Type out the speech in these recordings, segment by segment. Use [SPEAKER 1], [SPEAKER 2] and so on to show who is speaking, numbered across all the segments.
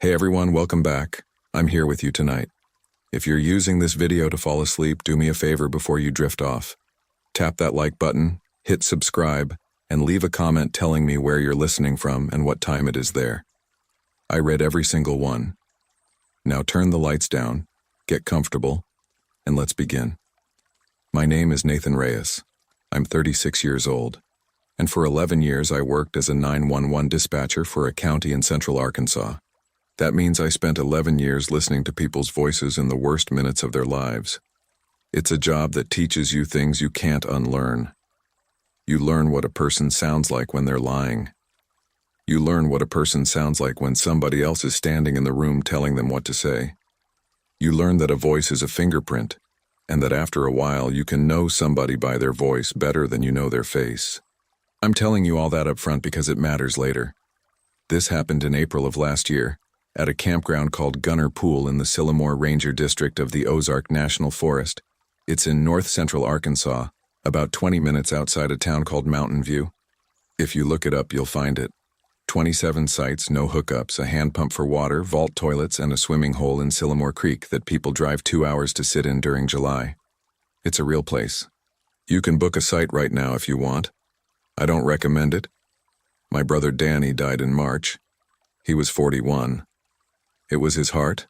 [SPEAKER 1] Hey everyone, welcome back. I'm here with you tonight. If you're using this video to fall asleep, do me a favor before you drift off. Tap that like button, hit subscribe, and leave a comment telling me where you're listening from and what time it is there. I read every single one. Now turn the lights down, get comfortable, and let's begin. My name is Nathan Reyes. I'm 36 years old, and for 11 years I worked as a 911 dispatcher for a county in central Arkansas. That means I spent 11 years listening to people's voices in the worst minutes of their lives. It's a job that teaches you things you can't unlearn. You learn what a person sounds like when they're lying. You learn what a person sounds like when somebody else is standing in the room telling them what to say. You learn that a voice is a fingerprint, and that after a while you can know somebody by their voice better than you know their face. I'm telling you all that up front because it matters later. This happened in April of last year, at a campground called Gunner Pool in the Sycamore Ranger District of the Ozark National Forest. It's in north-central Arkansas, about 20 minutes outside a town called Mountain View. If you look it up, you'll find it. 27 sites, no hookups, a hand pump for water, vault toilets, and a swimming hole in Sycamore Creek that people drive 2 hours to sit in during July. It's a real place. You can book a site right now if you want. I don't recommend it. My brother Danny died in March. He was 41. It was his heart,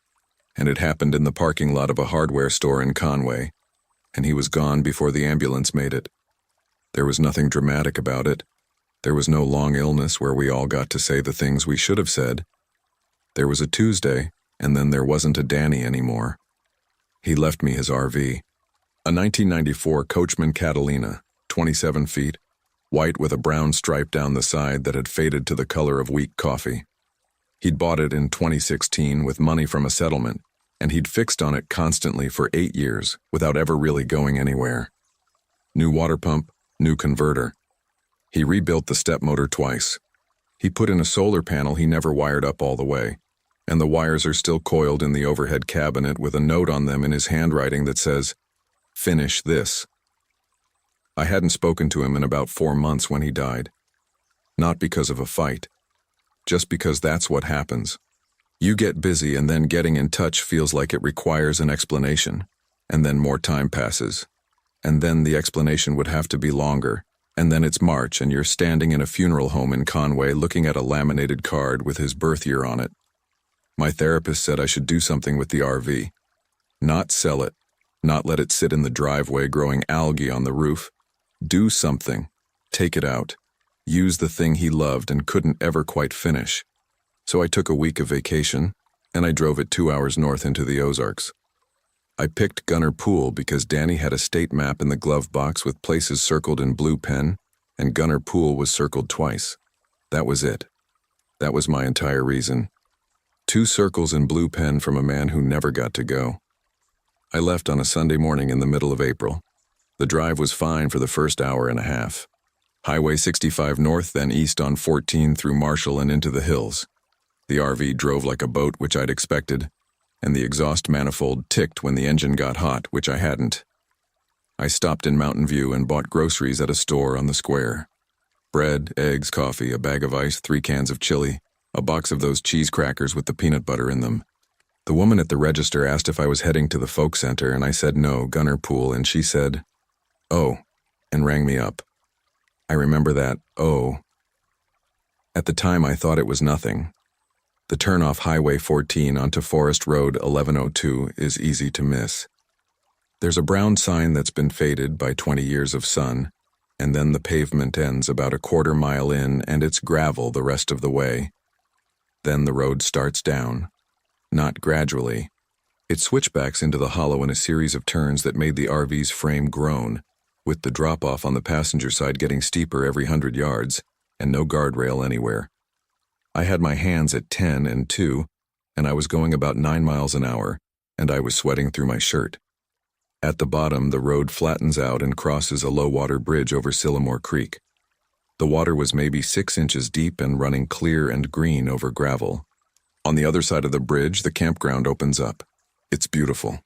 [SPEAKER 1] and it happened in the parking lot of a hardware store in Conway, and he was gone before the ambulance made it. There was nothing dramatic about it. There was no long illness where we all got to say the things we should have said. There was a Tuesday, and then there wasn't a Danny anymore. He left me his RV. A 1994 Coachman Catalina, 27 feet, white with a brown stripe down the side that had faded to the color of weak coffee. He'd bought it in 2016 with money from a settlement, and he'd fixed on it constantly for 8 years without ever really going anywhere. New water pump, new converter. He rebuilt the step motor twice. He put in a solar panel he never wired up all the way, and the wires are still coiled in the overhead cabinet with a note on them in his handwriting that says, "Finish this." I hadn't spoken to him in about 4 months when he died. Not because of a fight. Just because that's what happens. You get busy and then getting in touch feels like it requires an explanation, and then more time passes. And then the explanation would have to be longer, and then it's March and you're standing in a funeral home in Conway looking at a laminated card with his birth year on it. My therapist said I should do something with the RV. Not sell it, not let it sit in the driveway growing algae on the roof. Do something. Take it out. Use the thing he loved and couldn't ever quite finish. So I took a week of vacation, and I drove it 2 hours north into the Ozarks. I picked Gunner Pool because Danny had a state map in the glove box with places circled in blue pen, and Gunner Pool was circled twice. That was it. That was my entire reason. 2 circles in blue pen from a man who never got to go. I left on a Sunday morning in the middle of April. The drive was fine for the first hour and a half. Highway 65 north, then east on 14 through Marshall and into the hills. The RV drove like a boat, which I'd expected, and the exhaust manifold ticked when the engine got hot, which I hadn't. I stopped in Mountain View and bought groceries at a store on the square. Bread, eggs, coffee, a bag of ice, 3 cans of chili, a box of those cheese crackers with the peanut butter in them. The woman at the register asked if I was heading to the folk center, and I said no, Gunner Pool, and she said, "Oh," and rang me up. I remember that, "oh." At the time I thought it was nothing. The turn off Highway 14 onto Forest Road 1102 is easy to miss. There's a brown sign that's been faded by 20 years of sun, and then the pavement ends about a 1/4 mile in and it's gravel the rest of the way. Then the road starts down. Not gradually. It switchbacks into the hollow in a series of turns that made the RV's frame groan, with the drop-off on the passenger side getting steeper every 100 yards, and no guardrail anywhere. I had my hands at 10 and 2, and I was going about 9 miles an hour, and I was sweating through my shirt. At the bottom, the road flattens out and crosses a low-water bridge over Sycamore Creek. The water was maybe 6 inches deep and running clear and green over gravel. On the other side of the bridge, the campground opens up. It's beautiful.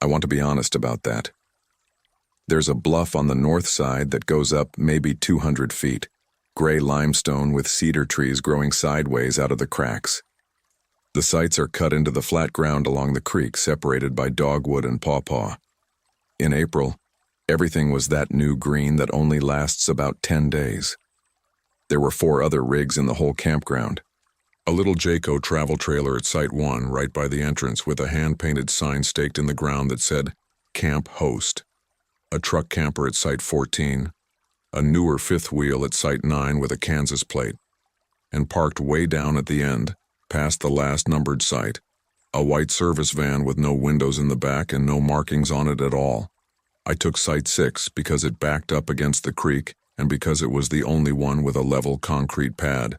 [SPEAKER 1] I want to be honest about that. There's a bluff on the north side that goes up maybe 200 feet, gray limestone with cedar trees growing sideways out of the cracks. The sites are cut into the flat ground along the creek, separated by dogwood and pawpaw. In April, everything was that new green that only lasts about 10 days. There were 4 other rigs in the whole campground. A little Jayco travel trailer at Site 1 right by the entrance with a hand-painted sign staked in the ground that said, Camp Host. A truck camper at Site 14. A newer 5th wheel at Site 9 with a Kansas plate. And parked way down at the end, past the last numbered site, a white service van with no windows in the back and no markings on it at all. I took Site 6 because it backed up against the creek and because it was the only one with a level concrete pad.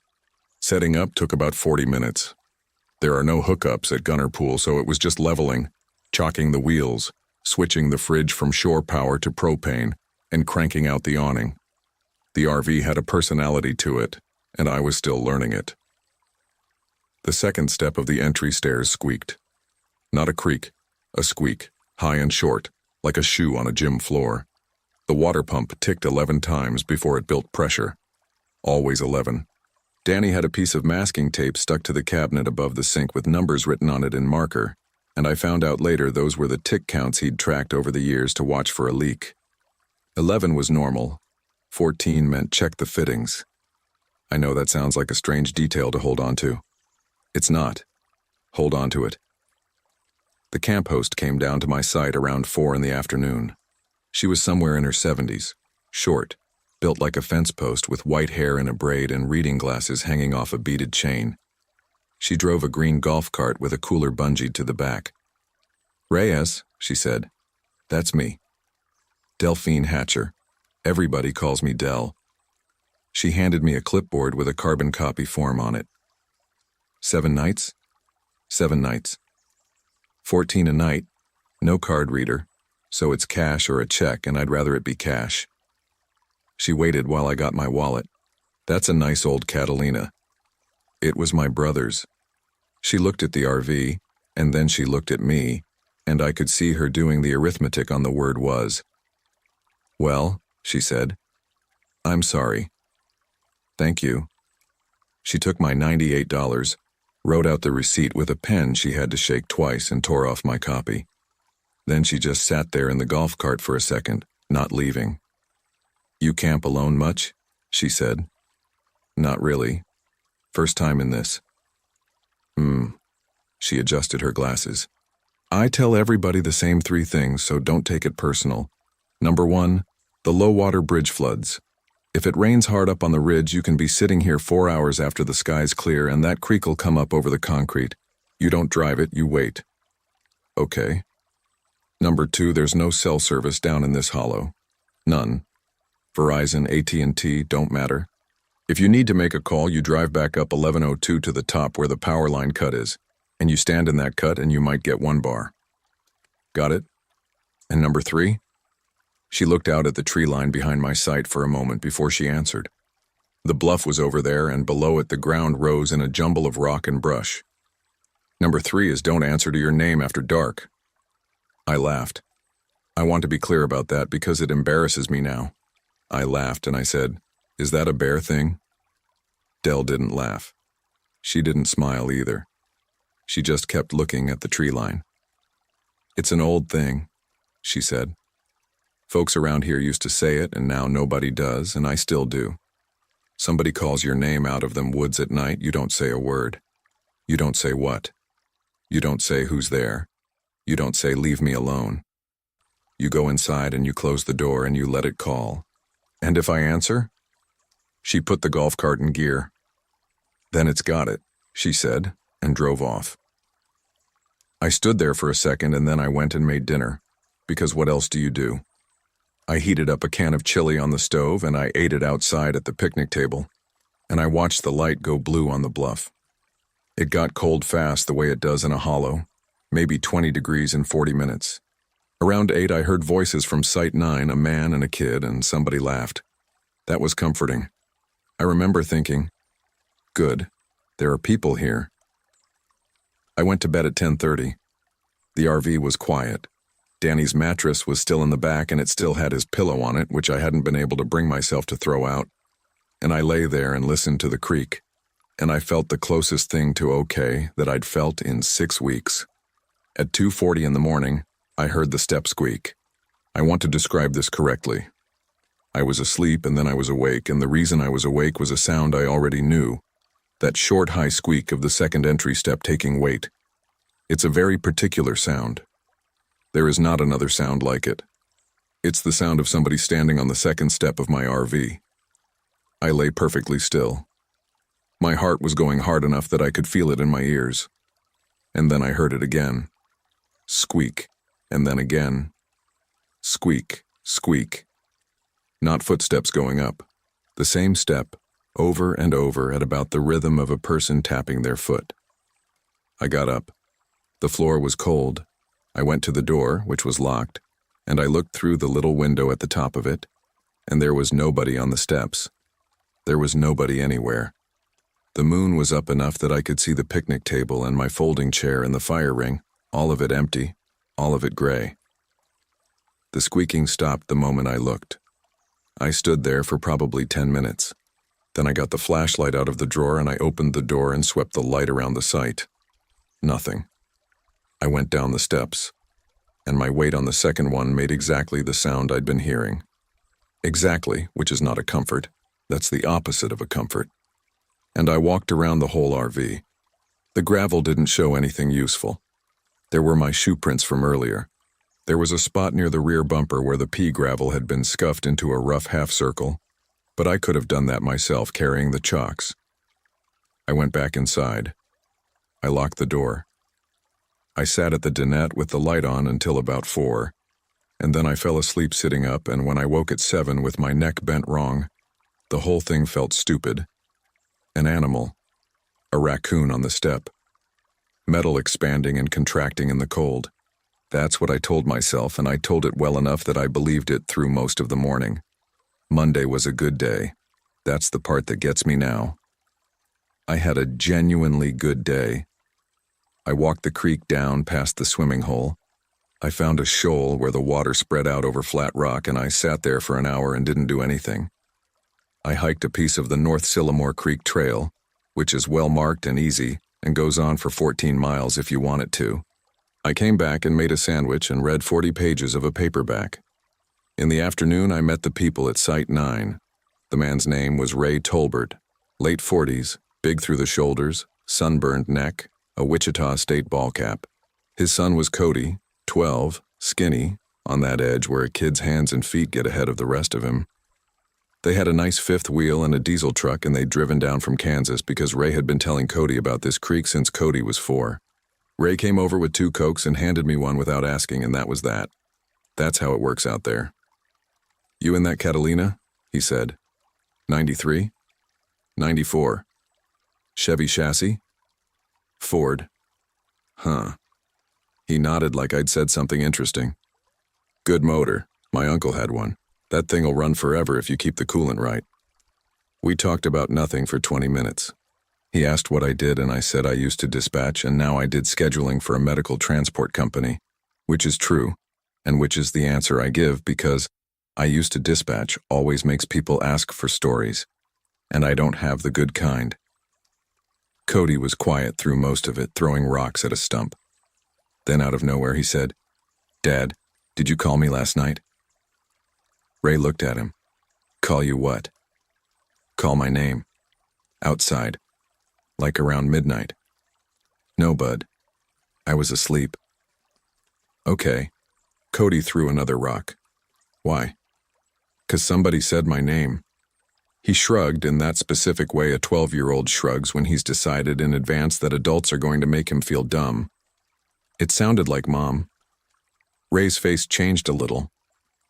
[SPEAKER 1] Setting up took about 40 minutes. There are no hookups at Gunner Pool, so it was just leveling, chalking the wheels, switching the fridge from shore power to propane, and cranking out the awning. The RV had a personality to it, and I was still learning it. The second step of the entry stairs squeaked. Not a creak, a squeak, high and short, like a shoe on a gym floor. The water pump ticked 11 times before it built pressure. Always 11. Danny had a piece of masking tape stuck to the cabinet above the sink with numbers written on it in marker, and I found out later those were the tick counts he'd tracked over the years to watch for a leak. 11 was normal. 14 meant check the fittings. I know that sounds like a strange detail to hold on to. It's not. Hold on to it. The camp host came down to my site around 4 in the afternoon. She was somewhere in her 70s, short, built like a fence post with white hair in a braid and reading glasses hanging off a beaded chain. She drove a green golf cart with a cooler bungeed to the back. Reyes, she said. That's me. Delphine Hatcher. Everybody calls me Del. She handed me a clipboard with a carbon copy form on it. 7 nights? 7 nights. 14 a night, no card reader, so it's cash or a check, and I'd rather it be cash. She waited while I got my wallet. That's a nice old Catalina. It was my brother's. She looked at the RV, and then she looked at me, and I could see her doing the arithmetic on the word was. Well, she said. I'm sorry. Thank you. She took my $98, wrote out the receipt with a pen she had to shake twice, and tore off my copy. Then she just sat there in the golf cart for a second, not leaving. You camp alone much? She said. Not really. First time in this. She adjusted her glasses. I tell everybody the same 3 things, so don't take it personal. Number 1, the low water bridge floods. If it rains hard up on the ridge, you can be sitting here 4 hours after the sky's clear and that creek will come up over the concrete. You don't drive it, you wait. Okay. Number 2, there's no cell service down in this hollow. None. Verizon, AT&T don't matter. If you need to make a call, you drive back up 1102 to the top where the power line cut is, and you stand in that cut and you might get 1 bar. Got it? And number 3? She looked out at the tree line behind my site for a moment before she answered. The bluff was over there, and below it the ground rose in a jumble of rock and brush. Number 3 is don't answer to your name after dark. I laughed. I want to be clear about that because it embarrasses me now. I laughed and I said, Is that a bear thing? Dell didn't laugh. She didn't smile either. She just kept looking at the tree line. It's an old thing, she said. Folks around here used to say it, and now nobody does, and I still do. Somebody calls your name out of them woods at night, you don't say a word. You don't say what. You don't say who's there. You don't say leave me alone. You go inside and you close the door and you let it call. And if I answer? She put the golf cart in gear. Then it's got it, she said, and drove off. I stood there for a second and then I went and made dinner, because what else do you do? I heated up a can of chili on the stove and I ate it outside at the picnic table, and I watched the light go blue on the bluff. It got cold fast the way it does in a hollow, maybe 20 degrees in 40 minutes. Around 8 I heard voices from Site 9, a man and a kid, and somebody laughed. That was comforting. I remember thinking, good, there are people here. I went to bed at 10:30. The RV was quiet. Danny's mattress was still in the back and it still had his pillow on it, which I hadn't been able to bring myself to throw out. And I lay there and listened to the creek. and I felt the closest thing to okay that I'd felt in 6 weeks. At 2:40 in the morning, I heard the step squeak. I want to describe this correctly. I was asleep and then I was awake, and the reason I was awake was a sound I already knew, that short, high squeak of the second entry step taking weight. It's a very particular sound. There is not another sound like it. It's the sound of somebody standing on the second step of my RV. I lay perfectly still. My heart was going hard enough that I could feel it in my ears. And then I heard it again. Squeak, and then again. Squeak, squeak. Not footsteps going up. The same step, over and over at about the rhythm of a person tapping their foot. I got up. The floor was cold. I went to the door, which was locked, and I looked through the little window at the top of it, and there was nobody on the steps. There was nobody anywhere. The moon was up enough that I could see the picnic table and my folding chair and the fire ring, all of it empty, all of it gray. The squeaking stopped the moment I looked. I stood there for probably 10 minutes. Then I got the flashlight out of the drawer and I opened the door and swept the light around the site. Nothing. I went down the steps, and my weight on the second one made exactly the sound I'd been hearing. Exactly, which is not a comfort. That's the opposite of a comfort. And I walked around the whole RV. The gravel didn't show anything useful. There were my shoe prints from earlier. There was a spot near the rear bumper where the pea gravel had been scuffed into a rough half circle, but I could have done that myself carrying the chocks. I went back inside. I locked the door. I sat at the dinette with the light on until about 4, and then I fell asleep sitting up, and when I woke at 7 with my neck bent wrong, the whole thing felt stupid. An animal. A raccoon on the step. Metal expanding and contracting in the cold. That's what I told myself, and I told it well enough that I believed it through most of the morning. Monday was a good day. That's the part that gets me now. I had a genuinely good day. I walked the creek down past the swimming hole. I found a shoal where the water spread out over flat rock, and I sat there for an hour and didn't do anything. I hiked a piece of the North Sylamore Creek Trail, which is well marked and easy and goes on for 14 miles if you want it to. I came back and made a sandwich and read 40 pages of a paperback. In the afternoon, I met the people at Site 9. The man's name was Ray Tolbert, late 40s, big through the shoulders, sunburned neck, a Wichita State ball cap. His son was Cody, 12, skinny, on that edge where a kid's hands and feet get ahead of the rest of him. They had a nice fifth wheel and a diesel truck, and they'd driven down from Kansas because Ray had been telling Cody about this creek since Cody was 4. Ray came over with 2 Cokes and handed me one without asking, and that was that. That's how it works out there. "You in that Catalina?" he said. "93? 94. Chevy chassis? Ford. Huh." He nodded like I'd said something interesting. "Good motor. My uncle had one. That thing'll run forever if you keep the coolant right." We talked about nothing for 20 minutes. He asked what I did, and I said I used to dispatch, and now I did scheduling for a medical transport company, which is true, and which is the answer I give because I used to dispatch always makes people ask for stories, and I don't have the good kind. Cody was quiet through most of it, throwing rocks at a stump. Then out of nowhere he said, "Dad, did you call me last night?" Ray looked at him. "Call you what?" "Call my name. Outside. Like around midnight." "No, bud. I was asleep." "Okay." Cody threw another rock. "Why?" "'Cause somebody said my name." He shrugged in that specific way a 12-year-old shrugs when he's decided in advance that adults are going to make him feel dumb. It sounded like Mom. Ray's face changed a little.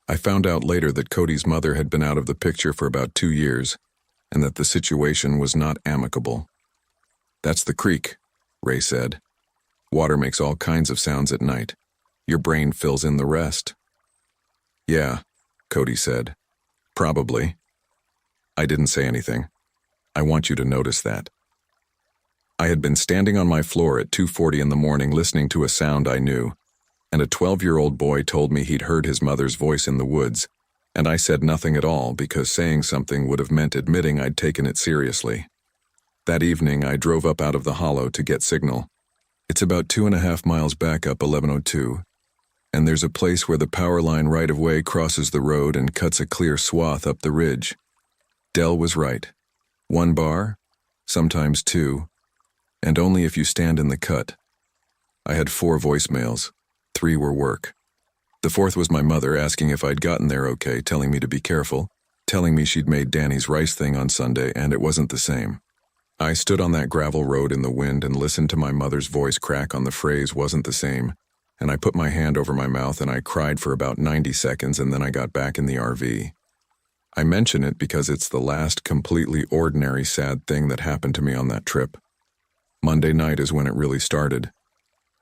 [SPEAKER 1] I found out later that Cody's mother had been out of the picture for about 2 years, and that the situation was not amicable. "That's the creek," Ray said. "Water makes all kinds of sounds at night. Your brain fills in the rest." "Yeah," Cody said. "Probably." I didn't say anything. I want you to notice that. I had been standing on my floor at 2:40 in the morning listening to a sound I knew, and a 12-year-old boy told me he'd heard his mother's voice in the woods, and I said nothing at all because saying something would have meant admitting I'd taken it seriously. That evening, I drove up out of the hollow to get signal. It's about 2.5 miles back up 1102, and there's a place where the power line right-of-way crosses the road and cuts a clear swath up the ridge. Dell was right. 1 bar, sometimes 2, and only if you stand in the cut. I had 4 voicemails. 3 were work. The 4th was my mother asking if I'd gotten there okay, telling me to be careful, telling me she'd made Danny's rice thing on Sunday and it wasn't the same. I stood on that gravel road in the wind and listened to my mother's voice crack on the phrase wasn't the same, and I put my hand over my mouth and I cried for about 90 seconds and then I got back in the RV. I mention it because it's the last completely ordinary sad thing that happened to me on that trip. Monday night is when it really started.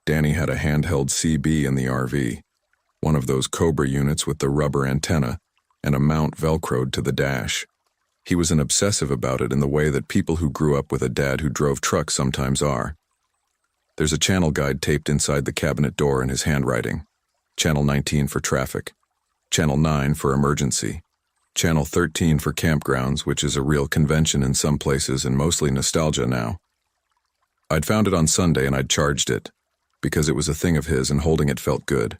[SPEAKER 1] Danny had a handheld CB in the RV, one of those Cobra units with the rubber antenna, and a mount velcroed to the dash. He was an obsessive about it in the way that people who grew up with a dad who drove trucks sometimes are. There's a channel guide taped inside the cabinet door in his handwriting. Channel 19 for traffic. Channel 9 for emergency. Channel 13 for campgrounds, which is a real convention in some places and mostly nostalgia now. I'd found it on Sunday and I'd charged it, because it was a thing of his and holding it felt good.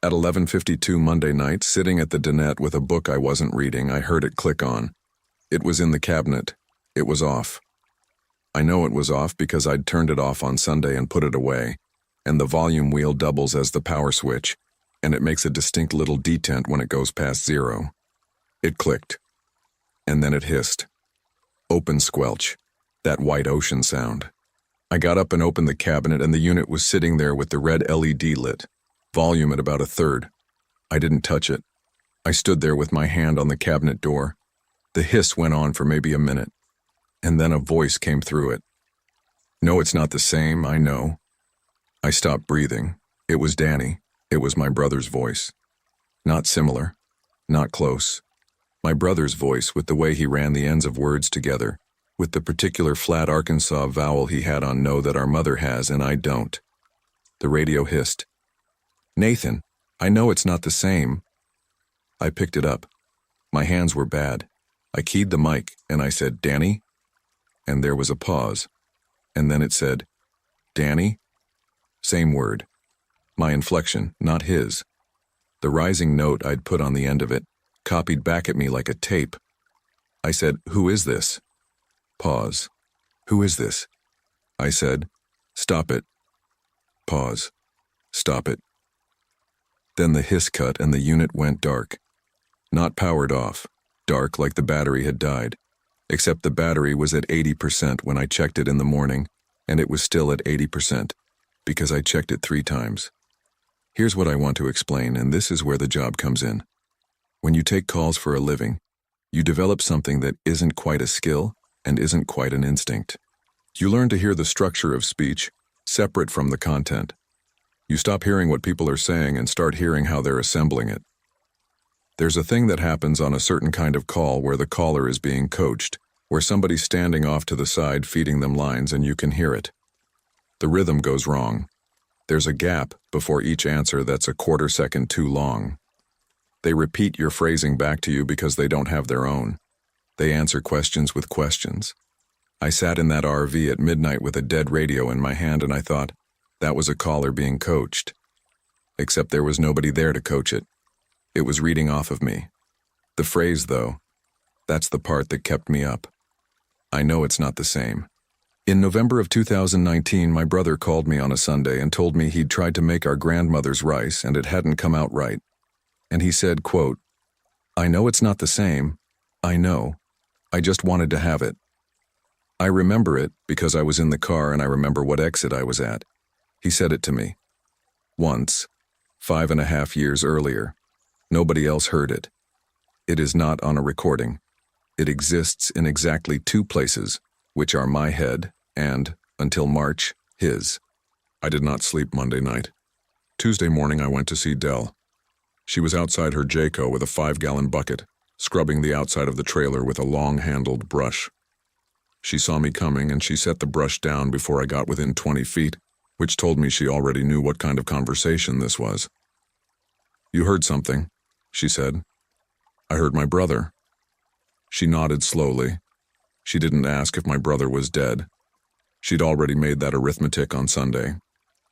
[SPEAKER 1] At 11:52 Monday night, sitting at the dinette with a book I wasn't reading, I heard it click on. It was in the cabinet. It was off. I know it was off because I'd turned it off on Sunday and put it away, and the volume wheel doubles as the power switch, and it makes a distinct little detent when it goes past 0. It clicked. And then it hissed. Open squelch. That white ocean sound. I got up and opened the cabinet and the unit was sitting there with the red LED lit. Volume at about 1/3. I didn't touch it. I stood there with my hand on the cabinet door. The hiss went on for maybe a minute, and then a voice came through it. No, it's not the same, I know. I stopped breathing. It was Danny. It was my brother's voice. Not similar. Not close. My brother's voice with the way he ran the ends of words together, with the particular flat Arkansas vowel he had on know that our mother has and I don't. The radio hissed. Nathan, I know it's not the same. I picked it up. My hands were bad. I keyed the mic and I said, Danny? And there was a pause. And then it said, Danny? Same word. My inflection, not his. The rising note I'd put on the end of it, copied back at me like a tape. I said, who is this? Pause. Who is this? I said, stop it. Pause. Stop it. Then the hiss cut and the unit went dark. Not powered off, dark like the battery had died, except the battery was at 80% when I checked it in the morning, and it was still at 80%, because I checked it 3 times. Here's what I want to explain, and this is where the job comes in. When you take calls for a living, you develop something that isn't quite a skill and isn't quite an instinct. You learn to hear the structure of speech, separate from the content. You stop hearing what people are saying and start hearing how they're assembling it. There's a thing that happens on a certain kind of call where the caller is being coached, where somebody's standing off to the side feeding them lines and you can hear it. The rhythm goes wrong. There's a gap before each answer that's a 1/4 second too long. They repeat your phrasing back to you because they don't have their own. They answer questions with questions. I sat in that RV at midnight with a dead radio in my hand and I thought, that was a caller being coached. Except there was nobody there to coach it. It was reading off of me. The phrase, though, that's the part that kept me up. I know it's not the same. In November of 2019, my brother called me on a Sunday and told me he'd tried to make our grandmother's rice and it hadn't come out right. And he said, quote, I know it's not the same. I know. I just wanted to have it. I remember it because I was in the car and I remember what exit I was at. He said it to me. Once, 5.5 years earlier. Nobody else heard it. It is not on a recording. It exists in exactly 2 places, which are my head and, until March, his. I did not sleep Monday night. Tuesday morning I went to see Dell. She was outside her Jayco with a 5-gallon bucket, scrubbing the outside of the trailer with a long-handled brush. She saw me coming and she set the brush down before I got within 20 feet, which told me she already knew what kind of conversation this was. You heard something, she said. I heard my brother. She nodded slowly. She didn't ask if my brother was dead. She'd already made that arithmetic on Sunday.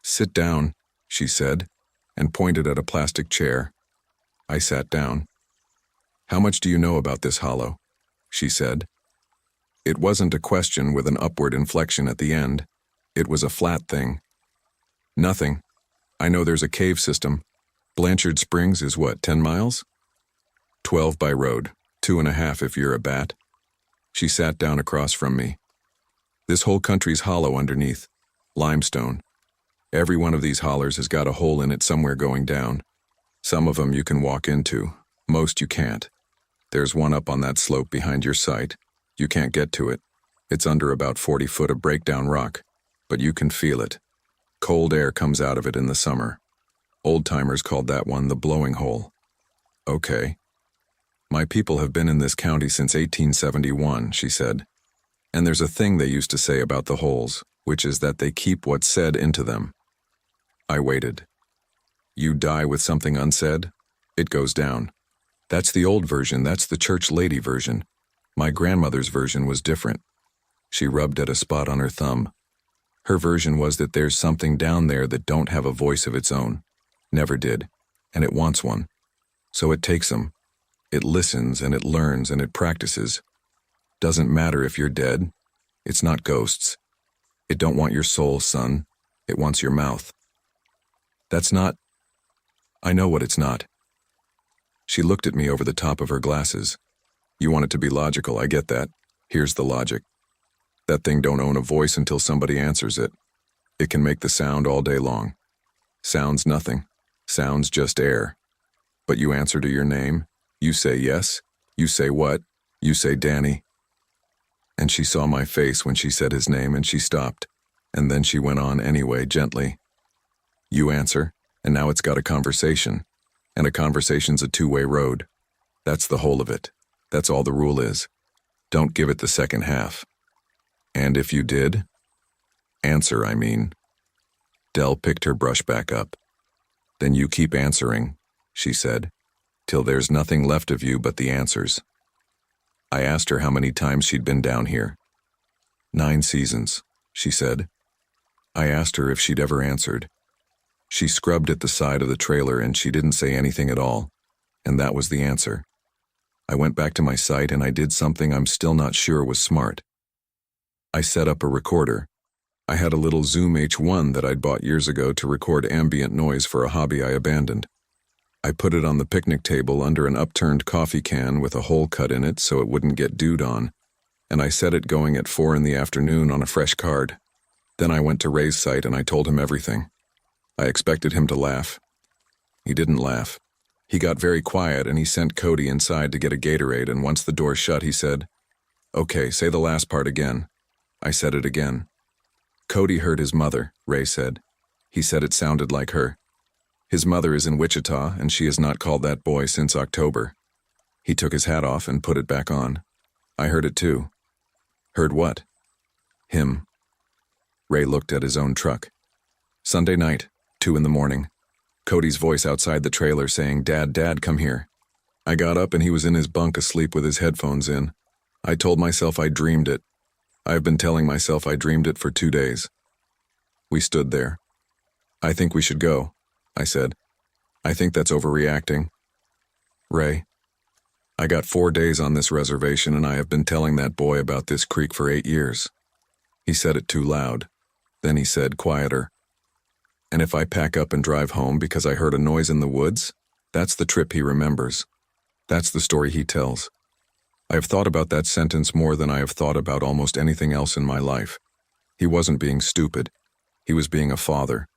[SPEAKER 1] "Sit down," she said, and pointed at a plastic chair. I sat down. "How much do you know about this hollow?" she said. It wasn't a question with an upward inflection at the end. It was a flat thing. "Nothing. I know there's a cave system. Blanchard Springs is what, 10 miles? 12 by road, 2.5 if you're a bat." She sat down across from me. "This whole country's hollow underneath. Limestone. Every one of these hollers has got a hole in it somewhere going down. Some of them you can walk into. Most you can't. There's one up on that slope behind your site. You can't get to it. It's under about 40 foot of breakdown rock, but you can feel it. Cold air comes out of it in the summer. Old-timers called that one the blowing hole." "Okay. My people have been in this county since 1871, she said. "And there's a thing they used to say about the holes, which is that they keep what's said into them." I waited. "You die with something unsaid? It goes down. That's the old version, that's the church lady version. My grandmother's version was different." She rubbed at a spot on her thumb. "Her version was that there's something down there that don't have a voice of its own. Never did. And it wants one. So it takes them. It listens and it learns and it practices. Doesn't matter if you're dead. It's not ghosts. It don't want your soul, son. It wants your mouth." "That's not—" "I know what it's not." She looked at me over the top of her glasses. "You want it to be logical, I get that. Here's the logic. That thing don't own a voice until somebody answers it. It can make the sound all day long. Sound's nothing. Sound's just air. But you answer to your name. You say yes. You say what? You say Danny." And she saw my face when she said his name and she stopped. And then she went on anyway, gently. "You answer, and now it's got a conversation. And a conversation's a two-way road. That's the whole of it. That's all the rule is. Don't give it the second half. And if you did? Answer, I mean." Dell picked her brush back up. "Then you keep answering," she said, "till there's nothing left of you but the answers." I asked her how many times she'd been down here. 9 seasons, she said. I asked her if she'd ever answered. She scrubbed at the side of the trailer and she didn't say anything at all, and that was the answer. I went back to my site and I did something I'm still not sure was smart. I set up a recorder. I had a little Zoom H1 that I'd bought years ago to record ambient noise for a hobby I abandoned. I put it on the picnic table under an upturned coffee can with a hole cut in it so it wouldn't get dewed on, and I set it going at 4 in the afternoon on a fresh card. Then I went to Ray's site and I told him everything. I expected him to laugh. He didn't laugh. He got very quiet and he sent Cody inside to get a Gatorade, and once the door shut he said, "Okay, say the last part again." I said it again. "Cody heard his mother," Ray said. He said it sounded like her. His mother is in Wichita, and she has not called that boy since October. He took his hat off and put it back on. I heard it too. Heard what? Him. Ray looked at his own truck. Sunday night, 2 in the morning. Cody's voice outside the trailer saying, "Dad, Dad, come here." I got up and he was in his bunk asleep with his headphones in. I told myself I dreamed it. I've been telling myself I dreamed it for 2 days. We stood there. "I think we should go," I said. "I think that's overreacting." "Ray, I got 4 days on this reservation and I have been telling that boy about this creek for 8 years. He said it too loud. Then he said, quieter. And if I pack up and drive home because I heard a noise in the woods, that's the trip he remembers. That's the story he tells. I have thought about that sentence more than I have thought about almost anything else in my life. He wasn't being stupid. He was being a father.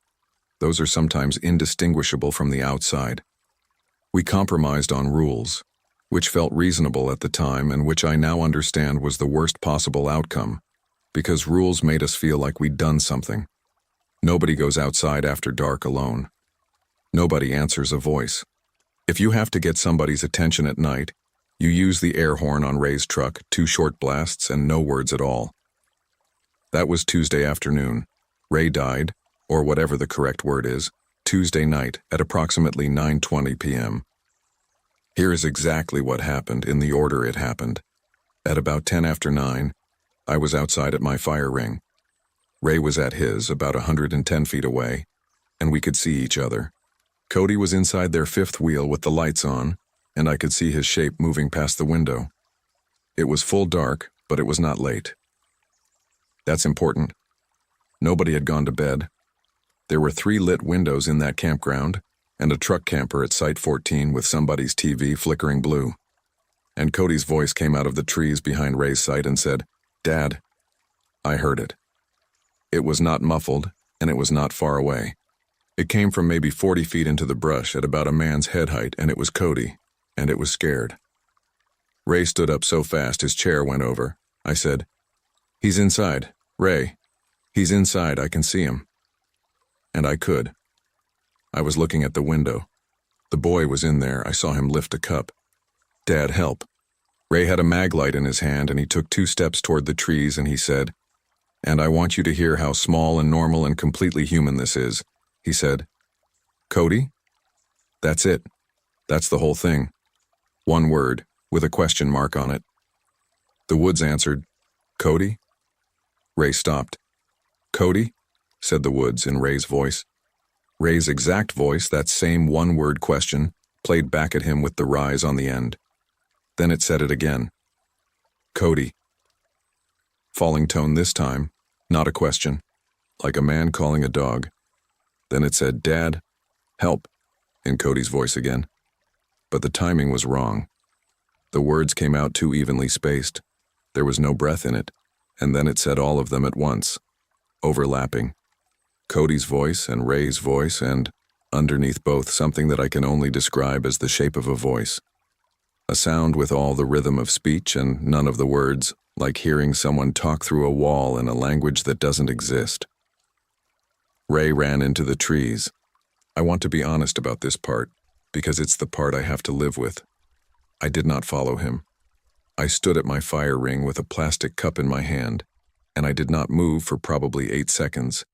[SPEAKER 1] Those are sometimes indistinguishable from the outside. We compromised on rules, which felt reasonable at the time and which I now understand was the worst possible outcome, because rules made us feel like we'd done something. Nobody goes outside after dark alone. Nobody answers a voice. If you have to get somebody's attention at night, you use the air horn on Ray's truck, 2 short blasts and no words at all. That was Tuesday afternoon. Ray died, or whatever the correct word is, Tuesday night at approximately 9:20 p.m. Here is exactly what happened in the order it happened. At about 10 after 9, I was outside at my fire ring. Ray was at his, about 110 feet away, and we could see each other. Cody was inside their fifth wheel with the lights on, and I could see his shape moving past the window. It was full dark, but it was not late. That's important. Nobody had gone to bed. There were 3 lit windows in that campground, and a truck camper at Site 14 with somebody's TV flickering blue. And Cody's voice came out of the trees behind Ray's site and said, "Dad." I heard it. It was not muffled, and it was not far away. It came from maybe 40 feet into the brush at about a man's head height, and it was Cody, and it was scared. Ray stood up so fast his chair went over. I said, "He's inside. Ray. He's inside, I can see him." And I could. I was looking at the window. The boy was in there. I saw him lift a cup. "Dad, help." Ray had a mag light in his hand, and he took 2 steps toward the trees, and he said, "And I want you to hear how small and normal and completely human this is," he said. "Cody?" "That's it. That's the whole thing. One word, with a question mark on it." The woods answered, "Cody?" Ray stopped. "Cody?" said the woods in Ray's voice. Ray's exact voice, that same one-word question, played back at him with the rise on the end. Then it said it again. "Cody." Falling tone this time, not a question, like a man calling a dog. Then it said, "Dad, help," in Cody's voice again. But the timing was wrong. The words came out too evenly spaced. There was no breath in it, and then it said all of them at once, overlapping. Cody's voice and Ray's voice, and, underneath both, something that I can only describe as the shape of a voice. A sound with all the rhythm of speech and none of the words, like hearing someone talk through a wall in a language that doesn't exist. Ray ran into the trees. I want to be honest about this part, because it's the part I have to live with. I did not follow him. I stood at my fire ring with a plastic cup in my hand, and I did not move for probably 8 seconds.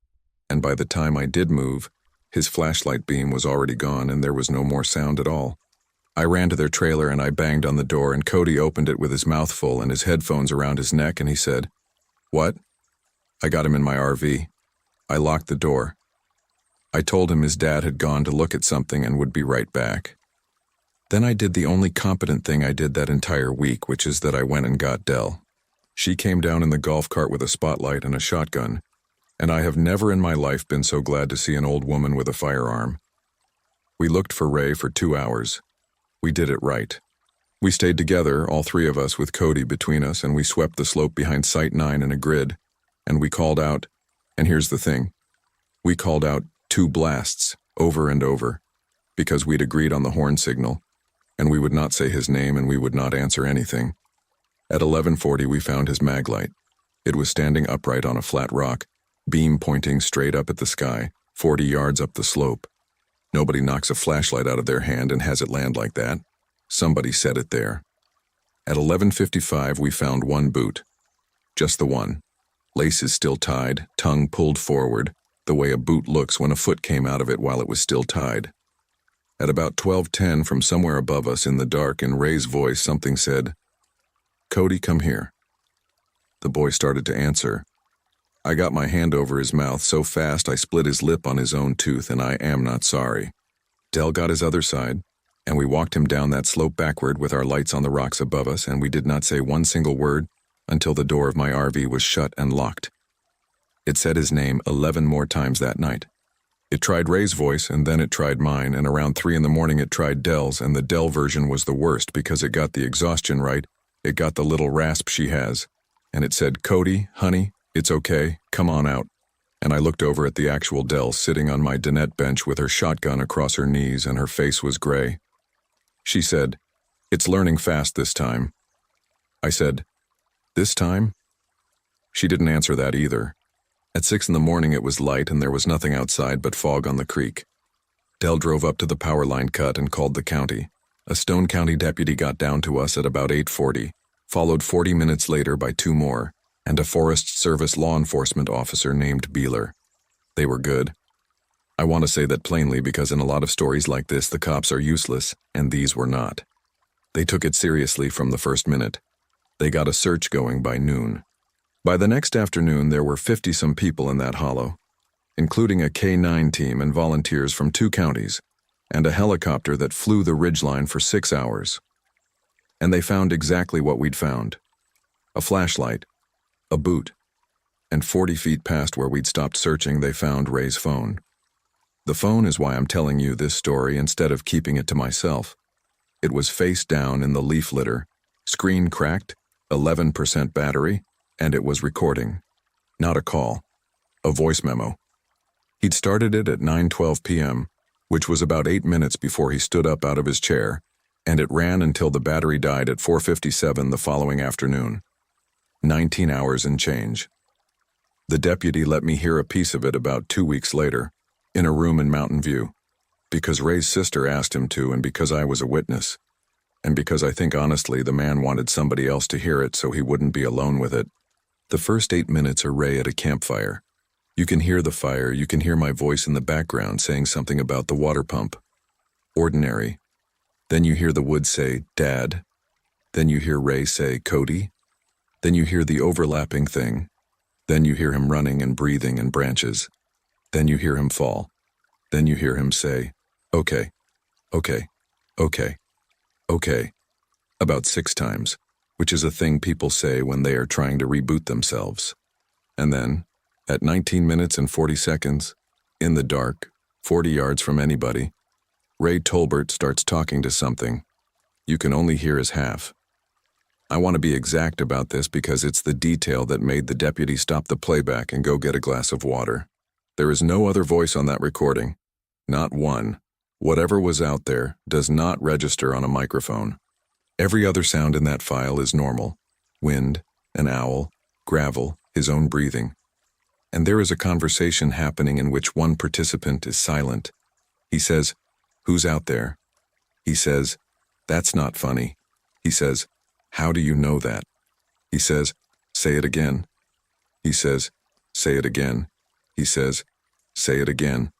[SPEAKER 1] And by the time I did move, his flashlight beam was already gone and there was no more sound at all. I ran to their trailer and I banged on the door, and Cody opened it with his mouth full and his headphones around his neck, and he said, "What?" I got him in my RV. I locked the door. I told him his dad had gone to look at something and would be right back. Then I did the only competent thing I did that entire week, which is that I went and got Dell. She came down in the golf cart with a spotlight and a shotgun, and I have never in my life been so glad to see an old woman with a firearm. We looked for Ray for 2 hours. We did it right. We stayed together, all 3 of us with Cody between us, and we swept the slope behind Site 9 in a grid, and we called out, and here's the thing, we called out 2 blasts, over and over, because we'd agreed on the horn signal, and we would not say his name and we would not answer anything. At 11:40 we found his mag light. It was standing upright on a flat rock, beam pointing straight up at the sky, 40 yards up the slope. Nobody knocks a flashlight out of their hand and has it land like that. Somebody set it there. At 11:55 we found 1 boot. Just the one. Laces still tied, tongue pulled forward, the way a boot looks when a foot came out of it while it was still tied. At about 12:10 from somewhere above us in the dark, in Ray's voice, something said, "Cody, come here." The boy started to answer. I got my hand over his mouth so fast I split his lip on his own tooth, and I am not sorry. Dell got his other side, and we walked him down that slope backward with our lights on the rocks above us, and we did not say one single word until the door of my RV was shut and locked. It said his name 11 more times that night. It tried Ray's voice, and then it tried mine, and around 3 in the morning it tried Dell's, and the Dell version was the worst because it got the exhaustion right, it got the little rasp she has, and it said, "Cody, honey, it's okay, come on out." And I looked over at the actual Dell sitting on my dinette bench with her shotgun across her knees, and her face was gray. She said, "It's learning fast this time." I said, "This time?" She didn't answer that either. At 6 in the morning it was light and there was nothing outside but fog on the creek. Dell drove up to the power line cut and called the county. A Stone County deputy got down to us at about 8:40, followed 40 minutes later by 2 more, and a Forest Service law enforcement officer named Beeler. They were good. I want to say that plainly because in a lot of stories like this the cops are useless, and these were not. They took it seriously from the first minute. They got a search going by noon. By the next afternoon, there were 50-some people in that hollow, including a K-9 team and volunteers from 2 counties, and a helicopter that flew the ridgeline for 6 hours. And they found exactly what we'd found: a flashlight, a boot, and 40 feet past where we'd stopped searching, they found Ray's phone. The phone is why I'm telling you this story instead of keeping it to myself. It was face down in the leaf litter, screen cracked, 11% battery, and it was recording. Not a call, a voice memo. He'd started it at 9:12 p.m., which was about 8 minutes before he stood up out of his chair, and it ran until the battery died at 4:57 the following afternoon. 19 hours and change. The deputy let me hear a piece of it about 2 weeks later, in a room in Mountain View, because Ray's sister asked him to and because I was a witness, and because I think honestly the man wanted somebody else to hear it so he wouldn't be alone with it. The first 8 minutes are Ray at a campfire. You can hear the fire, you can hear my voice in the background saying something about the water pump. Ordinary. Then you hear the woods say, "Dad." Then you hear Ray say, "Cody." Then you hear the overlapping thing. Then you hear him running and breathing in branches. Then you hear him fall. Then you hear him say, "Okay, okay, okay, okay," about 6 times, which is a thing people say when they are trying to reboot themselves. And then, at 19 minutes and 40 seconds, in the dark, 40 yards from anybody, Ray Tolbert starts talking to something. You can only hear his half. I want to be exact about this because it's the detail that made the deputy stop the playback and go get a glass of water. There is no other voice on that recording. Not one. Whatever was out there does not register on a microphone. Every other sound in that file is normal. Wind, an owl, gravel, his own breathing. And there is a conversation happening in which one participant is silent. He says, "Who's out there?" He says, "That's not funny." He says, "How do you know that?" He says, "Say it again." He says, "Say it again." He says, "Say it again."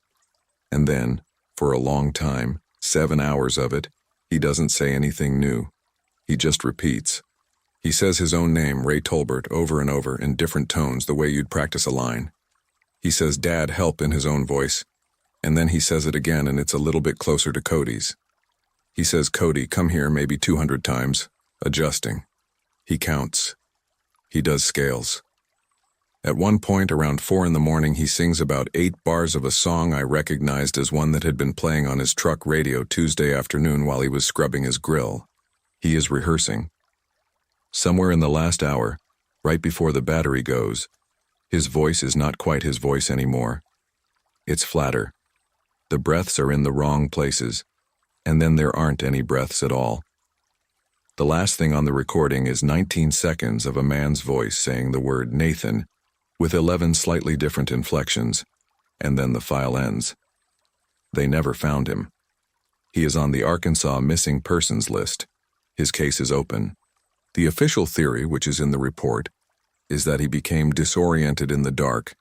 [SPEAKER 1] And then, for a long time, 7 hours of it, he doesn't say anything new. He just repeats. He says his own name, Ray Tolbert, over and over in different tones the way you'd practice a line. He says, "Dad, help," in his own voice. And then he says it again and it's a little bit closer to Cody's. He says, "Cody, come here," maybe 200 times, adjusting. He counts. He does scales. At one point, around 4 in the morning, he sings about 8 bars of a song I recognized as one that had been playing on his truck radio Tuesday afternoon while he was scrubbing his grill. He is rehearsing. Somewhere in the last hour, right before the battery goes, his voice is not quite his voice anymore. It's flatter. The breaths are in the wrong places, and then there aren't any breaths at all. The last thing on the recording is 19 seconds of a man's voice saying the word Nathan with 11 slightly different inflections, and then the file ends. They never found him. He is on the Arkansas missing persons list. His case is open. The official theory, which is in the report, is that he became disoriented in the dark,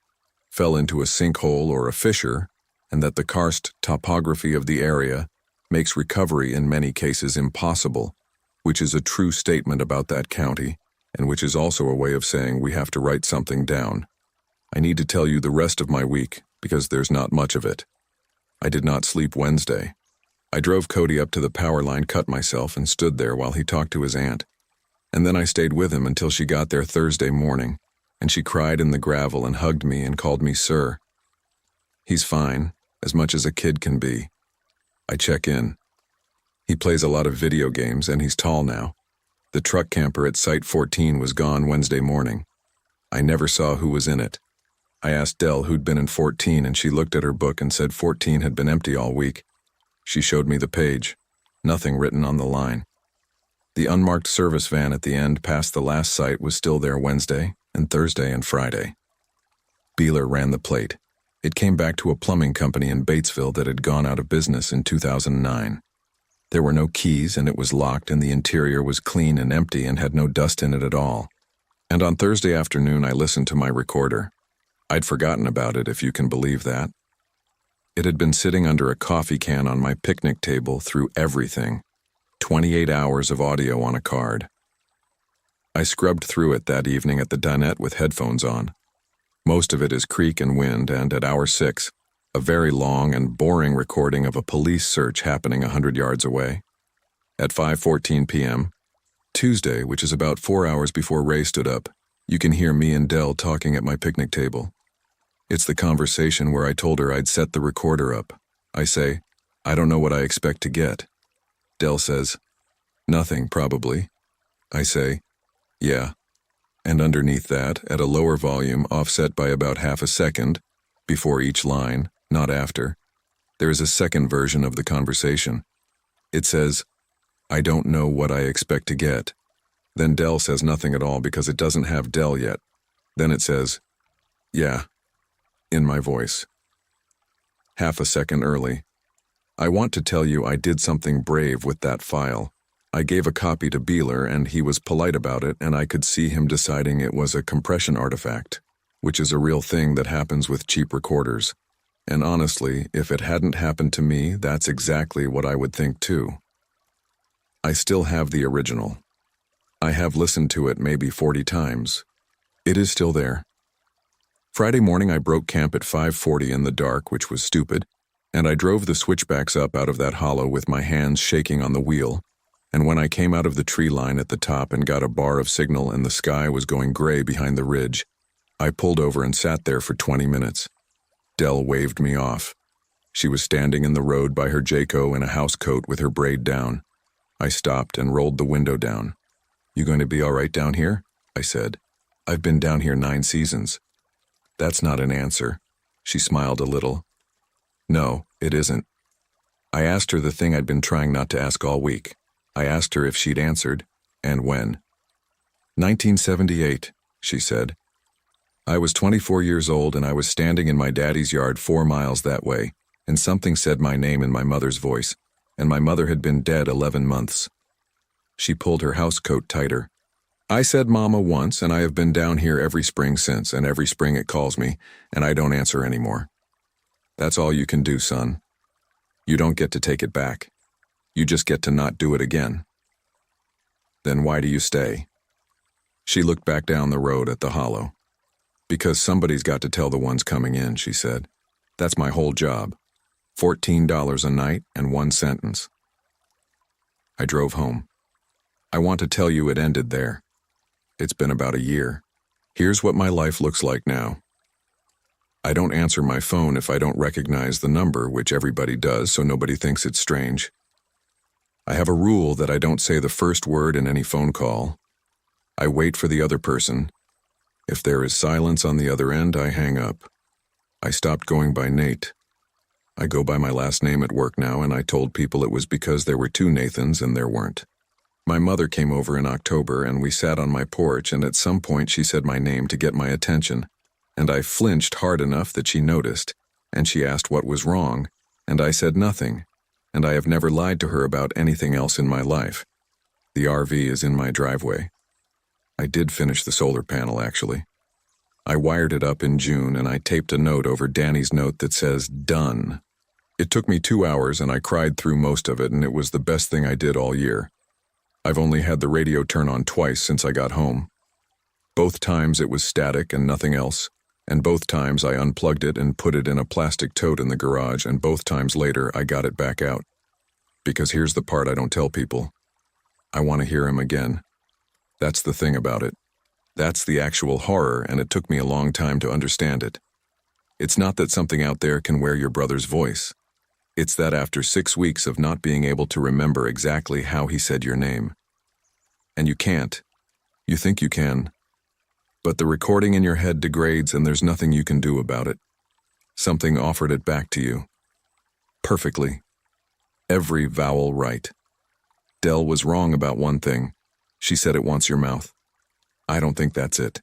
[SPEAKER 1] fell into a sinkhole or a fissure, and that the karst topography of the area makes recovery in many cases impossible, which is a true statement about that county, and which is also a way of saying we have to write something down. I need to tell you the rest of my week, because there's not much of it. I did not sleep Wednesday. I drove Cody up to the power line, cut myself, and stood there while he talked to his aunt. And then I stayed with him until she got there Thursday morning, and she cried in the gravel and hugged me and called me sir. He's fine, as much as a kid can be. I check in. He plays a lot of video games, and he's tall now. The truck camper at Site 14 was gone Wednesday morning. I never saw who was in it. I asked Dell who'd been in 14, and she looked at her book and said 14 had been empty all week. She showed me the page. Nothing written on the line. The unmarked service van at the end past the last site was still there Wednesday and Thursday and Friday. Beeler ran the plate. It came back to a plumbing company in Batesville that had gone out of business in 2009. There were no keys and it was locked and the interior was clean and empty and had no dust in it at all. And on Thursday afternoon I listened to my recorder. I'd forgotten about it, if you can believe that. It had been sitting under a coffee can on my picnic table through everything. 28 hours of audio on a card. I scrubbed through it that evening at the dinette with headphones on. Most of it is creak and wind, and at hour 6, a very long and boring recording of a police search happening 100 yards away. At 5:14 p.m., Tuesday, which is about 4 hours before Ray stood up, you can hear me and Dell talking at my picnic table. It's the conversation where I told her I'd set the recorder up. I say, I don't know what I expect to get. Dell says, nothing, probably. I say, yeah. And underneath that, at a lower volume offset by about half a second, before each line, not after, there is a second version of the conversation. It says, I don't know what I expect to get. Then Dell says nothing at all because it doesn't have Dell yet. Then it says, yeah, in my voice. Half a second early. I want to tell you I did something brave with that file. I gave a copy to Beeler and he was polite about it, and I could see him deciding it was a compression artifact, which is a real thing that happens with cheap recorders. And honestly, if it hadn't happened to me, that's exactly what I would think too. I still have the original. I have listened to it maybe 40 times. It is still there. Friday morning I broke camp at 5:40 in the dark, which was stupid, and I drove the switchbacks up out of that hollow with my hands shaking on the wheel, and when I came out of the tree line at the top and got a bar of signal and the sky was going gray behind the ridge, I pulled over and sat there for 20 minutes. Dell waved me off. She was standing in the road by her Jayco in a house coat with her braid down. I stopped and rolled the window down. You going to be all right down here? I said. I've been down here 9 seasons. That's not an answer. She smiled a little. No, it isn't. I asked her the thing I'd been trying not to ask all week. I asked her if she'd answered, and when. 1978, she said. I was 24 years old and I was standing in my daddy's yard 4 miles that way, and something said my name in my mother's voice, and my mother had been dead 11 months. She pulled her housecoat tighter. I said mama once, and I have been down here every spring since, and every spring it calls me, and I don't answer anymore. That's all you can do, son. You don't get to take it back. You just get to not do it again. Then why do you stay? She looked back down the road at the hollow. Because somebody's got to tell the ones coming in, she said. That's my whole job. $14 a night and 1 sentence. I drove home. I want to tell you it ended there. It's been about a year. Here's what my life looks like now. I don't answer my phone if I don't recognize the number, which everybody does, so nobody thinks it's strange. I have a rule that I don't say the first word in any phone call. I wait for the other person. If there is silence on the other end, I hang up. I stopped going by Nate. I go by my last name at work now, and I told people it was because there were 2 Nathans and there weren't. My mother came over in October, and we sat on my porch, and at some point she said my name to get my attention, and I flinched hard enough that she noticed, and she asked what was wrong, and I said nothing, and I have never lied to her about anything else in my life. The RV is in my driveway. I did finish the solar panel, actually. I wired it up in June, and I taped a note over Danny's note that says, done. It took me 2 hours, and I cried through most of it, and it was the best thing I did all year. I've only had the radio turn on twice since I got home. Both times it was static and nothing else, and both times I unplugged it and put it in a plastic tote in the garage, and both times later I got it back out. Because here's the part I don't tell people. I want to hear him again. That's the thing about it. That's the actual horror, and it took me a long time to understand it. It's not that something out there can wear your brother's voice. It's that after 6 weeks of not being able to remember exactly how he said your name. And you can't. You think you can. But the recording in your head degrades and there's nothing you can do about it. Something offered it back to you. Perfectly. Every vowel right. Dell was wrong about one thing. She said it wants your mouth. I don't think that's it.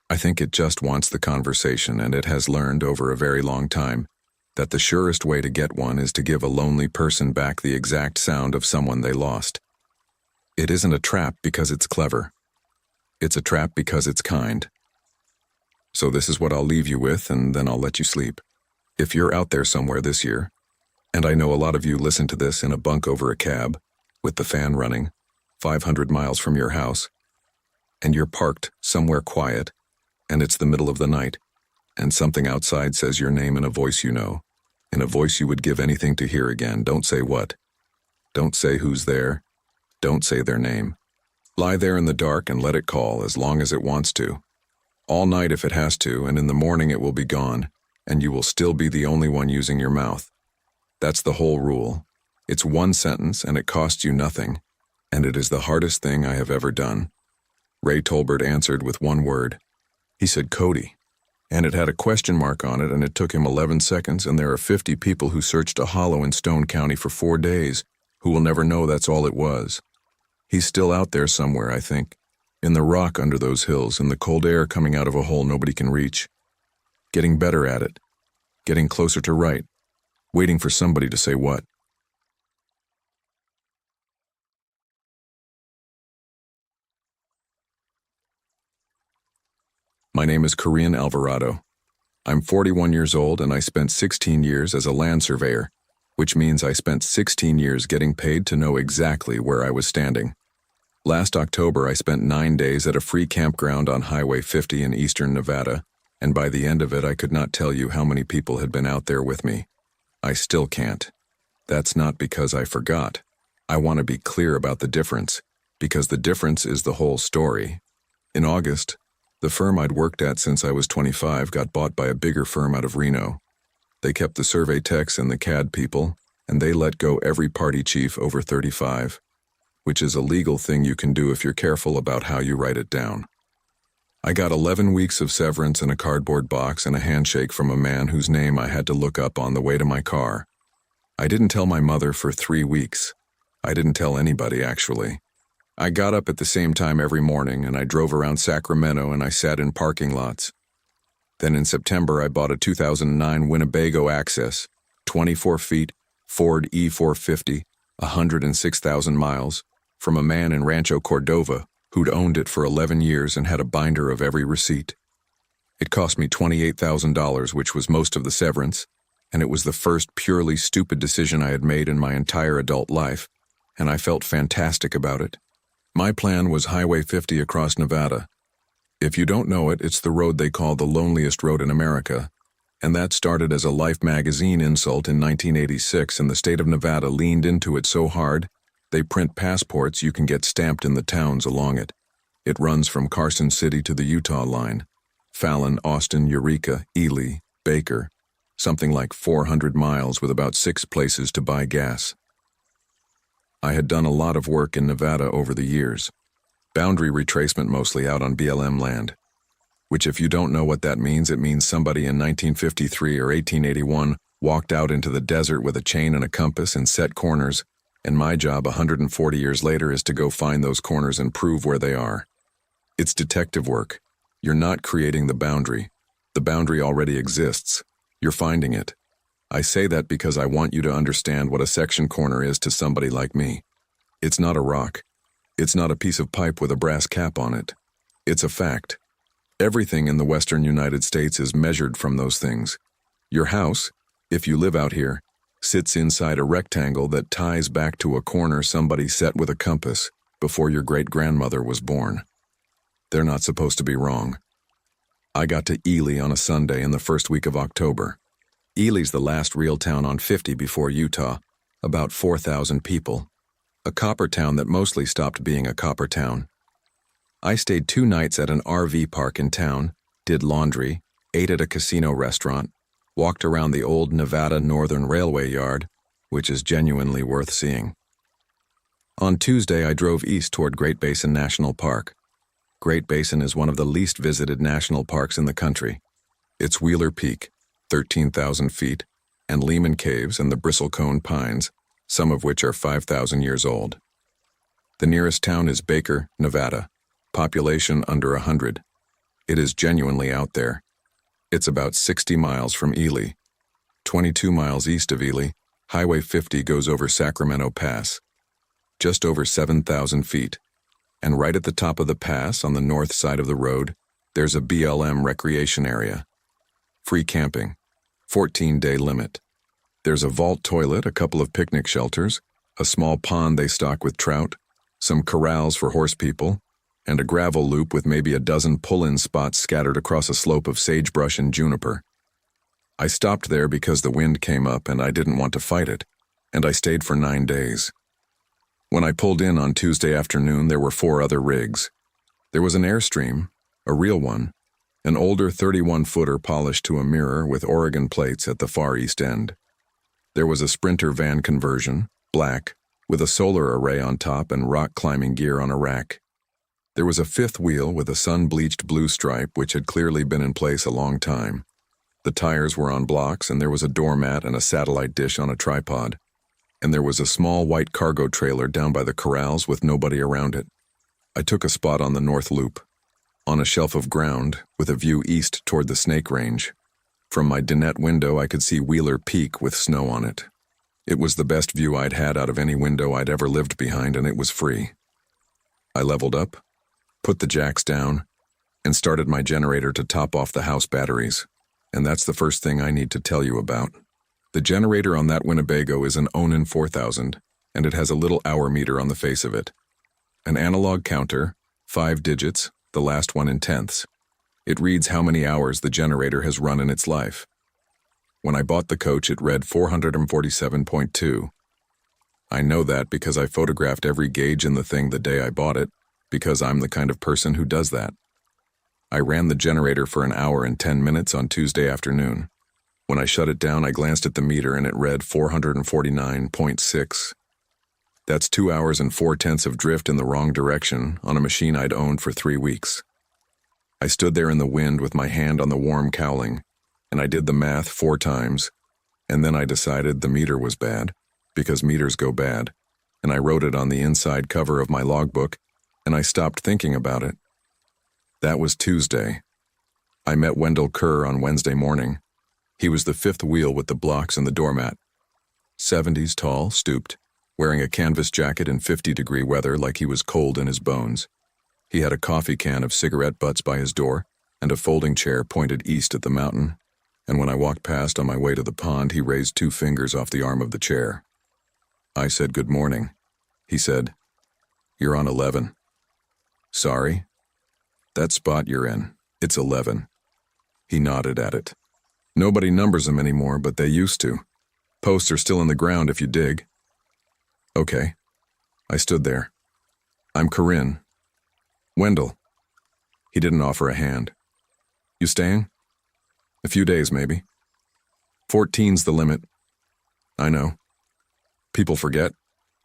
[SPEAKER 1] I think it just wants the conversation, and it has learned over a very long time that the surest way to get one is to give a lonely person back the exact sound of someone they lost. It isn't a trap because it's clever. It's a trap because it's kind. So this is what I'll leave you with, and then I'll let you sleep. If you're out there somewhere this year, and I know a lot of you listen to this in a bunk over a cab, with the fan running, 500 miles from your house, and you're parked somewhere quiet, and it's the middle of the night, and something outside says your name in a voice you know, in a voice you would give anything to hear again. Don't say what. Don't say who's there. Don't say their name. Lie there in the dark and let it call as long as it wants to. All night if it has to, and in the morning it will be gone, and you will still be the only one using your mouth. That's the whole rule. It's one sentence and it costs you nothing, and it is the hardest thing I have ever done. Ray Tolbert answered with one word. He said, Cody. And it had a question mark on it, and it took him 11 seconds, and there are 50 people who searched a hollow in Stone County for 4 days who will never know that's all it was. He's still out there somewhere, I think, in the rock under those hills, in the cold air coming out of a hole nobody can reach. Getting better at it, getting closer to right, waiting for somebody to say what. My name is Korean Alvarado. I'm 41 years old and I spent 16 years as a land surveyor, which means I spent 16 years getting paid to know exactly where I was standing. Last October, I spent 9 days at a free campground on Highway 50 in eastern Nevada, and by the end of it, I could not tell you how many people had been out there with me. I still can't. That's not because I forgot. I want to be clear about the difference, because the difference is the whole story. In August, the firm I'd worked at since I was 25 got bought by a bigger firm out of Reno. They kept the survey techs and the CAD people, and they let go every party chief over 35, which is a legal thing you can do if you're careful about how you write it down. I got 11 weeks of severance in a cardboard box and a handshake from a man whose name I had to look up on the way to my car. I didn't tell my mother for 3 weeks. I didn't tell anybody, actually. I got up at the same time every morning, and I drove around Sacramento and I sat in parking lots. Then in September, I bought a 2009 Winnebago Access, 24 feet, Ford E450, 106,000 miles, from a man in Rancho Cordova who'd owned it for 11 years and had a binder of every receipt. It cost me $28,000, which was most of the severance, and it was the first purely stupid decision I had made in my entire adult life, and I felt fantastic about it. My plan was Highway 50 across Nevada. If you don't know it, it's the road they call the loneliest road in America, and that started as a Life magazine insult in 1986, and the state of Nevada leaned into it so hard, they print passports you can get stamped in the towns along it. It runs from Carson City to the Utah line, Fallon, Austin, Eureka, Ely, Baker, something like 400 miles with about 6 places to buy gas. I had done a lot of work in Nevada over the years. Boundary retracement mostly out on BLM land, which if you don't know what that means, it means somebody in 1953 or 1881 walked out into the desert with a chain and a compass and set corners, and my job 140 years later is to go find those corners and prove where they are. It's detective work. You're not creating the boundary. The boundary already exists. You're finding it. I say that because I want you to understand what a section corner is to somebody like me. It's not a rock. It's not a piece of pipe with a brass cap on it. It's a fact. Everything in the western United States is measured from those things. Your house, if you live out here, sits inside a rectangle that ties back to a corner somebody set with a compass before your great-grandmother was born. They're not supposed to be wrong. I got to Ely on a Sunday in the first week of October. Ely's the last real town on 50 before Utah, about 4,000 people. A copper town that mostly stopped being a copper town. I stayed 2 nights at an RV park in town, did laundry, ate at a casino restaurant, walked around the old Nevada Northern Railway yard, which is genuinely worth seeing. On Tuesday, I drove east toward Great Basin National Park. Great Basin is one of the least visited national parks in the country. It's Wheeler Peak, 13,000 feet, and Lehman Caves and the Bristlecone Pines, some of which are 5,000 years old. The nearest town is Baker, Nevada, population under 100. It is genuinely out there. It's about 60 miles from Ely. 22 miles east of Ely, Highway 50 goes over Sacramento Pass, just over 7,000 feet. And right at the top of the pass, on the north side of the road, there's a BLM recreation area. Free camping, 14-day limit. There's a vault toilet, a couple of picnic shelters, a small pond they stock with trout, some corrals for horse people, and a gravel loop with maybe a dozen pull-in spots scattered across a slope of sagebrush and juniper. I stopped there because the wind came up and I didn't want to fight it, and I stayed for 9 days. When I pulled in on Tuesday afternoon, there were 4 other rigs. There was an Airstream, a real one, an older 31-footer polished to a mirror with Oregon plates at the far east end. There was a Sprinter van conversion, black, with a solar array on top and rock climbing gear on a rack. There was a 5th wheel with a sun-bleached blue stripe which had clearly been in place a long time. The tires were on blocks and there was a doormat and a satellite dish on a tripod. And there was a small white cargo trailer down by the corrals with nobody around it. I took a spot on the north loop, on a shelf of ground with a view east toward the Snake Range. From my dinette window I could see Wheeler Peak with snow on it. It was the best view I'd had out of any window I'd ever lived behind, and it was free. I leveled up, put the jacks down, and started my generator to top off the house batteries. And that's the first thing I need to tell you about. The generator on that Winnebago is an Onan 4000, and it has a little hour meter on the face of it. An analog counter, 5 digits, the last one in tenths. It reads how many hours the generator has run in its life. When I bought the coach, it read 447.2. I know that because I photographed every gauge in the thing the day I bought it, because I'm the kind of person who does that. I ran the generator for an hour and 10 minutes on Tuesday afternoon. When I shut it down, I glanced at the meter and it read 449.6. That's 2 hours and 4/10 of drift in the wrong direction on a machine I'd owned for 3 weeks. I stood there in the wind with my hand on the warm cowling, and I did the math 4 times, and then I decided the meter was bad, because meters go bad, and I wrote it on the inside cover of my logbook, and I stopped thinking about it. That was Tuesday. I met Wendell Kerr on Wednesday morning. He was the 5th wheel with the blocks and the doormat. 70s tall, stooped, wearing a canvas jacket in 50-degree weather like he was cold in his bones. He had a coffee can of cigarette butts by his door and a folding chair pointed east at the mountain, and when I walked past on my way to the pond, he raised 2 fingers off the arm of the chair. I said, "Good morning." He said, "You're on 11. "Sorry?" "That spot you're in, it's 11. He nodded at it. "Nobody numbers them anymore, but they used to. Posts are still in the ground if you dig." "Okay." I stood there. "I'm Corinne." "Wendell." He didn't offer a hand. "You staying?" "A few days, maybe." 14's the limit." "I know." "People forget,"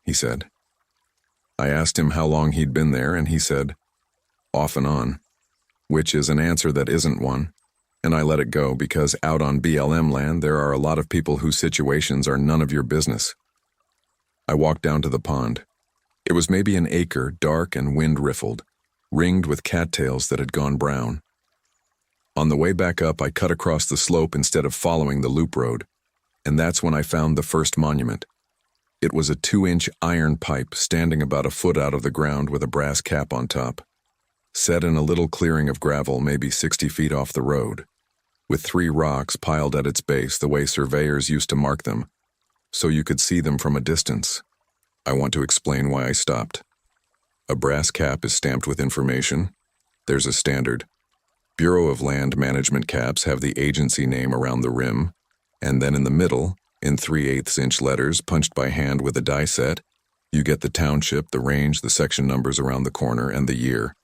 [SPEAKER 1] he said. I asked him how long he'd been there, and he said, "Off and on," which is an answer that isn't one, and I let it go because out on BLM land there are a lot of people whose situations are none of your business. I walked down to the pond. It was maybe an acre, dark and wind-riffled, ringed with cattails that had gone brown. On the way back up, I cut across the slope instead of following the loop road, and that's when I found the first monument. It was a 2-inch iron pipe standing about a foot out of the ground with a brass cap on top, set in a little clearing of gravel maybe 60 feet off the road, with 3 rocks piled at its base the way surveyors used to mark them, so you could see them from a distance. I want to explain why I stopped. A brass cap is stamped with information. There's a standard. Bureau of Land Management caps have the agency name around the rim, and then in the middle, in 3/8-inch letters punched by hand with a die set, you get the township, the range, the section numbers around the corner, and the year.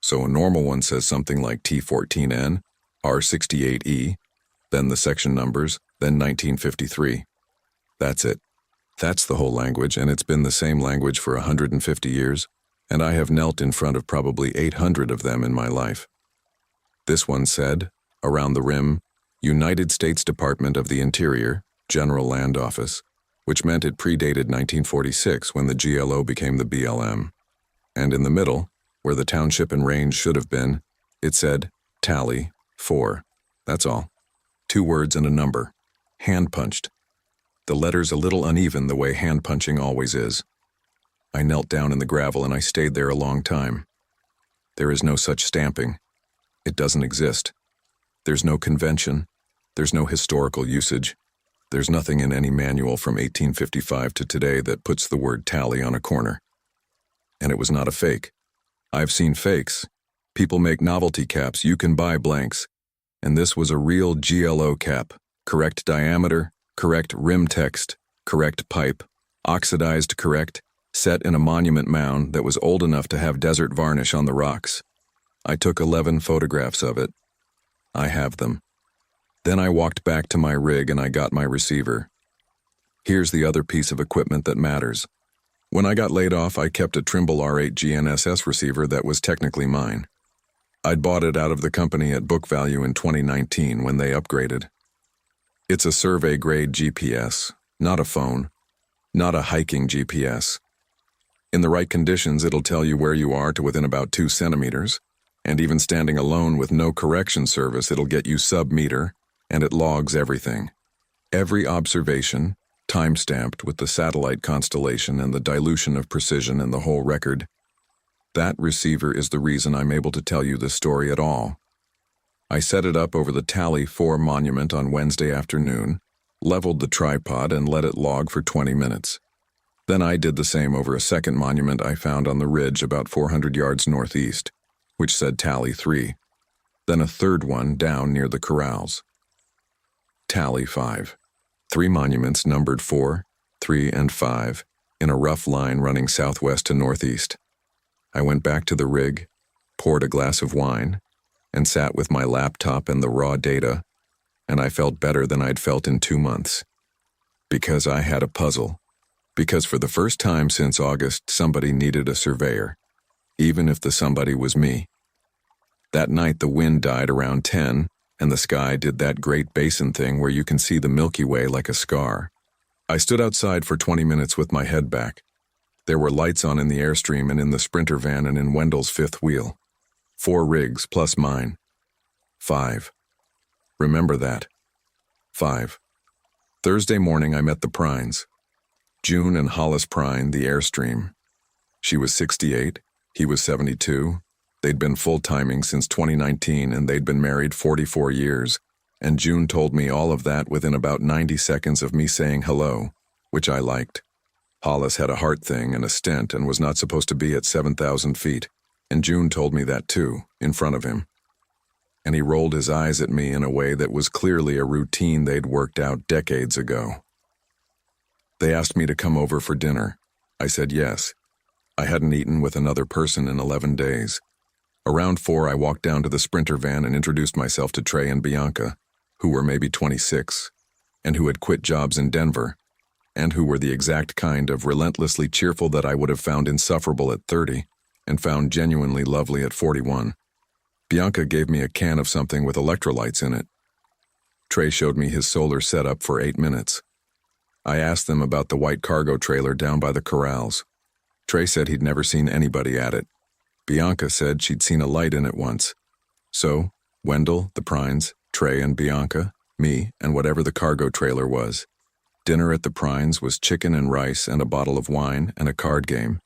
[SPEAKER 1] So a normal one says something like T14N, R68E, then the section numbers, then 1953. That's it. That's the whole language, and it's been the same language for 150 years, and I have knelt in front of probably 800 of them in my life. This one said, around the rim, United States Department of the Interior, General Land Office, which meant it predated 1946 when the GLO became the BLM. And in the middle, where the township and range should have been, it said, Tally, 4. That's all. 2 words and a number. Hand-punched. The letters a little uneven the way hand-punching always is. I knelt down in the gravel and I stayed there a long time. There is no such stamping. It doesn't exist. There's no convention. There's no historical usage. There's nothing in any manual from 1855 to today that puts the word tally on a corner. And it was not a fake. I've seen fakes. People make novelty caps, you can buy blanks. And this was a real GLO cap. Correct diameter, correct rim text, correct pipe, oxidized correct, set in a monument mound that was old enough to have desert varnish on the rocks. I took 11 photographs of it. I have them. Then I walked back to my rig and I got my receiver. Here's the other piece of equipment that matters. When I got laid off, I kept a Trimble R8 GNSS receiver that was technically mine. I'd bought it out of the company at book value in 2019 when they upgraded. It's a survey-grade GPS, not a phone, not a hiking GPS. In the right conditions, it'll tell you where you are to within about 2 centimeters, and even standing alone with no correction service, it'll get you sub-meter, and it logs everything. Every observation, time-stamped with the satellite constellation and the dilution of precision and the whole record. That receiver is the reason I'm able to tell you this story at all. I set it up over the Tally 4 monument on Wednesday afternoon, leveled the tripod and let it log for 20 minutes. Then I did the same over a second monument I found on the ridge about 400 yards northeast, which said Tally 3. Then a third one down near the corrals. Tally 5. 3 monuments numbered 4, 3, and 5 in a rough line running southwest to northeast. I went back to the rig, poured a glass of wine, and sat with my laptop and the raw data, and I felt better than I'd felt in 2 months. Because I had a puzzle. Because for the first time since August, somebody needed a surveyor, even if the somebody was me. That night the wind died around 10, and the sky did that Great Basin thing where you can see the Milky Way like a scar. I stood outside for 20 minutes with my head back. There were lights on in the Airstream and in the Sprinter van and in Wendell's fifth wheel. 4 rigs plus mine. 5. Remember that. 5. Thursday morning I met the Prines. June and Hollis Prine, the Airstream. She was 68, he was 72. They'd been full-timing since 2019 and they'd been married 44 years, and June told me all of that within about 90 seconds of me saying hello, which I liked. Hollis had a heart thing and a stent and was not supposed to be at 7,000 feet, and June told me that too, in front of him. And he rolled his eyes at me in a way that was clearly a routine they'd worked out decades ago. They asked me to come over for dinner. I said yes. I hadn't eaten with another person in 11 days. Around 4, I walked down to the Sprinter van and introduced myself to Trey and Bianca, who were maybe 26, and who had quit jobs in Denver, and who were the exact kind of relentlessly cheerful that I would have found insufferable at 30, and found genuinely lovely at 41. Bianca gave me a can of something with electrolytes in it. Trey showed me his solar setup for 8 minutes. I asked them about the white cargo trailer down by the corrals. Trey said he'd never seen anybody at it. Bianca said she'd seen a light in it once. So, Wendell, the Prines, Trey and Bianca, me, and whatever the cargo trailer was. Dinner at the Prines was chicken and rice and a bottle of wine and a card game.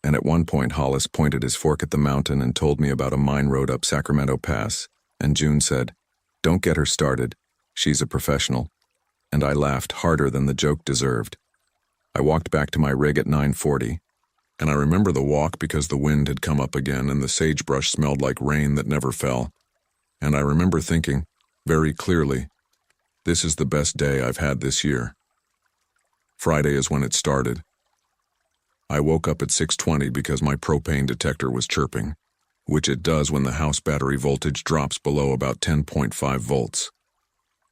[SPEAKER 1] And at one point Hollis pointed his fork at the mountain and told me about a mine road up Sacramento Pass, and June said, "Don't get her started. She's a professional." And I laughed harder than the joke deserved. I walked back to my rig at 9:40. And I remember the walk because the wind had come up again and the sagebrush smelled like rain that never fell. And I remember thinking, very clearly, this is the best day I've had this year. Friday is when it started. I woke up at 6:20 because my propane detector was chirping, which it does when the house battery voltage drops below about 10.5 volts.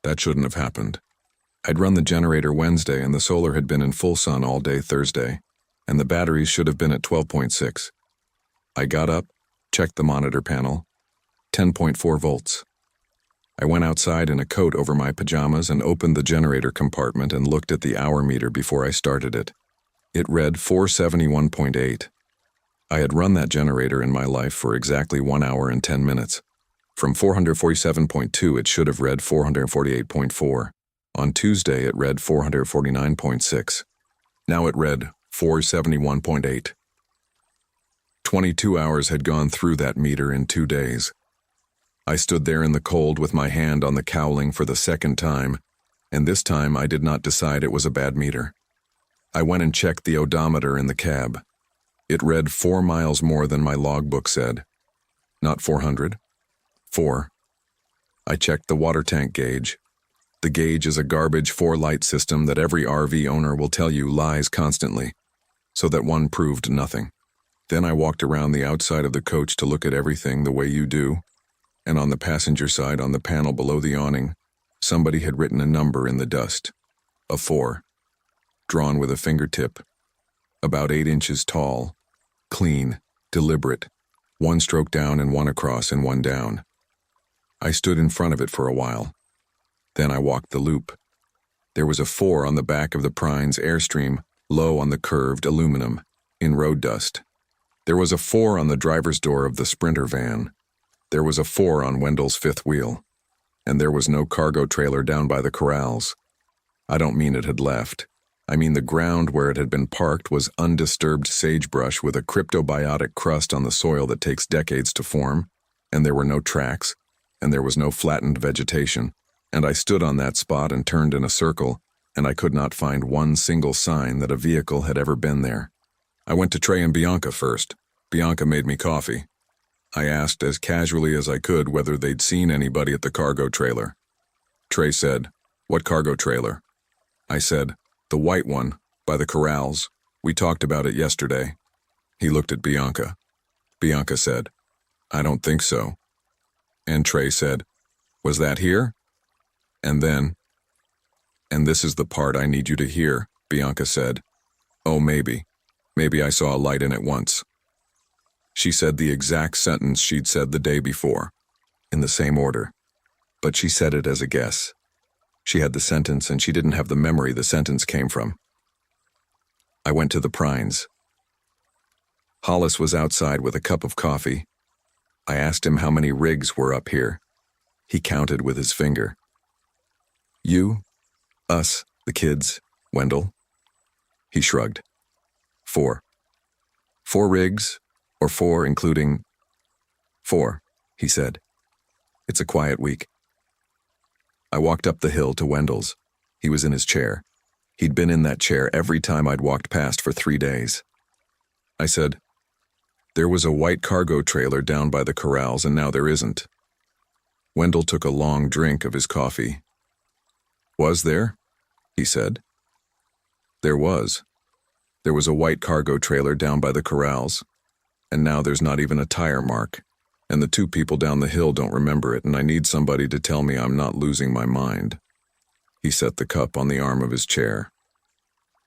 [SPEAKER 1] That shouldn't have happened. I'd run the generator Wednesday and the solar had been in full sun all day Thursday, and the batteries should have been at 12.6. I got up, checked the monitor panel, 10.4 volts. I went outside in a coat over my pajamas and opened the generator compartment and looked at the hour meter before I started it. It read 471.8. I had run that generator in my life for exactly 1 hour and 10 minutes. From 447.2 it should have read 448.4. On Tuesday it read 449.6. Now it read 471.8. 22 hours had gone through that meter in 2 days. I stood there in the cold with my hand on the cowling for the second time, and this time I did not decide it was a bad meter. I went and checked the odometer in the cab. It read 4 miles more than my logbook said. Not 400. 4. I checked the water tank gauge. The gauge is a garbage 4-light system that every RV owner will tell you lies constantly, so that one proved nothing. Then I walked around the outside of the coach to look at everything the way you do, and on the passenger side, on the panel below the awning, somebody had written a number in the dust. A 4. Drawn with a fingertip. About 8 inches tall. Clean. Deliberate. 1 stroke down and 1 across and 1 down. I stood in front of it for a while. Then I walked the loop. There was a 4 on the back of the Prine's Airstream, low on the curved aluminum, in road dust. There was a 4 on the driver's door of the Sprinter van. There was a 4 on Wendell's 5th wheel. And there was no cargo trailer down by the corrals. I don't mean it had left. I mean the ground where it had been parked was undisturbed sagebrush with a cryptobiotic crust on the soil that takes decades to form, and there were no tracks, and there was no flattened vegetation, and I stood on that spot and turned in a circle, and I could not find one single sign that a vehicle had ever been there. I went to Trey and Bianca first. Bianca made me coffee. I asked as casually as I could whether they'd seen anybody at the cargo trailer. Trey said, "What cargo trailer?" I said, "The white one, by the corrals. We talked about it yesterday." He looked at Bianca. Bianca said, "I don't think so." And Trey said, "Was that here?" And then, "And this is the part I need you to hear," Bianca said. "Oh, maybe. Maybe I saw a light in it once." She said the exact sentence she'd said the day before, in the same order. But she said it as a guess. She had the sentence and she didn't have the memory the sentence came from. I went to the Prines. Hollis was outside with a cup of coffee. I asked him how many rigs were up here. He counted with his finger. "You, us, the kids, Wendell." He shrugged. 4. 4 rigs, or 4 including... 4, he said. It's a quiet week. I walked up the hill to Wendell's. He was in his chair. He'd been in that chair every time I'd walked past for 3 days. I said, "There was a white cargo trailer down by the corrals and now there isn't." Wendell took a long drink of his coffee. "Was there?" he said. "There was. There was a white cargo trailer down by the corrals, and now there's not even a tire mark, and the 2 people down the hill don't remember it, and I need somebody to tell me I'm not losing my mind." He set the cup on the arm of his chair.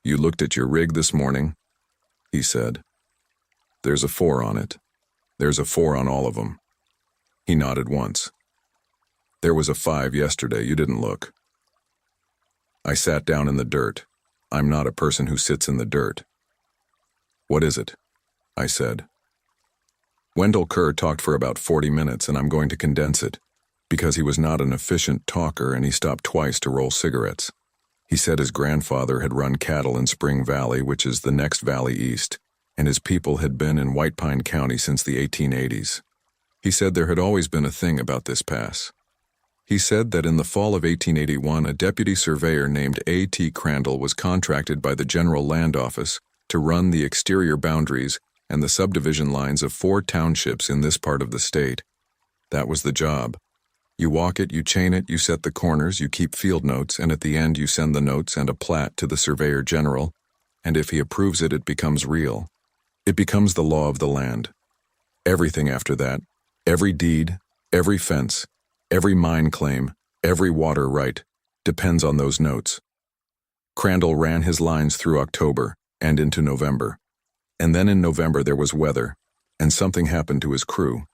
[SPEAKER 1] "You looked at your rig this morning?" he said. "There's a 4 on it. There's a 4 on all of them." He nodded once. "There was a 5 yesterday. You didn't look." I sat down in the dirt. I'm not a person who sits in the dirt. "What is it?" I said. Wendell Kerr talked for about 40 minutes, and I'm going to condense it, because he was not an efficient talker and he stopped twice to roll cigarettes. He said his grandfather had run cattle in Spring Valley, which is the next valley east, and his people had been in White Pine County since the 1880s. He said there had always been a thing about this pass. He said that in the fall of 1881, a deputy surveyor named A.T. Crandall was contracted by the General Land Office to run the exterior boundaries and the subdivision lines of 4 townships in this part of the state. That was the job. You walk it, you chain it, you set the corners, you keep field notes, and at the end you send the notes and a plat to the Surveyor General, and if he approves it, it becomes real. It becomes the law of the land. Everything after that, every deed, every fence, every mine claim, every water right, depends on those notes. Crandall ran his lines through October and into November. And then in November there was weather, and something happened to his crew.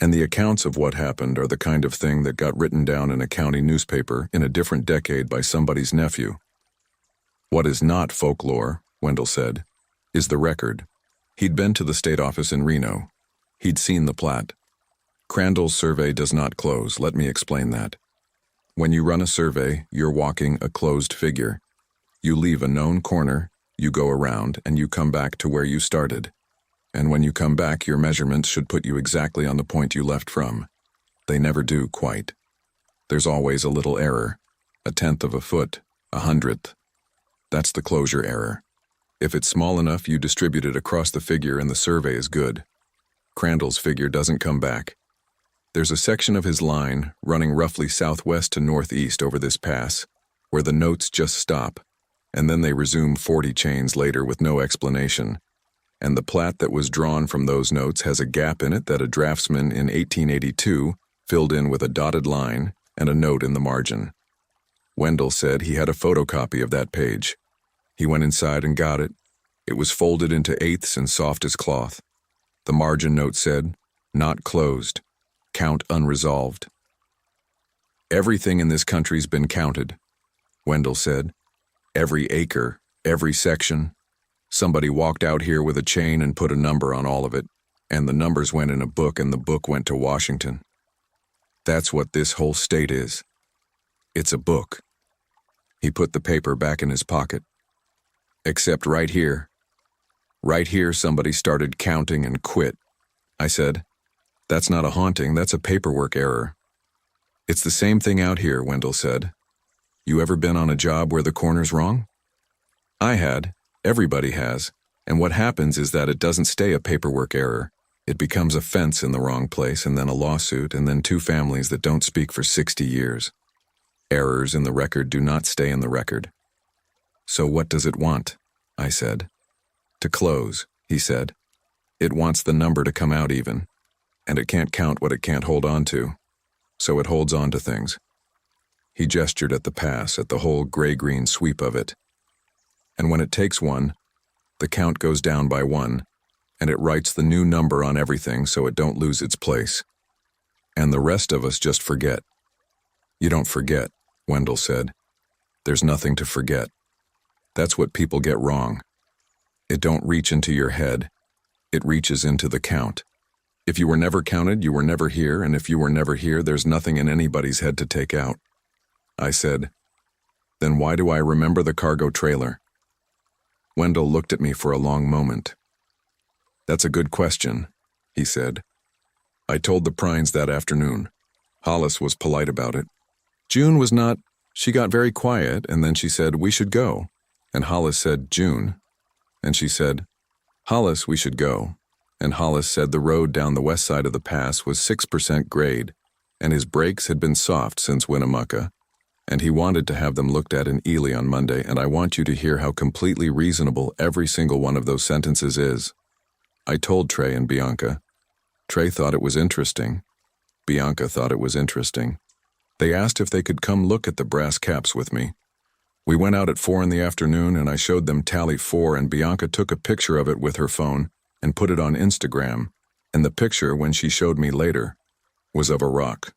[SPEAKER 1] And the accounts of what happened are the kind of thing that got written down in a county newspaper in a different decade by somebody's nephew. What is not folklore, Wendell said, is the record. He'd been to the state office in Reno. He'd seen the plat. Crandall's survey does not close, let me explain that. When you run a survey, you're walking a closed figure. You leave a known corner, you go around, and you come back to where you started. And when you come back, your measurements should put you exactly on the point you left from. They never do quite. There's always a little error, 1/10 of a foot, 100th. That's the closure error. If it's small enough, you distribute it across the figure and the survey is good. Crandall's figure doesn't come back. There's a section of his line running roughly southwest to northeast over this pass, where the notes just stop, and then they resume 40 chains later with no explanation. And the plat that was drawn from those notes has a gap in it that a draftsman in 1882 filled in with a dotted line and a note in the margin. Wendell said he had a photocopy of that page. He went inside and got it. It was folded into eighths and soft as cloth. The margin note said, "Not closed. Count unresolved." "Everything in this country's been counted," Wendell said. "Every acre, every section. Somebody walked out here with a chain and put a number on all of it, and the numbers went in a book and the book went to Washington. That's what this whole state is. It's a book." He put the paper back in his pocket. "Except right here. Right here somebody started counting and quit." I said, "That's not a haunting, that's a paperwork error." "It's the same thing out here," Wendell said. "You ever been on a job where the corner's wrong?" I had. Everybody has. And what happens is that it doesn't stay a paperwork error. It becomes a fence in the wrong place and then a lawsuit and then two families that don't speak for 60 years. Errors in the record do not stay in the record. "So what does it want?" I said. "To close," he said. "It wants the number to come out even, and it can't count what it can't hold on to, so it holds on to things." He gestured at the pass, at the whole gray-green sweep of it. "And when it takes one, the count goes down by one, and it writes the new number on everything so it don't lose its place. And the rest of us just forget." "You don't forget," Wendell said. "There's nothing to forget. That's what people get wrong. It don't reach into your head. It reaches into the count. If you were never counted, you were never here, and if you were never here, there's nothing in anybody's head to take out." I said, "Then why do I remember the cargo trailer?" Wendell looked at me for a long moment. "That's a good question," he said. "I told the Prynes that afternoon. Hollis was polite about it. June was not. She got very quiet, and then she said, 'We should go.' And Hollis said, 'June.' And she said, 'Hollis, we should go.' And Hollis said the road down the west side of the pass was 6% grade, and his brakes had been soft since Winnemucca, and he wanted to have them looked at in Ely on Monday, and I want you to hear how completely reasonable every single one of those sentences is." I told Trey and Bianca. Trey thought it was interesting. Bianca thought it was interesting. They asked if they could come look at the brass caps with me. We went out at 4 in the afternoon, and I showed them Tally 4, and Bianca took a picture of it with her phone and put it on Instagram, and the picture, when she showed me later, was of a rock.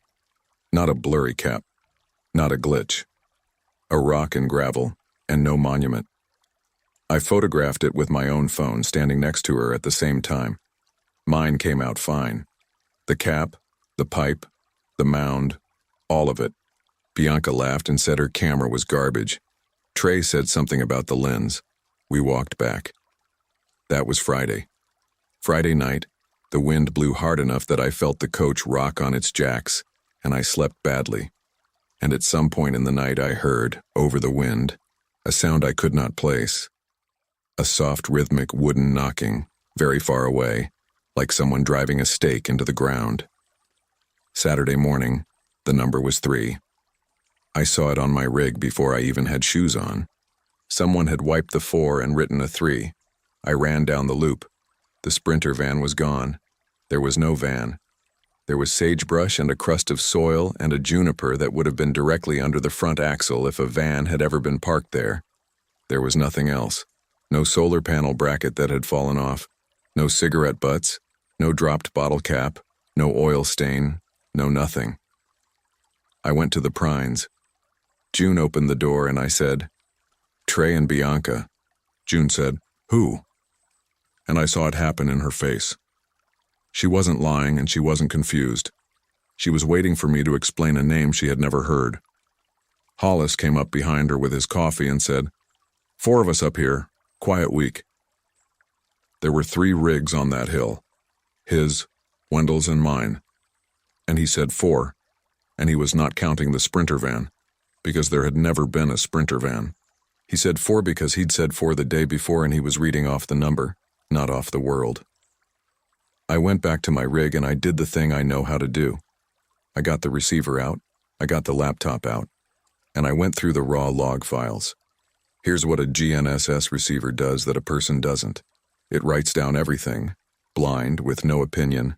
[SPEAKER 1] Not a blurry cap. Not a glitch. A rock and gravel, and no monument. I photographed it with my own phone standing next to her at the same time. Mine came out fine. The cap, the pipe, the mound, all of it. Bianca laughed and said her camera was garbage. Trey said something about the lens. We walked back. That was Friday. Friday night, the wind blew hard enough that I felt the coach rock on its jacks, and I slept badly. And at some point in the night I heard, over the wind, a sound I could not place. A soft rhythmic wooden knocking, very far away, like someone driving a stake into the ground. Saturday morning, the number was 3. I saw it on my rig before I even had shoes on. Someone had wiped the 4 and written a 3. I ran down the loop. The Sprinter van was gone. There was no van. There was sagebrush and a crust of soil and a juniper that would have been directly under the front axle if a van had ever been parked there. There was nothing else. No solar panel bracket that had fallen off. No cigarette butts. No dropped bottle cap. No oil stain. No nothing. I went to the Prynes. June opened the door and I said, "Trey and Bianca." June said, "Who?" And I saw it happen in her face. She wasn't lying and she wasn't confused. She was waiting for me to explain a name she had never heard. Hollis came up behind her with his coffee and said, "4 of us up here, quiet week." There were 3 rigs on that hill. His, Wendell's, and mine. And he said 4, and he was not counting the Sprinter van, because there had never been a Sprinter van. He said 4 because he'd said 4 the day before and he was reading off the number, not off the world. I went back to my rig and I did the thing I know how to do. I got the receiver out, I got the laptop out, and I went through the raw log files. Here's what a GNSS receiver does that a person doesn't. It writes down everything, blind, with no opinion,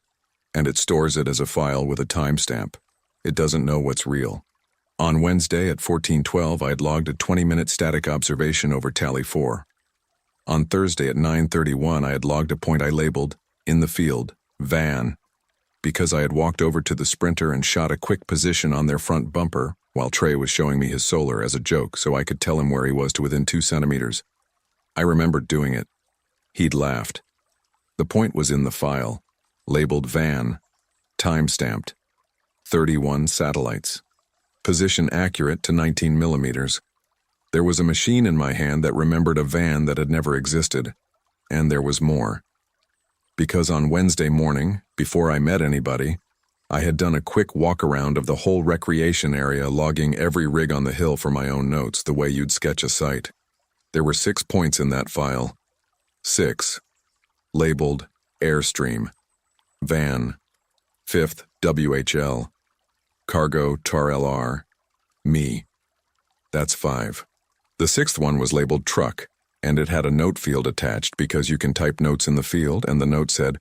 [SPEAKER 1] and it stores it as a file with a timestamp. It doesn't know what's real. On Wednesday at 14:12, I had logged a 20-minute static observation over Tally 4. On Thursday at 9:31, I had logged a point I labeled, in the field, van, because I had walked over to the Sprinter and shot a quick position on their front bumper while Trey was showing me his solar as a joke so I could tell him where he was to within 2 centimeters. I remembered doing it. He'd laughed. The point was in the file, labeled van, time-stamped, 31 satellites. Position accurate to 19 millimeters. There was a machine in my hand that remembered a van that had never existed, and there was more. Because on Wednesday morning, before I met anybody, I had done a quick walk-around of the whole recreation area, logging every rig on the hill for my own notes, the way you'd sketch a site. There were 6 points in that file. 6. Labeled Airstream, Van, 5th WHL, Cargo TAR-LR, me. That's 5. The 6th one was labeled Truck, and it had a note field attached because you can type notes in the field, and the note said,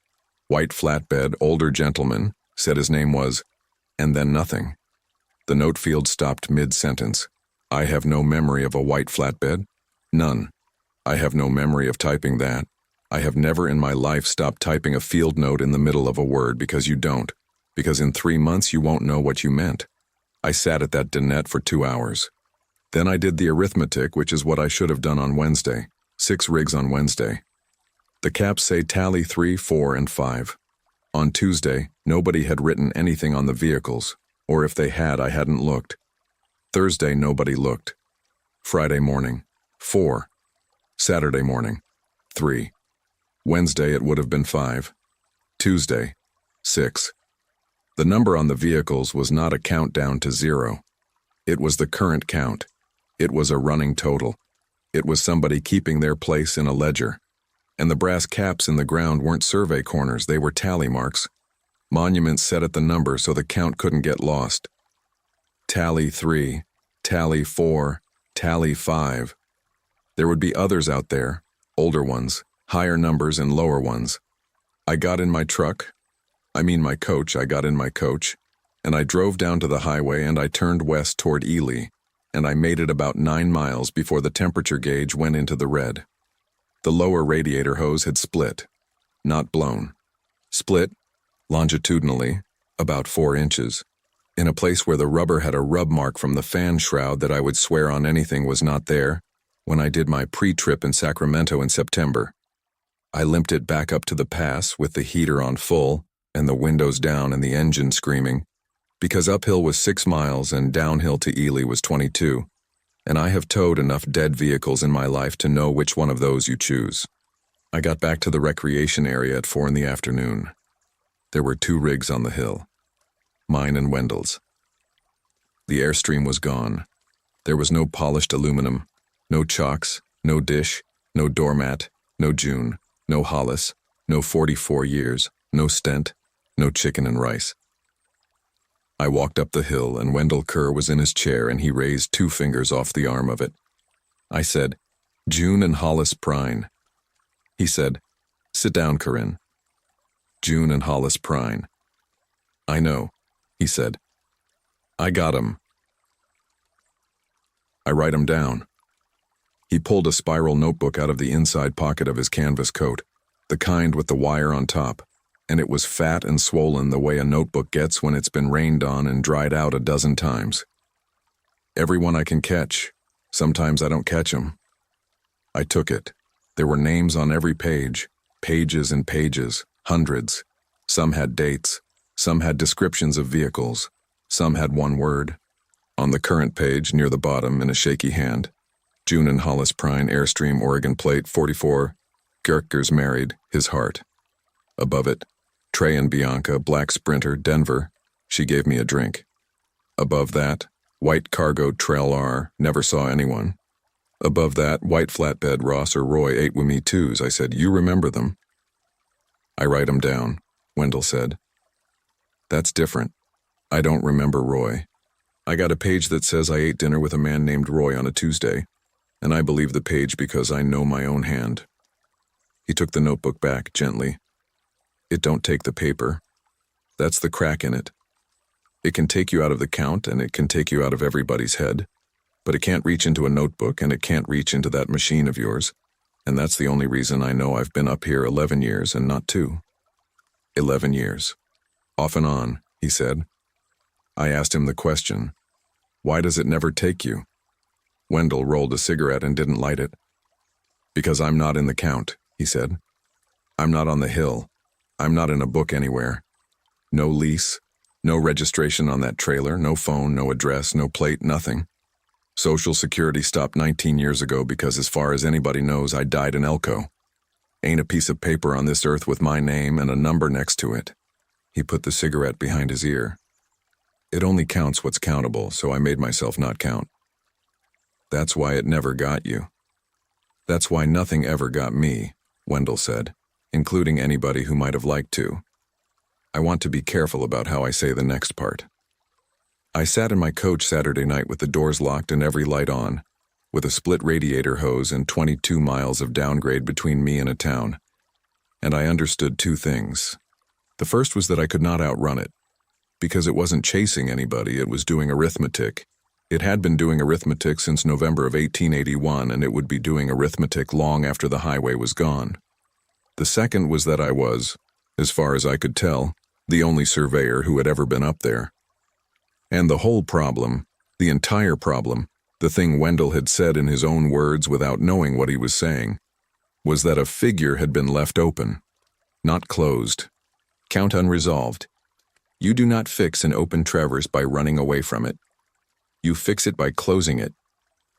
[SPEAKER 1] white flatbed, older gentleman, said his name was, and then nothing. The note field stopped mid-sentence. I have no memory of a white flatbed. None. I have no memory of typing that. I have never in my life stopped typing a field note in the middle of a word because you don't. Because in 3 months you won't know what you meant. I sat at that dinette for 2 hours. Then I did the arithmetic, which is what I should have done on Wednesday. 6 rigs on Wednesday. The caps say Tally 3, 4, and 5. On Tuesday, nobody had written anything on the vehicles, or if they had, I hadn't looked. Thursday, nobody looked. Friday morning, 4. Saturday morning, 3. Wednesday, it would have been 5. Tuesday, 6. The number on the vehicles was not a countdown to 0. It was the current count. It was a running total. It was somebody keeping their place in a ledger. And the brass caps in the ground weren't survey corners, they were tally marks. Monuments set at the number so the count couldn't get lost. Tally 3, Tally 4, Tally 5. There would be others out there, older ones, higher numbers and lower ones. I got in my coach, I got in my coach, and I drove down to the highway and I turned west toward Ely, and I made it about 9 miles before the temperature gauge went into the red. The lower radiator hose had split, not blown. Split, longitudinally, about 4 inches, in a place where the rubber had a rub mark from the fan shroud that I would swear on anything was not there when I did my pre-trip in Sacramento in September. I limped it back up to the pass with the heater on full and the windows down and the engine screaming, because uphill was 6 miles and downhill to Ely was 22, and I have towed enough dead vehicles in my life to know which one of those you choose. I got back to the recreation area at 4 in the afternoon. There were 2 rigs on the hill, mine and Wendell's. The Airstream was gone. There was no polished aluminum, no chocks, no dish, no doormat, no June, no Hollis, no 44 years, no stent, no chicken and rice. I walked up the hill and Wendell Kerr was in his chair and he raised 2 fingers off the arm of it. I said, June and Hollis Prine. He said, sit down, Corinne. June and Hollis Prine. I know, he said. I got 'em. I write 'em down. He pulled a spiral notebook out of the inside pocket of his canvas coat, the kind with the wire on top, and it was fat and swollen the way a notebook gets when it's been rained on and dried out a dozen times. Everyone I can catch. Sometimes I don't catch 'em. I took it. There were names on every page, pages and pages, hundreds. Some had dates. Some had descriptions of vehicles. Some had one word. On the current page, near the bottom, in a shaky hand, June and Hollis Prine, Airstream, Oregon Plate, 44, Gerkers married, his heart. Above it, Trey and Bianca, Black Sprinter, Denver. She gave me a drink. Above that, White Cargo Trail R, never saw anyone. Above that, white flatbed Ross or Roy ate with me twos. I said, you remember them? I write 'em down, Wendell said. That's different. I don't remember Roy. I got a page that says I ate dinner with a man named Roy on a Tuesday, and I believe the page because I know my own hand. He took the notebook back gently. It don't take the paper. That's the crack in it. It can take you out of the count and it can take you out of everybody's head, but it can't reach into a notebook and it can't reach into that machine of yours, and that's the only reason I know I've been up here 11 years and not 2. 11 years. Off and on, he said. I asked him the question, why does it never take you? Wendell rolled a cigarette and didn't light it. Because I'm not in the count, he said. I'm not on the hill. I'm not in a book anywhere. No lease, no registration on that trailer, no phone, no address, no plate, nothing. Social Security stopped 19 years ago because as far as anybody knows, I died in Elko. Ain't a piece of paper on this earth with my name and a number next to it. He put the cigarette behind his ear. It only counts what's countable, so I made myself not count. That's why it never got you. That's why nothing ever got me, Wendell said, including anybody who might have liked to. I want to be careful about how I say the next part. I sat in my coach Saturday night with the doors locked and every light on, with a split radiator hose and 22 miles of downgrade between me and a town. And I understood 2 things. The first was that I could not outrun it. Because it wasn't chasing anybody, it was doing arithmetic. It had been doing arithmetic since November of 1881, and it would be doing arithmetic long after the highway was gone. The second was that I was, as far as I could tell, the only surveyor who had ever been up there. And the whole problem, the entire problem, the thing Wendell had said in his own words without knowing what he was saying, was that a figure had been left open, not closed. Count unresolved. You do not fix an open traverse by running away from it. You fix it by closing it.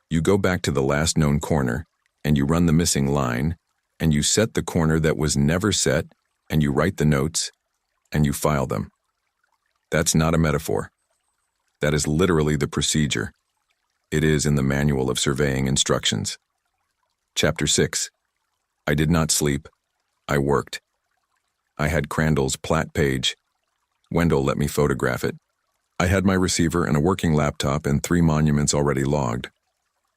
[SPEAKER 1] You go back to the last known corner, and you run the missing line, and you set the corner that was never set, and you write the notes, and you file them. That's not a metaphor. That is literally the procedure. It is in the Manual of Surveying Instructions. Chapter 6. I did not sleep. I worked. I had Crandall's plat page. Wendell let me photograph it. I had my receiver and a working laptop and 3 monuments already logged.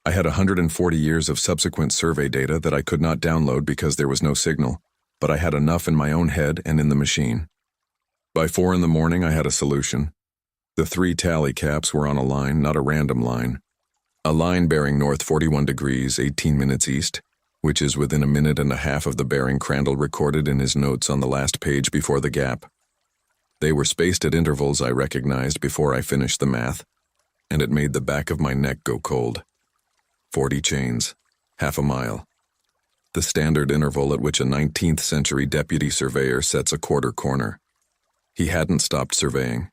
[SPEAKER 1] I had 140 years of subsequent survey data that I could not download because there was no signal, but I had enough in my own head and in the machine. By 4 in the morning, I had a solution. The 3 tally caps were on a line, not a random line. A line bearing north 41 degrees, 18 minutes east, which is within a minute and a half of the bearing Crandall recorded in his notes on the last page before the gap. They were spaced at intervals I recognized before I finished the math, and it made the back of my neck go cold. 40 chains, half a mile. The standard interval at which a 19th century deputy surveyor sets a quarter corner. He hadn't stopped surveying.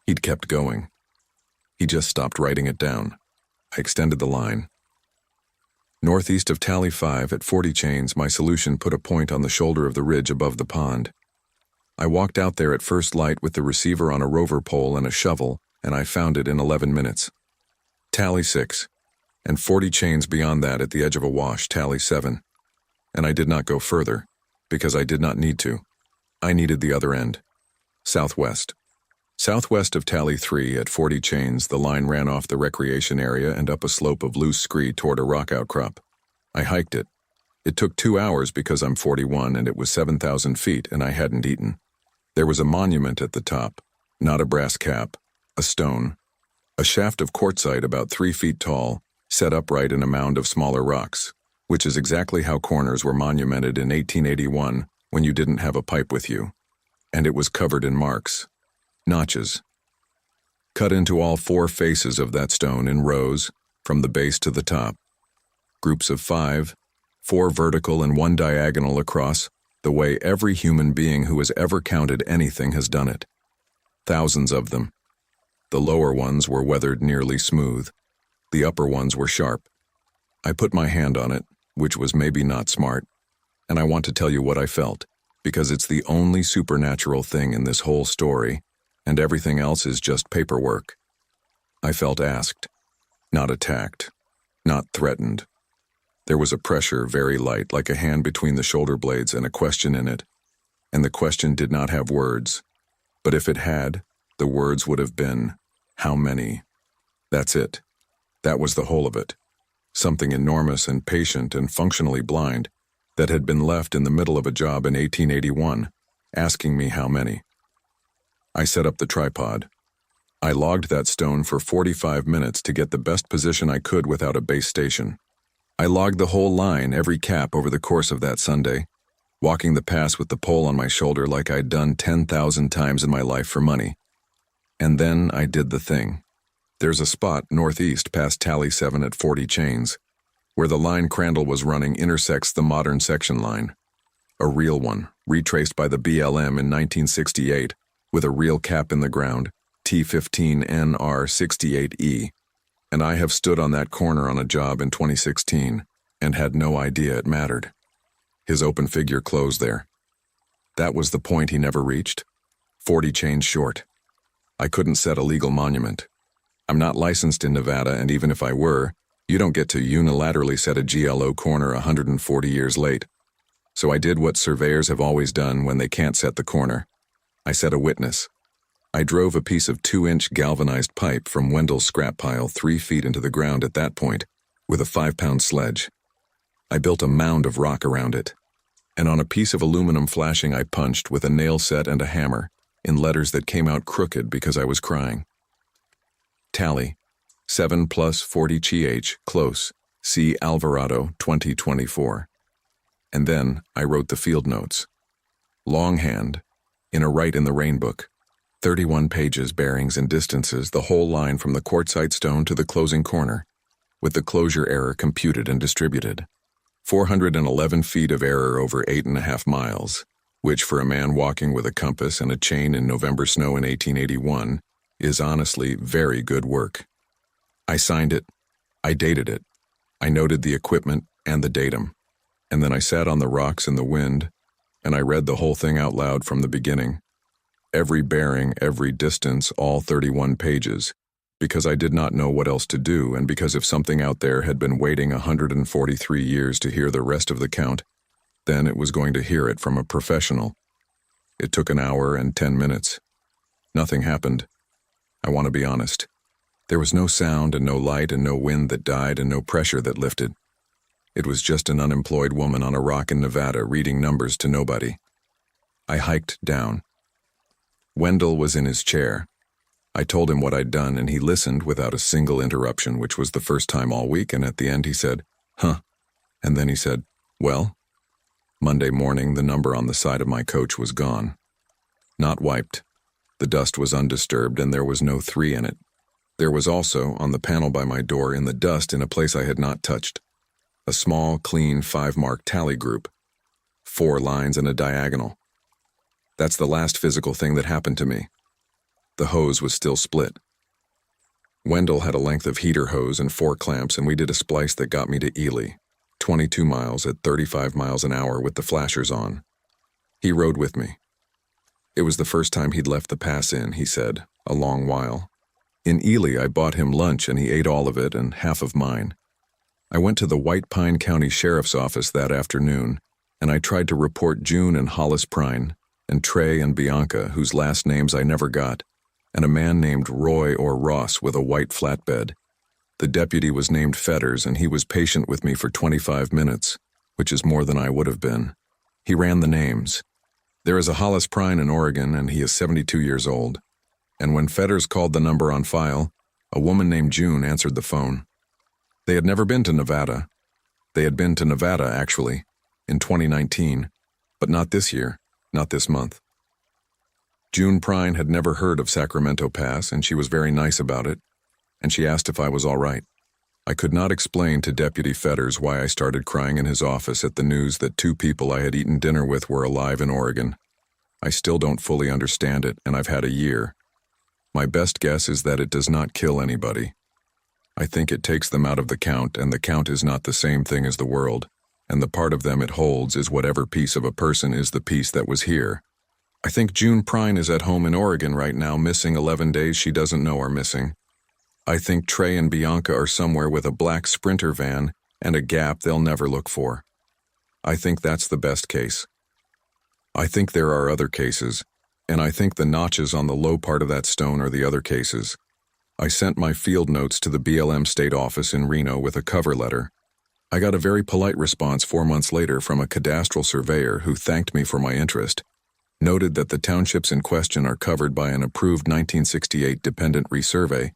[SPEAKER 1] He'd kept going. He just stopped writing it down. I extended the line. Northeast of Tally 5 at 40 chains, my solution put a point on the shoulder of the ridge above the pond. I walked out there at first light with the receiver on a rover pole and a shovel, and I found it in 11 minutes. Tally 6, and 40 chains beyond that at the edge of a wash, Tally 7. And I did not go further, because I did not need to. I needed the other end. Southwest. Southwest of Tally 3 at 40 chains, the line ran off the recreation area and up a slope of loose scree toward a rock outcrop. I hiked it. It took 2 hours because I'm 41 and it was 7,000 feet and I hadn't eaten. There was a monument at the top, not a brass cap, a stone. A shaft of quartzite about 3 feet tall, set upright in a mound of smaller rocks, which is exactly how corners were monumented in 1881 when you didn't have a pipe with you. And it was covered in marks. Notches. Cut into all 4 faces of that stone in rows, from the base to the top. Groups of 5, 4 vertical and 1 diagonal across, the way every human being who has ever counted anything has done it. Thousands of them. The lower ones were weathered nearly smooth. The upper ones were sharp. I put my hand on it, which was maybe not smart, and I want to tell you what I felt, because it's the only supernatural thing in this whole story, and everything else is just paperwork. I felt asked, not attacked, not threatened, There was a pressure, very light, like a hand between the shoulder blades, and a question in it. And the question did not have words. But if it had, the words would have been, how many? That's it. That was the whole of it. Something enormous and patient and functionally blind that had been left in the middle of a job in 1881, asking me how many. I set up the tripod. I logged that stone for 45 minutes to get the best position I could without a base station. I logged the whole line, every cap over the course of that Sunday, walking the pass with the pole on my shoulder like I'd done 10,000 times in my life for money. And then I did the thing. There's a spot northeast past Tally 7 at 40 chains, where the line Crandall was running intersects the modern section line. A real one, retraced by the BLM in 1968, with a real cap in the ground, T15NR68E. And I have stood on that corner on a job in 2016, and had no idea it mattered. His open figure closed there. That was the point he never reached. 40 chains short. I couldn't set a legal monument. I'm not licensed in Nevada, and even if I were, you don't get to unilaterally set a GLO corner 140 years late. So I did what surveyors have always done when they can't set the corner. I set a witness. I drove a piece of 2-inch galvanized pipe from Wendell's scrap pile 3 feet into the ground at that point, with a 5-pound sledge. I built a mound of rock around it, and on a piece of aluminum flashing I punched with a nail set and a hammer, in letters that came out crooked because I was crying. Tally, 7 plus 40 ch, close, C. Alvarado, 2024. And then I wrote the field notes. Longhand, in a Write in the Rain book. 31 pages, bearings and distances, the whole line from the quartzite stone to the closing corner, with the closure error computed and distributed. 411 feet of error over 8.5 miles, which for a man walking with a compass and a chain in November snow in 1881 is honestly very good work. I signed it, I dated it, I noted the equipment and the datum, and then I sat on the rocks in the wind, and I read the whole thing out loud from the beginning. Every bearing, every distance, all 31 pages, because I did not know what else to do, and because if something out there had been waiting 143 years to hear the rest of the count, then it was going to hear it from a professional. It took an hour and 10 minutes. Nothing happened. I want to be honest. There was no sound and no light and no wind that died and no pressure that lifted. It was just an unemployed woman on a rock in Nevada reading numbers to nobody. I hiked down. Wendell was in his chair. I told him what I'd done, and he listened without a single interruption, which was the first time all week, and at the end he said, "Huh." And then he said, "Well?" Monday morning, the number on the side of my coach was gone. Not wiped. The dust was undisturbed, and there was no 3 in it. There was also, on the panel by my door, in the dust in a place I had not touched, a small, clean 5-mark tally group. 4 lines and a diagonal. That's the last physical thing that happened to me. The hose was still split. Wendell had a length of heater hose and 4 clamps, and we did a splice that got me to Ely, 22 miles at 35 miles an hour with the flashers on. He rode with me. It was the first time he'd left the pass in, he said, a long while. In Ely, I bought him lunch, and he ate all of it and half of mine. I went to the White Pine County Sheriff's Office that afternoon, and I tried to report June and Hollis Prine, and Trey and Bianca, whose last names I never got, and a man named Roy or Ross with a white flatbed. The deputy was named Fetters, and he was patient with me for 25 minutes, which is more than I would have been. He ran the names. There is a Hollis Prine in Oregon, and he is 72 years old. And when Fetters called the number on file, a woman named June answered the phone. They had never been to Nevada. They had been to Nevada, actually, in 2019, but not this year, not this month. June Prine had never heard of Sacramento Pass, and she was very nice about it, and she asked if I was all right. I could not explain to Deputy Fetters why I started crying in his office at the news that 2 people I had eaten dinner with were alive in Oregon. I still don't fully understand it, and I've had a year. My best guess is that it does not kill anybody. I think it takes them out of the count, and the count is not the same thing as the world, and the part of them it holds is whatever piece of a person is the piece that was here. I think June Prine is at home in Oregon right now, missing 11 days she doesn't know are missing. I think Trey and Bianca are somewhere with a black Sprinter van and a gap they'll never look for. I think that's the best case. I think there are other cases, and I think the notches on the low part of that stone are the other cases. I sent my field notes to the BLM state office in Reno with a cover letter. I got a very polite response 4 months later from a cadastral surveyor who thanked me for my interest, noted that the townships in question are covered by an approved 1968 dependent resurvey,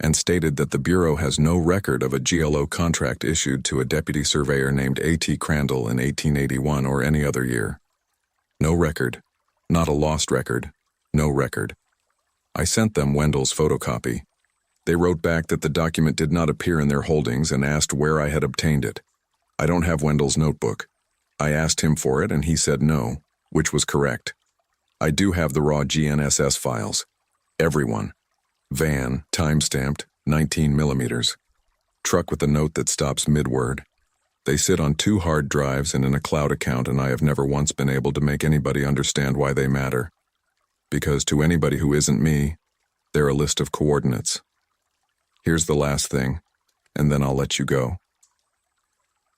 [SPEAKER 1] and stated that the Bureau has no record of a GLO contract issued to a deputy surveyor named A.T. Crandall in 1881 or any other year. No record. Not a lost record. No record. I sent them Wendell's photocopy. They wrote back that the document did not appear in their holdings and asked where I had obtained it. I don't have Wendell's notebook. I asked him for it and he said no, which was correct. I do have the raw GNSS files. Everyone. Van, time-stamped, 19 millimeters. Truck with a note that stops mid-word. They sit on 2 hard drives and in a cloud account, and I have never once been able to make anybody understand why they matter. Because to anybody who isn't me, they're a list of coordinates. Here's the last thing, and then I'll let you go.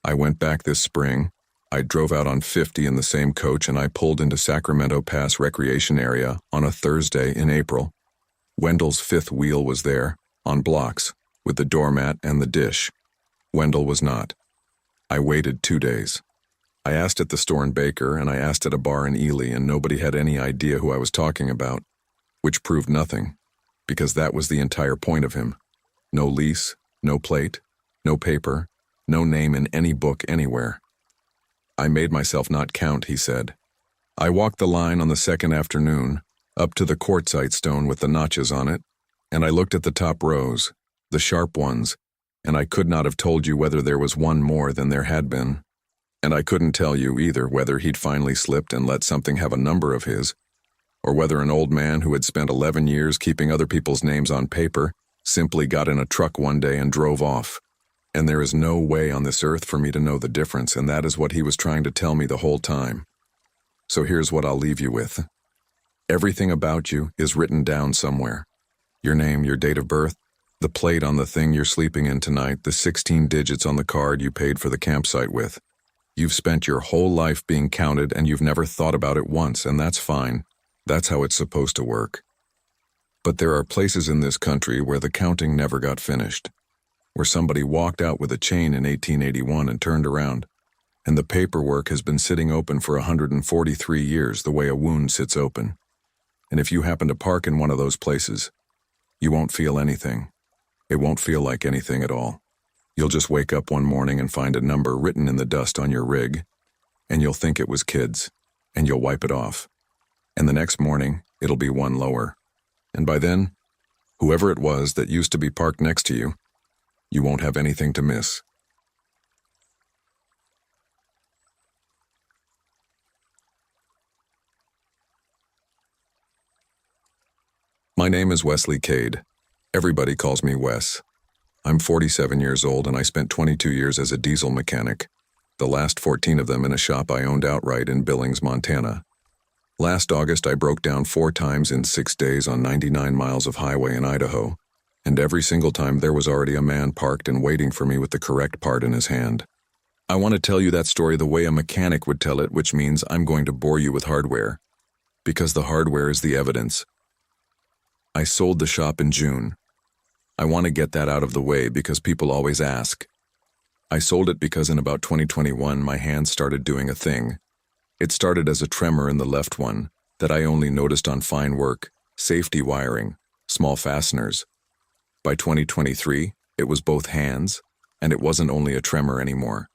[SPEAKER 1] I went back this spring. I drove out on 50 in the same coach and I pulled into Sacramento Pass Recreation Area on a Thursday in April. Wendell's 5th wheel was there, on blocks, with the doormat and the dish. Wendell was not. I waited 2 days. I asked at the store in Baker and I asked at a bar in Ely, and nobody had any idea who I was talking about, which proved nothing, because that was the entire point of him. No lease, no plate, no paper, no name in any book anywhere. I made myself not count, he said. I walked the line on the second afternoon, up to the quartzite stone with the notches on it, and I looked at the top rows, the sharp ones, and I could not have told you whether there was one more than there had been. And I couldn't tell you either whether he'd finally slipped and let something have a number of his, or whether an old man who had spent 11 years keeping other people's names on paper simply got in a truck one day and drove off. And there is no way on this earth for me to know the difference, and that is what he was trying to tell me the whole time. So here's what I'll leave you with. Everything about you is written down somewhere. Your name, your date of birth, the plate on the thing you're sleeping in tonight, the 16 digits on the card you paid for the campsite with. You've spent your whole life being counted and you've never thought about it once, and that's fine. That's how it's supposed to work. But there are places in this country where the counting never got finished, where somebody walked out with a chain in 1881 and turned around, and the paperwork has been sitting open for 143 years the way a wound sits open. And if you happen to park in one of those places, you won't feel anything. It won't feel like anything at all. You'll just wake up one morning and find a number written in the dust on your rig, and you'll think it was kids, and you'll wipe it off. And the next morning, it'll be one lower. And by then, whoever it was that used to be parked next to you, you won't have anything to miss. My name is Wesley Cade. Everybody calls me Wes. I'm 47 years old and I spent 22 years as a diesel mechanic, the last 14 of them in a shop I owned outright in Billings, Montana. Last August, I broke down 4 times in 6 days on 99 miles of highway in Idaho, and every single time there was already a man parked and waiting for me with the correct part in his hand. I want to tell you that story the way a mechanic would tell it, which means I'm going to bore you with hardware, because the hardware is the evidence. I sold the shop in June. I want to get that out of the way because people always ask. I sold it because in about 2021 my hands started doing a thing. It started as a tremor in the left one that I only noticed on fine work, safety wiring, small fasteners. By 2023, it was both hands, and it wasn't only a tremor anymore.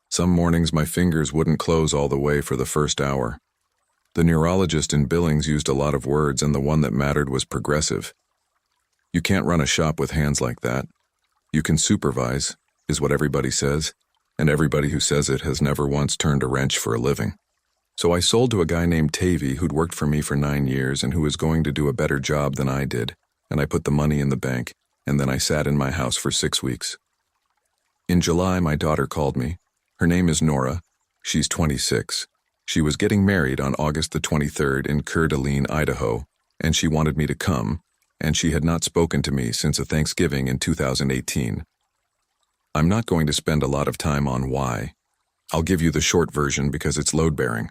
[SPEAKER 1] Some mornings my fingers wouldn't close all the way for the first hour. The neurologist in Billings used a lot of words, and the one that mattered was progressive. You can't run a shop with hands like that. You can supervise, is what everybody says, and everybody who says it has never once turned a wrench for a living. So I sold to a guy named Tavy who'd worked for me for 9 years and who was going to do a better job than I did, and I put the money in the bank, and then I sat in my house for 6 weeks. In July, my daughter called me. Her name is Nora. She's 26. She was getting married on August the 23rd in Coeur d'Alene, Idaho, and she wanted me to come, and she had not spoken to me since a Thanksgiving in 2018. I'm not going to spend a lot of time on why. I'll give you the short version because it's load-bearing.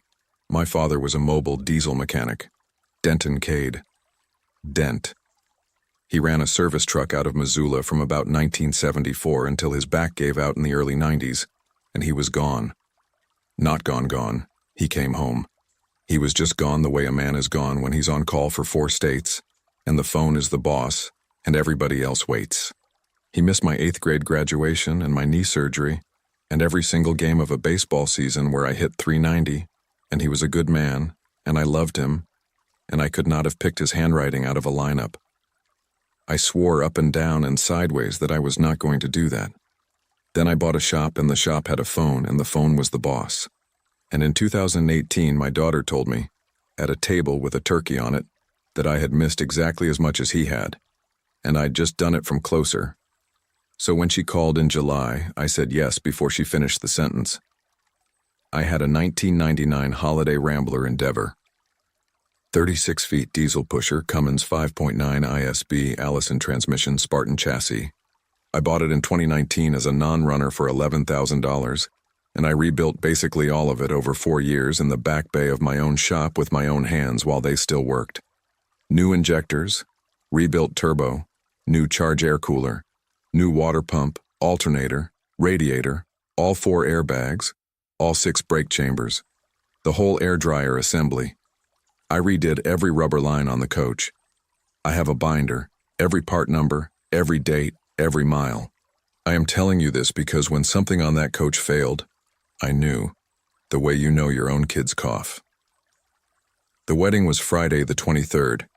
[SPEAKER 1] My father was a mobile diesel mechanic. Denton Cade. Dent. He ran a service truck out of Missoula from about 1974 until his back gave out in the early 90s, and he was gone. Not gone. He came home. He was just gone the way a man is gone when he's on call for 4 states, and the phone is the boss, and everybody else waits. He missed my 8th grade graduation and my knee surgery, and every single game of a baseball season where I hit .390, and he was a good man, and I loved him, and I could not have picked his handwriting out of a lineup. I swore up and down and sideways that I was not going to do that. Then I bought a shop, and the shop had a phone, and the phone was the boss. And in 2018, my daughter told me, at a table with a turkey on it, that I had missed exactly as much as he had, and I'd just done it from closer. So when she called in July, I said yes before she finished the sentence. I had a 1999 Holiday Rambler Endeavor. 36 feet diesel pusher, Cummins 5.9 ISB Allison transmission Spartan chassis. I bought it in 2019 as a non-runner for $11,000, and I rebuilt basically all of it over 4 years in the back bay of my own shop with my own hands while they still worked. New injectors, rebuilt turbo, new charge air cooler, new water pump, alternator, radiator, all 4 airbags, all 6 brake chambers, the whole air dryer assembly. I redid every rubber line on the coach. I have a binder, every part number, every date, every mile. I am telling you this because when something on that coach failed, I knew, the way you know your own kid's cough. The wedding was Friday the 23rd.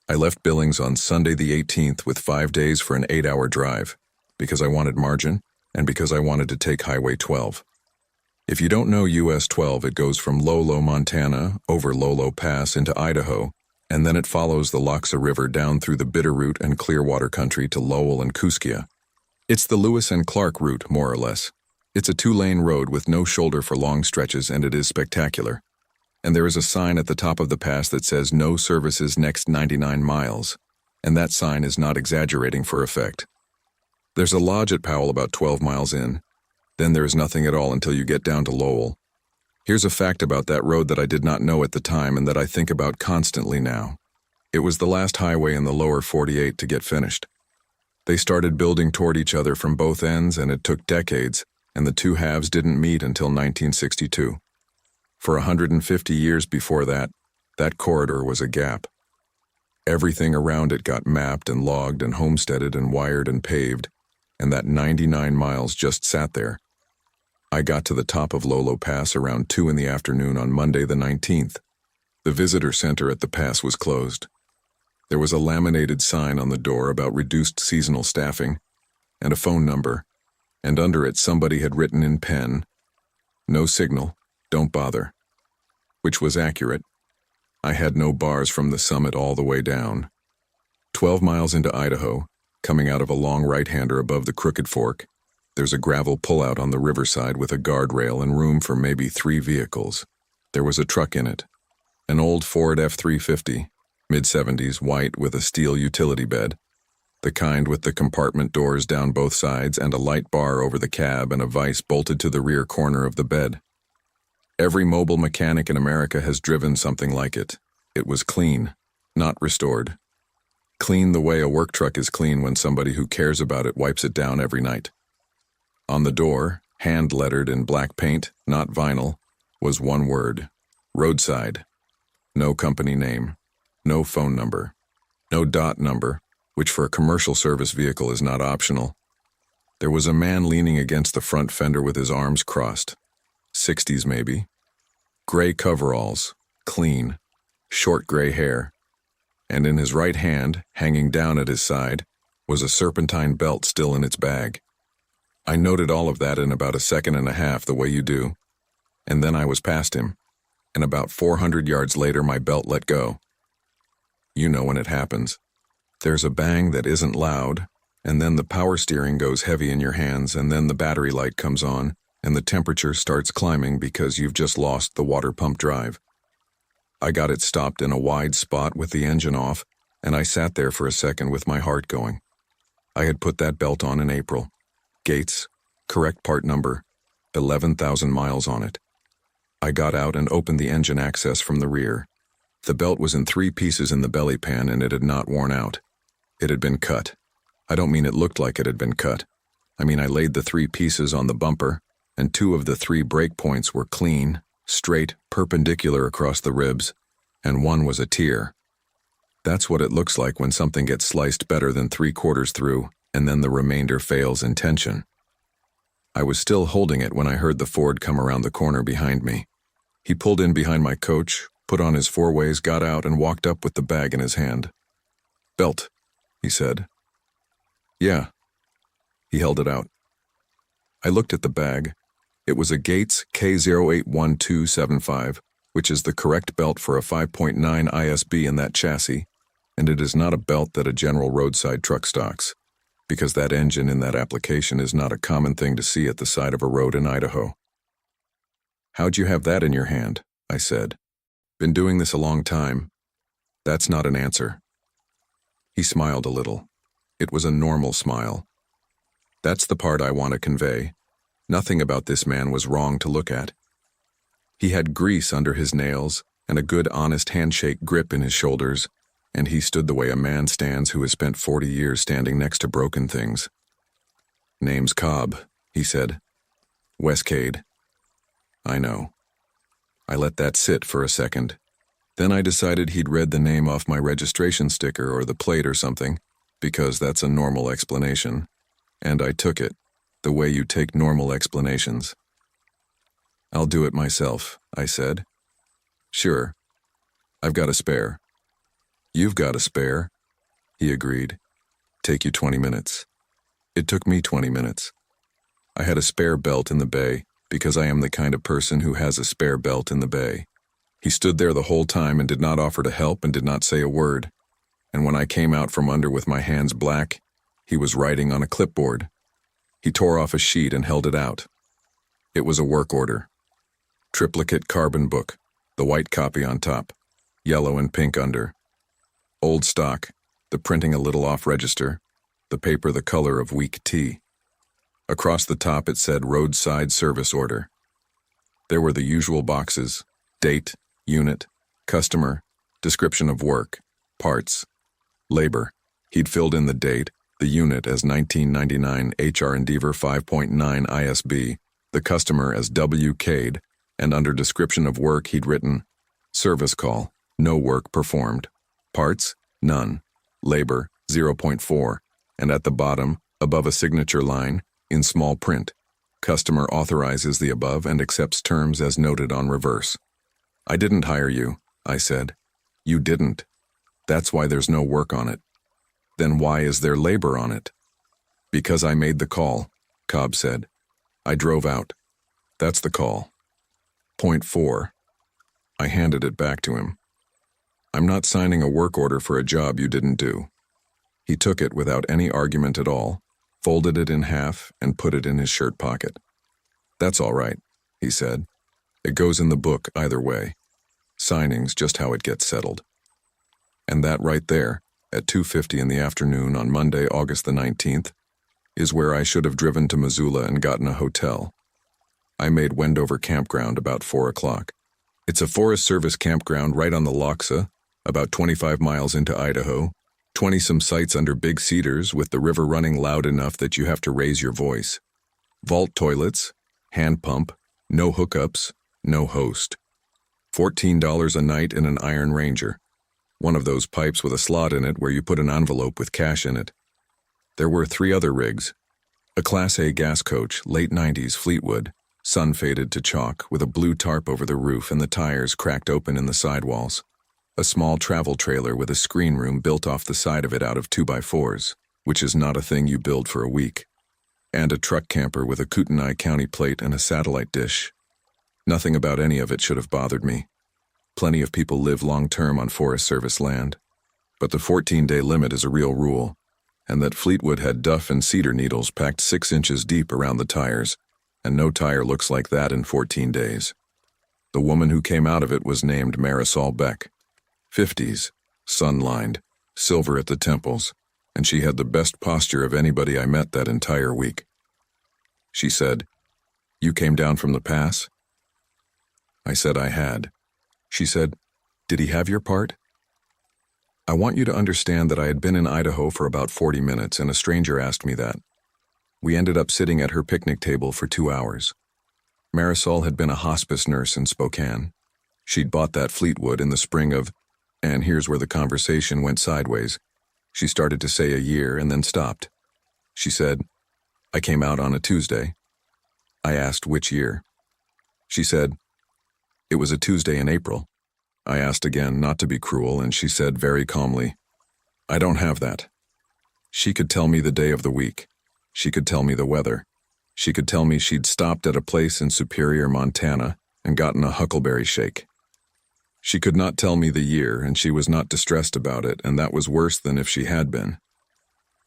[SPEAKER 1] I left Billings on Sunday the 18th with 5 days for an 8-hour drive, because I wanted margin and because I wanted to take Highway 12. If you don't know US 12, it goes from Lolo, Montana, over Lolo Pass into Idaho, and then it follows the Loxa River down through the Bitterroot and Clearwater country to Lowell and Kooskia. It's the Lewis and Clark route, more or less. It's a 2-lane road with no shoulder for long stretches, and it is spectacular. And there is a sign at the top of the pass that says no services next 99 miles, and that sign is not exaggerating for effect. There's a lodge at Powell about 12 miles in. Then there is nothing at all until you get down to Lowell. Here's a fact about that road that I did not know at the time and that I think about constantly now. It was the last highway in the lower 48 to get finished. They started building toward each other from both ends, and it took decades, and the two halves didn't meet until 1962. For 150 years before that, that corridor was a gap. Everything around it got mapped and logged and homesteaded and wired and paved, and that 99 miles just sat there. I got to the top of Lolo Pass around 2 in the afternoon on Monday the 19th. The visitor center at the pass was closed. There was a laminated sign on the door about reduced seasonal staffing, and a phone number, and under it somebody had written in pen, "No signal, don't bother," which was accurate. I had no bars from the summit all the way down. 12 miles into Idaho, coming out of a long right-hander above the Crooked Fork, there's a gravel pullout on the riverside with a guardrail and room for maybe 3 vehicles. There was a truck in it, an old Ford F-350, mid-70s, white with a steel utility bed, the kind with the compartment doors down both sides and a light bar over the cab and a vise bolted to the rear corner of the bed. Every mobile mechanic in America has driven something like it. It was clean, not restored. Clean the way a work truck is clean when somebody who cares about it wipes it down every night. On the door, hand-lettered in black paint, not vinyl, was one word: roadside. No company name, no phone number, no dot number, which for a commercial service vehicle is not optional. There was a man leaning against the front fender with his arms crossed. 60s maybe. Gray coveralls, clean, short gray hair, and in his right hand, hanging down at his side, was a serpentine belt still in its bag. I noted all of that in about a second and a half, the way you do, and then I was past him, and about 400 yards later my belt let go. You know when it happens. There's a bang that isn't loud, and then the power steering goes heavy in your hands, and then the battery light comes on, and the temperature starts climbing because you've just lost the water pump drive. I got it stopped in a wide spot with the engine off, and I sat there for a second with my heart going. I had put that belt on in April. Gates, Correct part number, 11,000 miles on it. I got out and opened the engine access from the rear. The belt was in 3 pieces in the belly pan and it had not worn out. It had been cut. I don't mean it looked like it had been cut. I mean I laid the 3 pieces on the bumper, and 2 of the 3 break points were clean, straight, perpendicular across the ribs, and 1 was a tear. That's what it looks like when something gets sliced better than 3/4 through, and then the remainder fails in tension. I was still holding it when I heard the Ford come around the corner behind me. He pulled in behind my coach, put on his 4-ways, got out, and walked up with the bag in his hand. "Belt," he said. "Yeah." He held it out. I looked at the bag. It was a Gates K081275, which is the correct belt for a 5.9 ISB in that chassis, and it is not a belt that a general roadside truck stocks, because that engine in that application is not a common thing to see at the side of a road in Idaho. "How'd you have that in your hand?" I said. "Been doing this a long time." "That's not an answer." He smiled a little. It was a normal smile. That's the part I want to convey. Nothing about this man was wrong to look at. He had grease under his nails and a good honest handshake grip in his shoulders, and he stood the way a man stands who has spent 40 years standing next to broken things. "Name's Cobb," he said. "Westcade." "I know." I let that sit for a second. Then I decided he'd read the name off my registration sticker or the plate or something, because that's a normal explanation. And I took it, the way you take normal explanations. "I'll do it myself," I said. "Sure. I've got a spare." "You've got a spare," he agreed. "Take you 20 minutes. It took me 20 minutes. I had a spare belt in the bay, because I am the kind of person who has a spare belt in the bay. He stood there the whole time and did not offer to help and did not say a word. And when I came out from under with my hands black, he was writing on a clipboard. He tore off a sheet and held it out. It was a work order. Triplicate carbon book, the white copy on top, yellow and pink under. Old stock, the printing a little off register, the paper the color of weak tea. Across the top it said roadside service order. There were the usual boxes: date, unit, customer, description of work, parts, labor. He'd filled in the date, the unit as 1999 HR Endeavor 5.9 ISB, the customer as WK'd, and under description of work he'd written, service call, no work performed. Parts, none. Labor, 0.4. And at the bottom, above a signature line, in small print, customer authorizes the above and accepts terms as noted on reverse. "I didn't hire you," I said. "You didn't. That's why there's no work on it." "Then why is there labor on it?" "Because I made the call," Cobb said. "I drove out. That's the call." Point 4. I handed it back to him. "I'm not signing a work order for a job you didn't do." He took it without any argument at all, folded it in half, and put it in his shirt pocket. "That's all right," he said. "It goes in the book either way. Signing's just how it gets settled." And that right there, at 2:50 in the afternoon on Monday, August the 19th, is where I should have driven to Missoula and gotten a hotel. I made Wendover Campground about 4 o'clock. It's a Forest Service campground right on the Lochsa, about 25 miles into Idaho, 20-some sites under big cedars with the river running loud enough that you have to raise your voice. Vault toilets, hand pump, no hookups, no host. $14 a night in an Iron Ranger, one of those pipes with a slot in it where you put an envelope with cash in it. There were 3 other rigs. A Class A gas coach, late 90s Fleetwood, sun-faded to chalk, with a blue tarp over the roof and the tires cracked open in the sidewalls. A small travel trailer with a screen room built off the side of it out of 2x4s, which is not a thing you build for a week. And a truck camper with a Kootenai County plate and a satellite dish. Nothing about any of it should have bothered me. Plenty of people live long-term on Forest Service land. But the 14-day limit is a real rule, and that Fleetwood had duff and cedar needles packed 6 inches deep around the tires, and no tire looks like that in 14 days. The woman who came out of it was named Marisol Beck. 50s, sun-lined, silver at the temples, and she had the best posture of anybody I met that entire week. She said, "You came down from the pass?" I said I had. She said, "Did he have your part?" I want you to understand that I had been in Idaho for about 40 minutes and a stranger asked me that. We ended up sitting at her picnic table for 2 hours. Marisol had been a hospice nurse in Spokane. She'd bought that Fleetwood in the spring of, and here's where the conversation went sideways. She started to say a year and then stopped. She said, "I came out on a Tuesday." I asked which year. She said, "It was a Tuesday in April." I asked again, not to be cruel, and she said very calmly, "I don't have that." She could tell me the day of the week. She could tell me the weather. She could tell me she'd stopped at a place in Superior, Montana, and gotten a huckleberry shake. She could not tell me the year, and she was not distressed about it, and that was worse than if she had been.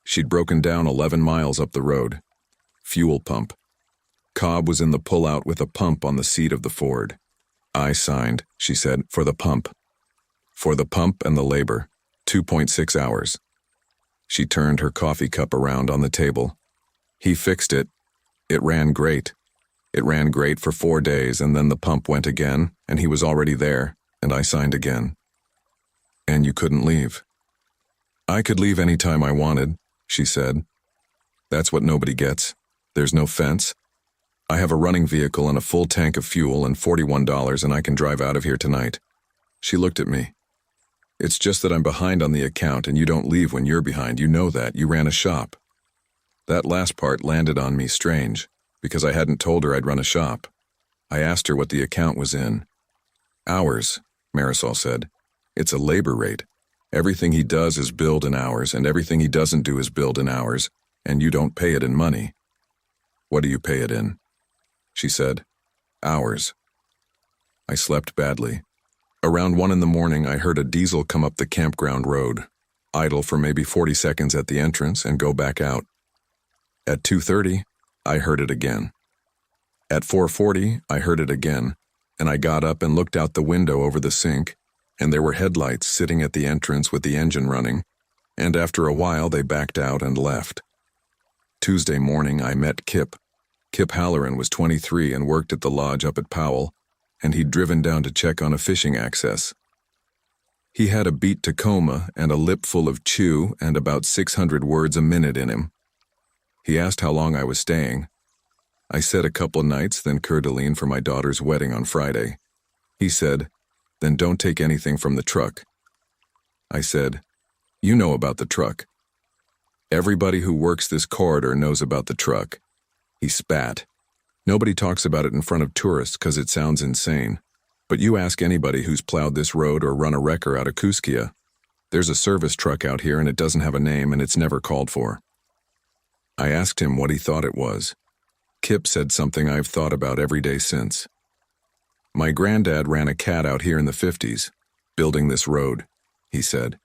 [SPEAKER 1] She'd broken down 11 miles up the road. Fuel pump. Cobb was in the pullout with a pump on the seat of the Ford. "I signed," she said, "for the pump. For the pump and the labor. 2.6 hours. She turned her coffee cup around on the table. "He fixed it. It ran great. It ran great for 4 days, and then the pump went again, and he was already there, and I signed again." "And you couldn't leave?" "I could leave any time I wanted," she said. "That's what nobody gets. There's no fence. I have a running vehicle and a full tank of fuel and $41, and I can drive out of here tonight." She looked at me. "It's just that I'm behind on the account, and you don't leave when you're behind. You know that. You ran a shop." That last part landed on me strange, because I hadn't told her I'd run a shop. I asked her what the account was in. "Hours," Marisol said. "It's a labor rate. Everything he does is billed in hours, and everything he doesn't do is billed in hours, and you don't pay it in money." "What do you pay it in?" She said, "Hours." I slept badly. Around 1 in the morning, I heard a diesel come up the campground road, idle for maybe 40 seconds at the entrance and go back out. At 2:30, I heard it again. At 4:40, I heard it again, and I got up and looked out the window over the sink, and there were headlights sitting at the entrance with the engine running, and after a while they backed out and left. Tuesday morning, I met Kip. Kip Halloran was 23 and worked at the lodge up at Powell, and he'd driven down to check on a fishing access. He had a beat Tacoma and a lip full of chew and about 600 words a minute in him. He asked how long I was staying. I said a couple nights, then Coeur d'Alene for my daughter's wedding on Friday. He said, "Then don't take anything from the truck." I said, "You know about the truck. Everybody who works this corridor knows about the truck." He spat. "Nobody talks about it in front of tourists because it sounds insane. But you ask anybody who's plowed this road or run a wrecker out of Kooskia. There's a service truck out here and it doesn't have a name and it's never called for." I asked him what he thought it was. Kip said something I've thought about every day since. "My granddad ran a cat out here in the 50s, building this road," he said.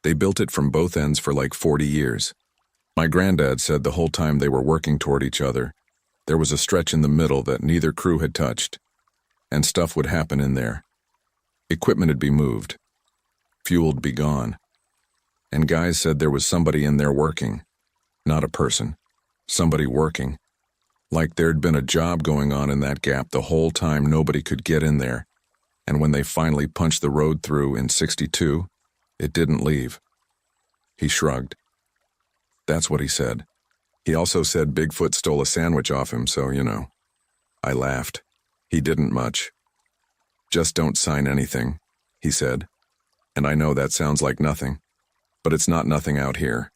[SPEAKER 1] "They built it from both ends for like 40 years. My granddad said the whole time they were working toward each other, there was a stretch in the middle that neither crew had touched, and stuff would happen in there. Equipment'd be moved. Fuel'd be gone. And guys said there was somebody in there working. Not a person. Somebody working. Like there'd been a job going on in that gap the whole time nobody could get in there, and when they finally punched the road through in 62, it didn't leave." He shrugged. That's what he said. He also said Bigfoot stole a sandwich off him, so, you know. I laughed. He didn't much. "Just don't sign anything," he said. And I know that sounds like nothing, but it's not nothing out here.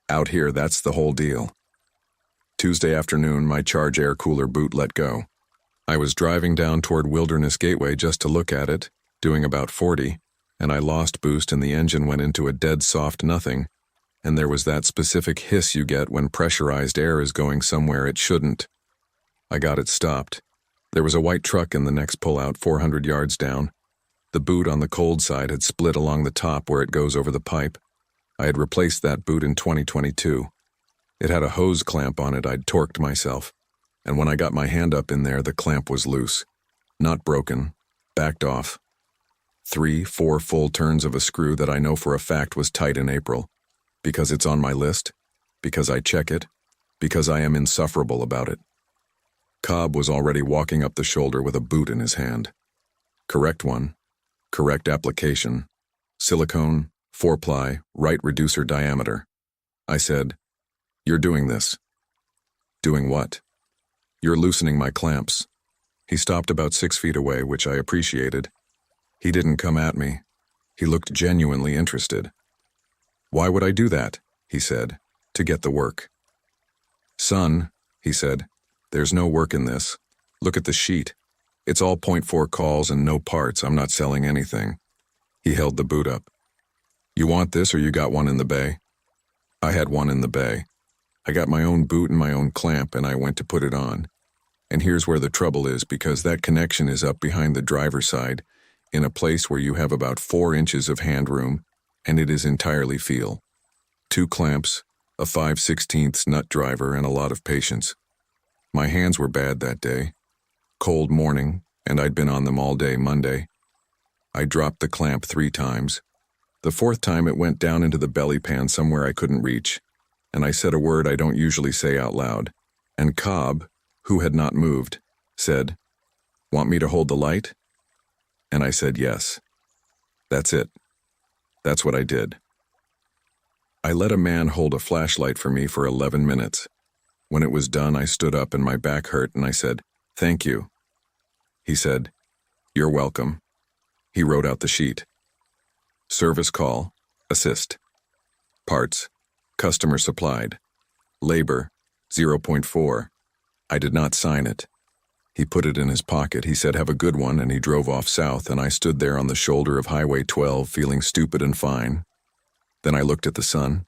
[SPEAKER 1] Out here, that's the whole deal. Tuesday afternoon, my Charge air cooler boot let go. I was driving down toward Wilderness Gateway just to look at it, doing about 40, and I lost boost and the engine went into a dead soft nothing, and there was that specific hiss you get when pressurized air is going somewhere it shouldn't. I got it stopped. There was a white truck in the next pullout 400 yards down. The boot on the cold side had split along the top where it goes over the pipe. I had replaced that boot in 2022. It had a hose clamp on it I'd torqued myself, and when I got my hand up in there, the clamp was loose. Not broken, backed off. 3-4 full turns of a screw that I know for a fact was tight in April. Because it's on my list, because I check it, because I am insufferable about it. Cobb was already walking up the shoulder with a boot in his hand. Correct one. Correct application. Silicone, 4-ply, right reducer diameter. I said, "You're doing this." "Doing what?" "You're loosening my clamps." He stopped about 6 feet away, which I appreciated. He didn't come at me. He looked genuinely interested. "Why would I do that?" he said. "To get the work." "Son," he said, "there's no work in this. Look at the sheet. It's all .4 calls and no parts. I'm not selling anything." He held the boot up. "You want this or you got one in the bay?" I had one in the bay. I got my own boot and my own clamp, and I went to put it on. And here's where the trouble is, because that connection is up behind the driver's side, in a place where you have about 4 inches of hand room, and it is entirely feel. 2 clamps, a 5/16 nut driver, and a lot of patience. My hands were bad that day. Cold morning, and I'd been on them all day Monday. I dropped the clamp 3 times. The 4th time it went down into the belly pan somewhere I couldn't reach, and I said a word I don't usually say out loud. And Cobb, who had not moved, said, "Want me to hold the light?" And I said yes. That's it. That's what I did. I let a man hold a flashlight for me for 11 minutes. When it was done, I stood up and my back hurt, and I said, "Thank you." He said, "You're welcome." He wrote out the sheet. Service call, assist. Parts, customer supplied. Labor, 0.4. I did not sign it. He put it in his pocket. He said, "Have a good one," and he drove off south, and I stood there on the shoulder of Highway 12 feeling stupid and fine. Then I looked at the sun.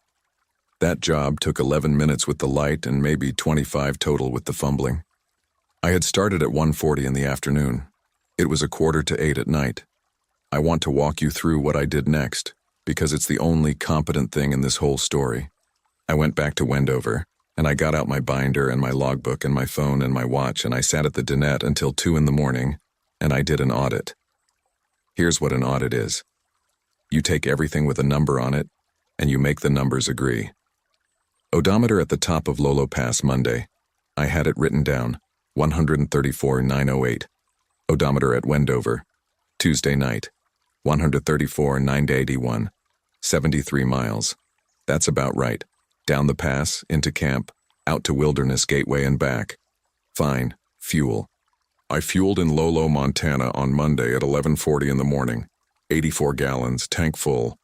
[SPEAKER 1] That job took 11 minutes with the light and maybe 25 total with the fumbling. I had started at 1:40 in the afternoon. It was 7:45 at night. I want to walk you through what I did next, because it's the only competent thing in this whole story. I went back to Wendover, and I got out my binder and my logbook and my phone and my watch, and I sat at the dinette until 2 in the morning, and I did an audit. Here's what an audit is. You take everything with a number on it, and you make the numbers agree. Odometer at the top of Lolo Pass Monday. I had it written down, 134,908. Odometer at Wendover. Tuesday night, 134,981. 73 miles. That's about right. Down the pass, into camp, out to Wilderness Gateway and back. Fine. Fuel. I fueled in Lolo, Montana on Monday at 11:40 in the morning. 84 gallons, tank full.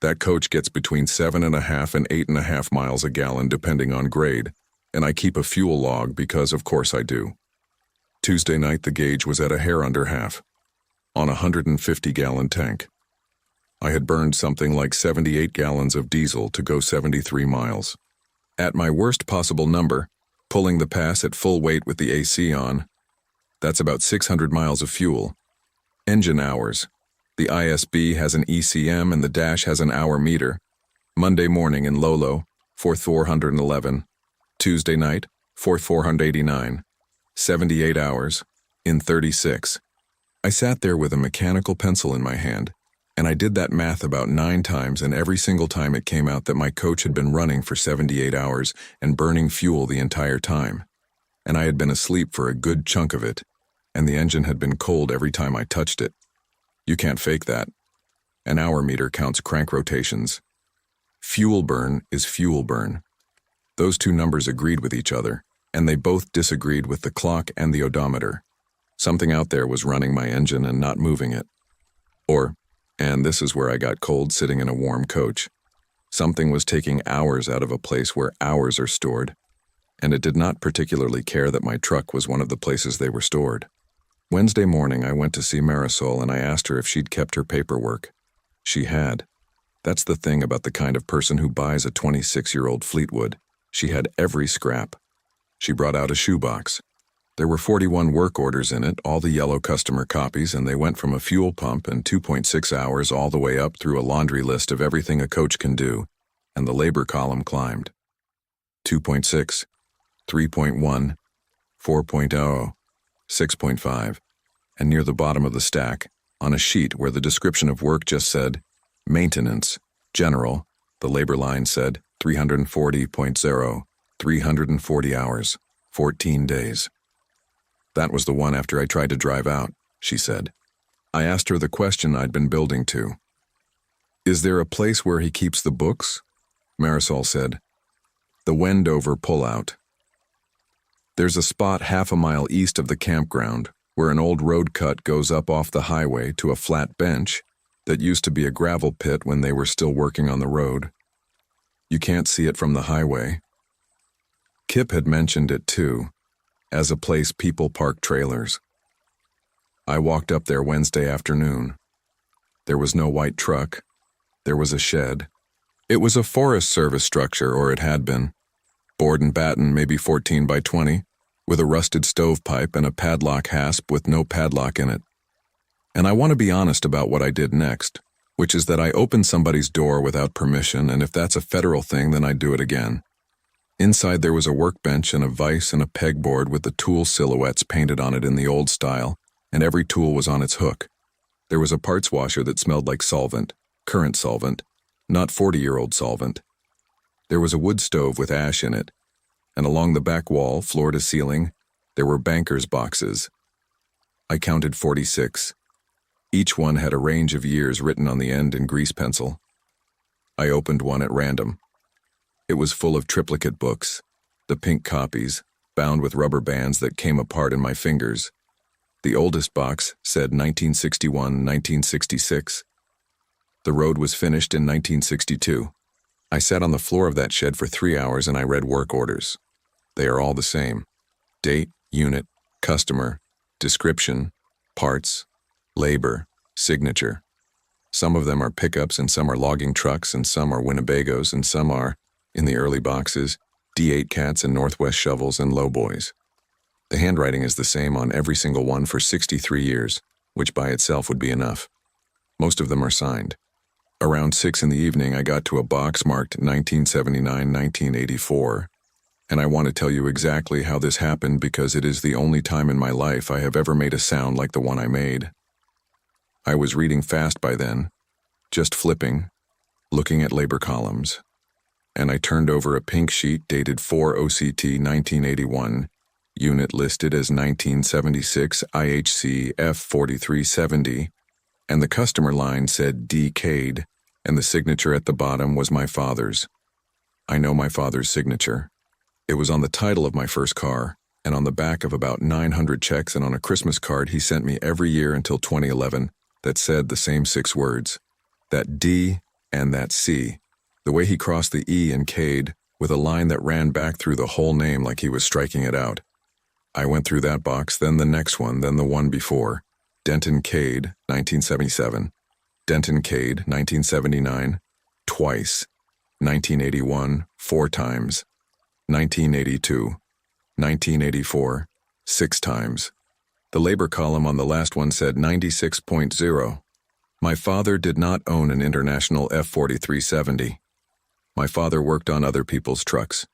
[SPEAKER 1] That coach gets between 7.5 and 8.5 miles a gallon depending on grade, and I keep a fuel log because of course I do. Tuesday night the gauge was at a hair under half, on a 150-gallon tank. I had burned something like 78 gallons of diesel to go 73 miles. At my worst possible number, pulling the pass at full weight with the AC on, that's about 600 miles of fuel. Engine hours. The ISB has an ECM and the dash has an hour meter. Monday morning in Lolo, 4,411. Tuesday night, 4,489. 78 hours, in 36. I sat there with a mechanical pencil in my hand, and I did that math about 9 times, and every single time it came out that my coach had been running for 78 hours and burning fuel the entire time. And I had been asleep for a good chunk of it, and the engine had been cold every time I touched it. You can't fake that. An hour meter counts crank rotations. Fuel burn is fuel burn. Those two numbers agreed with each other, and they both disagreed with the clock and the odometer. Something out there was running my engine and not moving it. And this is where I got cold sitting in a warm coach. Something was taking hours out of a place where hours are stored, and it did not particularly care that my truck was one of the places they were stored. Wednesday morning I went to see Marisol and I asked her if she'd kept her paperwork. She had. That's the thing about the kind of person who buys a 26-year-old Fleetwood. She had every scrap. She brought out a shoebox. There were 41 work orders in it, all the yellow customer copies, and they went from a fuel pump and 2.6 hours all the way up through a laundry list of everything a coach can do, and the labor column climbed. 2.6, 3.1, 4.0, 6.5, and near the bottom of the stack, on a sheet where the description of work just said, Maintenance, General, the labor line said 340.0, 340 hours, 14 days. That was the one after I tried to drive out, she said. I asked her the question I'd been building to. Is there a place where he keeps the books? Marisol said. The Wendover pullout. There's a spot half a mile east of the campground where an old road cut goes up off the highway to a flat bench that used to be a gravel pit when they were still working on the road. You can't see it from the highway. Kip had mentioned it too, as a place people park trailers. I walked up there Wednesday afternoon. There was no white truck. There was a shed. It was a Forest Service structure, or it had been. Board and batten, maybe 14 by 20, with a rusted stovepipe and a padlock hasp with no padlock in it. And I want to be honest about what I did next, which is that I opened somebody's door without permission, and if that's a federal thing, then I'd do it again. Inside there was a workbench and a vise and a pegboard with the tool silhouettes painted on it in the old style, and every tool was on its hook. There was a parts washer that smelled like solvent, current solvent, not 40-year-old solvent. There was a wood stove with ash in it, and along the back wall, floor to ceiling, there were banker's boxes. I counted 46. Each one had a range of years written on the end in grease pencil. I opened one at random. It was full of triplicate books, the pink copies, bound with rubber bands that came apart in my fingers. The oldest box said 1961-1966. The road was finished in 1962. I sat on the floor of that shed for 3 hours and I read work orders. They are all the same. Date, unit, customer, description, parts, labor, signature. Some of them are pickups and some are logging trucks and some are Winnebagos and some are, in the early boxes, D8 cats and Northwest shovels and lowboys. The handwriting is the same on every single one for 63 years, which by itself would be enough. Most of them are signed. Around 6 in the evening, I got to a box marked 1979-1984, and I want to tell you exactly how this happened because it is the only time in my life I have ever made a sound like the one I made. I was reading fast by then, just flipping, looking at labor columns, and I turned over a pink sheet dated 4 OCT 1981, unit listed as 1976 IHC F4370, and the customer line said Decade, and the signature at the bottom was my father's. I know my father's signature. It was on the title of my first car, and on the back of about 900 checks and on a Christmas card he sent me every year until 2011 that said the same 6 words, that D and that C. The way he crossed the E in Cade with a line that ran back through the whole name like he was striking it out. I went through that box, then the next one, then the one before. Denton Cade, 1977. Denton Cade, 1979, twice. 1981, 4 times. 1982, 1984, 6 times. The labor column on the last one said 96.0. My father did not own an International F4370. My father worked on other people's trucks,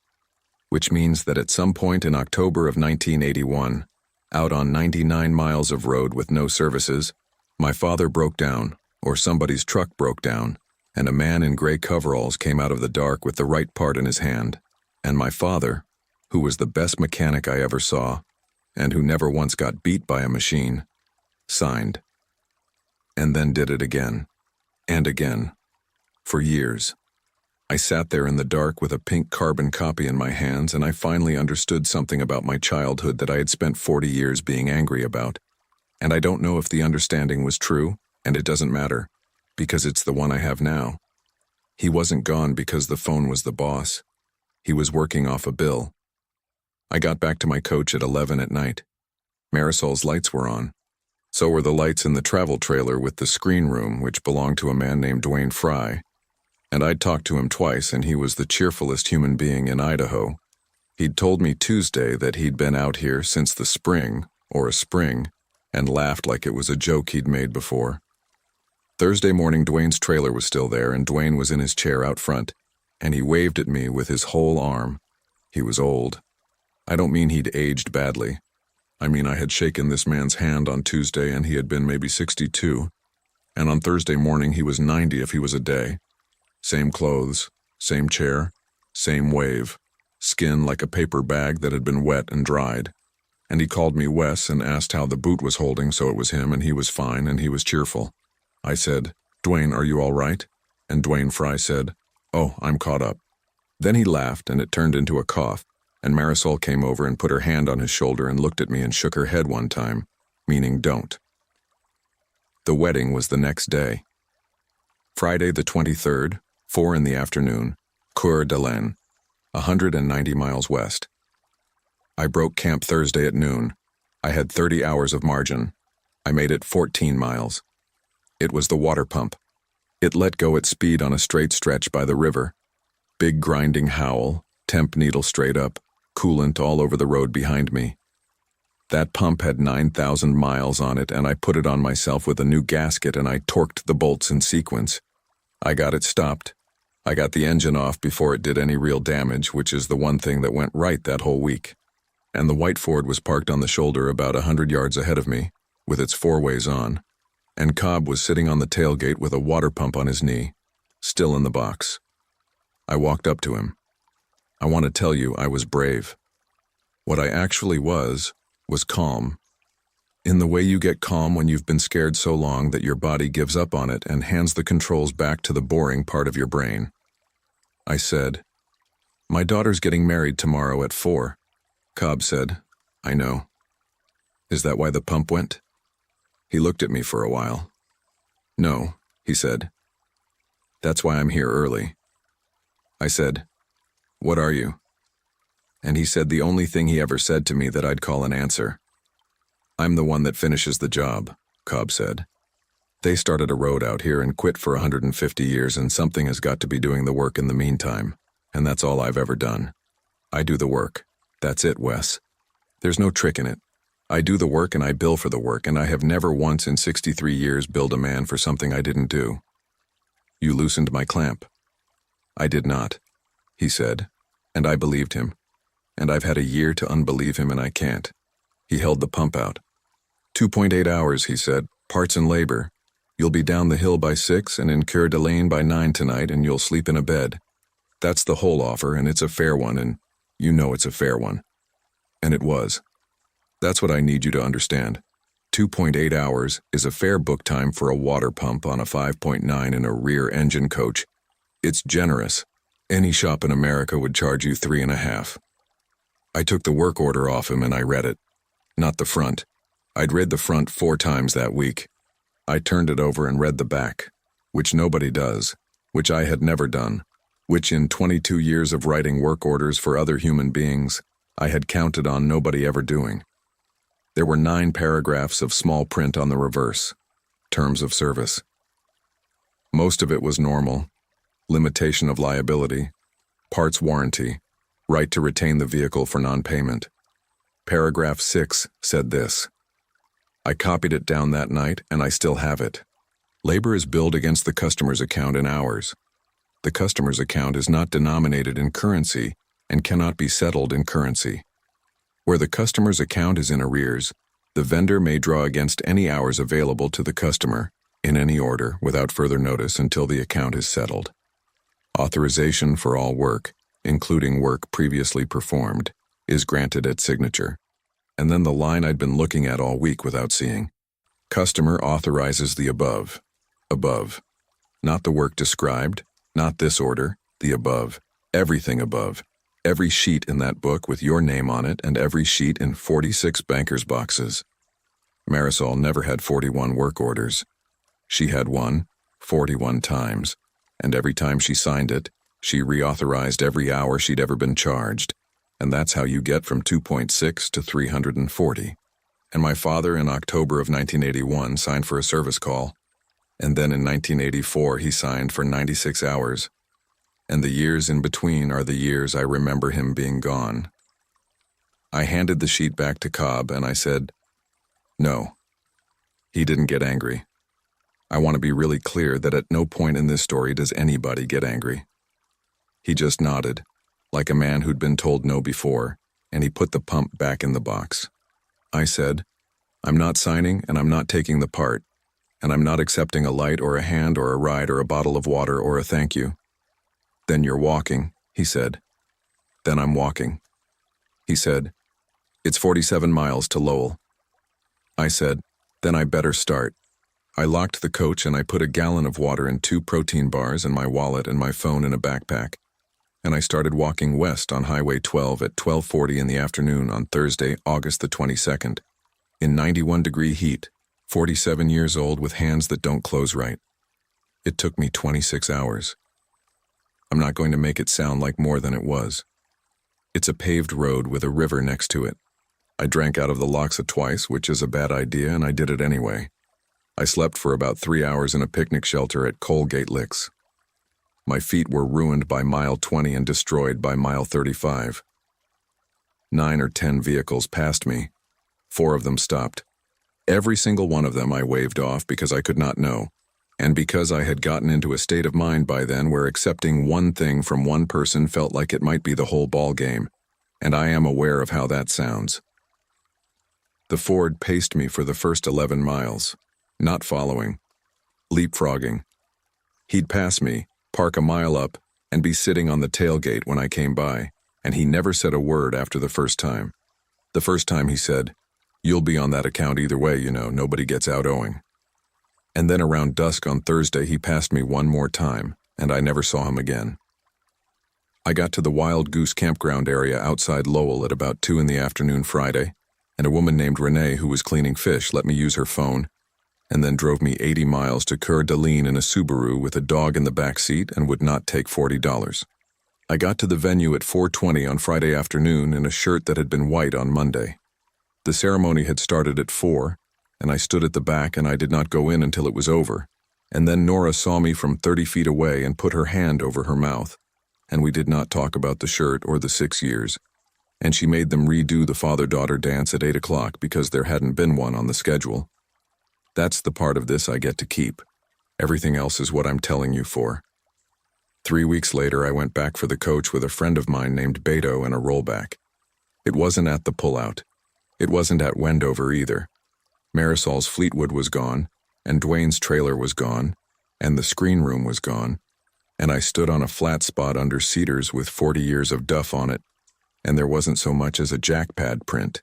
[SPEAKER 1] which means that at some point in October of 1981, out on 99 miles of road with no services, my father broke down, or somebody's truck broke down, and a man in gray coveralls came out of the dark with the right part in his hand, and my father, who was the best mechanic I ever saw, and who never once got beat by a machine, signed. And then did it again, and again, for years. I sat there in the dark with a pink carbon copy in my hands, and I finally understood something about my childhood that I had spent 40 years being angry about. And I don't know if the understanding was true, and it doesn't matter, because it's the one I have now. He wasn't gone because the phone was the boss. He was working off a bill. I got back to my coach at 11 at night. Marisol's lights were on. So were the lights in the travel trailer with the screen room, which belonged to a man named Dwayne Fry. And I'd talked to him twice, and he was the cheerfulest human being in Idaho. He'd told me Tuesday that he'd been out here since the spring, or a spring, and laughed like it was a joke he'd made before. Thursday morning, Dwayne's trailer was still there, and Dwayne was in his chair out front, and he waved at me with his whole arm. He was old. I don't mean he'd aged badly. I mean I had shaken this man's hand on Tuesday, and he had been maybe 62, and on Thursday morning he was 90 if he was a day. Same clothes, same chair, same wave, skin like a paper bag that had been wet and dried. and he called me Wes and asked how the boot was holding, so it was him, and he was fine, and he was cheerful. I said, "Dwayne, are you all right?" And Dwayne Fry said, "Oh, I'm caught up." Then he laughed, and it turned into a cough, and Marisol came over and put her hand on his shoulder and looked at me and shook her head one time, meaning don't. The wedding was the next day. Friday the 23rd, 4 in the afternoon, Coeur d'Alene, 190 miles west. I broke camp Thursday at noon. I had 30 hours of margin. I made it 14 miles. It was the water pump. It let go at speed on a straight stretch by the river. Big grinding howl, temp needle straight up, coolant all over the road behind me. That pump had 9,000 miles on it, and I put it on myself with a new gasket, and I torqued the bolts in sequence. I got it stopped. I got the engine off before it did any real damage, which is the one thing that went right that whole week. And the white Ford was parked on the shoulder about 100 yards ahead of me, with its four-ways on, and Cobb was sitting on the tailgate with a water pump on his knee, still in the box. I walked up to him. I want to tell you I was brave. What I actually was calm. In the way you get calm when you've been scared so long that your body gives up on it and hands the controls back to the boring part of your brain. I said, "My daughter's getting married tomorrow at 4. Cobb said, "I know." "Is that why the pump went?" He looked at me for a while. "No," he said. "That's why I'm here early." I said, "What are you?" And he said the only thing he ever said to me that I'd call an answer. "I'm the one that finishes the job," Cobb said. "They started a road out here and quit for 150 years, and something has got to be doing the work in the meantime, and that's all I've ever done. I do the work. That's it, Wes. There's no trick in it. I do the work and I bill for the work, and I have never once in 63 years billed a man for something I didn't do." "You loosened my clamp." "I did not," he said, and I believed him. And I've had a year to unbelieve him, and I can't. He held the pump out. 2.8 hours, he said, parts and labor. You'll be down the hill by 6 and in Coeur d'Alene by 9 tonight, and you'll sleep in a bed. That's the whole offer, and it's a fair one, and you know it's a fair one. And it was. That's what I need you to understand. 2.8 hours is a fair book time for a water pump on a 5.9 in a rear engine coach. It's generous. Any shop in America would charge you 3.5. I took the work order off him and I read it. Not the front. I'd read the front 4 times that week. I turned it over and read the back, which nobody does, which I had never done, which in 22 years of writing work orders for other human beings, I had counted on nobody ever doing. There were 9 paragraphs of small print on the reverse, terms of service. Most of it was normal, limitation of liability, parts warranty, right to retain the vehicle for non-payment. Paragraph 6 said this. I copied it down that night, and I still have it. Labor is billed against the customer's account in hours. The customer's account is not denominated in currency and cannot be settled in currency. Where the customer's account is in arrears, the vendor may draw against any hours available to the customer, in any order, without further notice until the account is settled. Authorization for all work, including work previously performed, is granted at signature. And then the line I'd been looking at all week without seeing. Customer authorizes the above. Above. Not the work described, not this order, the above. Everything above. Every sheet in that book with your name on it, and every sheet in 46 banker's boxes. Marisol never had 41 work orders. She had one, 41 times, and every time she signed it, she reauthorized every hour she'd ever been charged, and that's how you get from 2.6 to 340. And my father in October of 1981 signed for a service call, and then in 1984 he signed for 96 hours, and the years in between are the years I remember him being gone. I handed the sheet back to Cobb and I said, "No." He didn't get angry. I want to be really clear that at no point in this story does anybody get angry. He just nodded, like a man who'd been told no before, and he put the pump back in the box. I said, "I'm not signing and I'm not taking the part, and I'm not accepting a light or a hand or a ride or a bottle of water or a thank you." "Then you're walking," he said. "Then I'm walking." He said, It's 47 miles to Lowell. I said, then I better start. I locked the coach and I put a gallon of water and 2 protein bars and my wallet and my phone in a backpack. And I started walking west on Highway 12 at 12:40 in the afternoon on Thursday, August the 22nd. In 91-degree heat, 47 years old with hands that don't close right. It took me 26 hours. I'm not going to make it sound like more than it was. It's a paved road with a river next to it. I drank out of the Loxa twice, which is a bad idea, and I did it anyway. I slept for about 3 hours in a picnic shelter at Colgate Licks. My feet were ruined by mile 20 and destroyed by mile 35. 9 or 10 vehicles passed me. 4 of them stopped. Every single one of them I waved off because I could not know, and because I had gotten into a state of mind by then where accepting one thing from one person felt like it might be the whole ball game, and I am aware of how that sounds. The Ford paced me for the first 11 miles, not following, leapfrogging. He'd pass me, park a mile up, and be sitting on the tailgate when I came by, and he never said a word after the first time. The first time he said, "You'll be on that account either way, you know, nobody gets out owing." And then around dusk on Thursday he passed me one more time, and I never saw him again. I got to the Wild Goose campground area outside Lowell at about 2 in the afternoon Friday, and a woman named Renee who was cleaning fish let me use her phone, and then drove me 80 miles to Coeur d'Alene in a Subaru with a dog in the back seat and would not take $40. I got to the venue at 4:20 on Friday afternoon in a shirt that had been white on Monday. The ceremony had started at 4, and I stood at the back and I did not go in until it was over, and then Nora saw me from 30 feet away and put her hand over her mouth, and we did not talk about the shirt or the 6 years, and she made them redo the father-daughter dance at 8 o'clock because there hadn't been one on the schedule. That's the part of this I get to keep. Everything else is what I'm telling you for. 3 weeks later, I went back for the coach with a friend of mine named Beto and a rollback. It wasn't at the pullout. It wasn't at Wendover either. Marisol's Fleetwood was gone, and Dwayne's trailer was gone, and the screen room was gone, and I stood on a flat spot under cedars with 40 years of duff on it, and there wasn't so much as a jackpad print.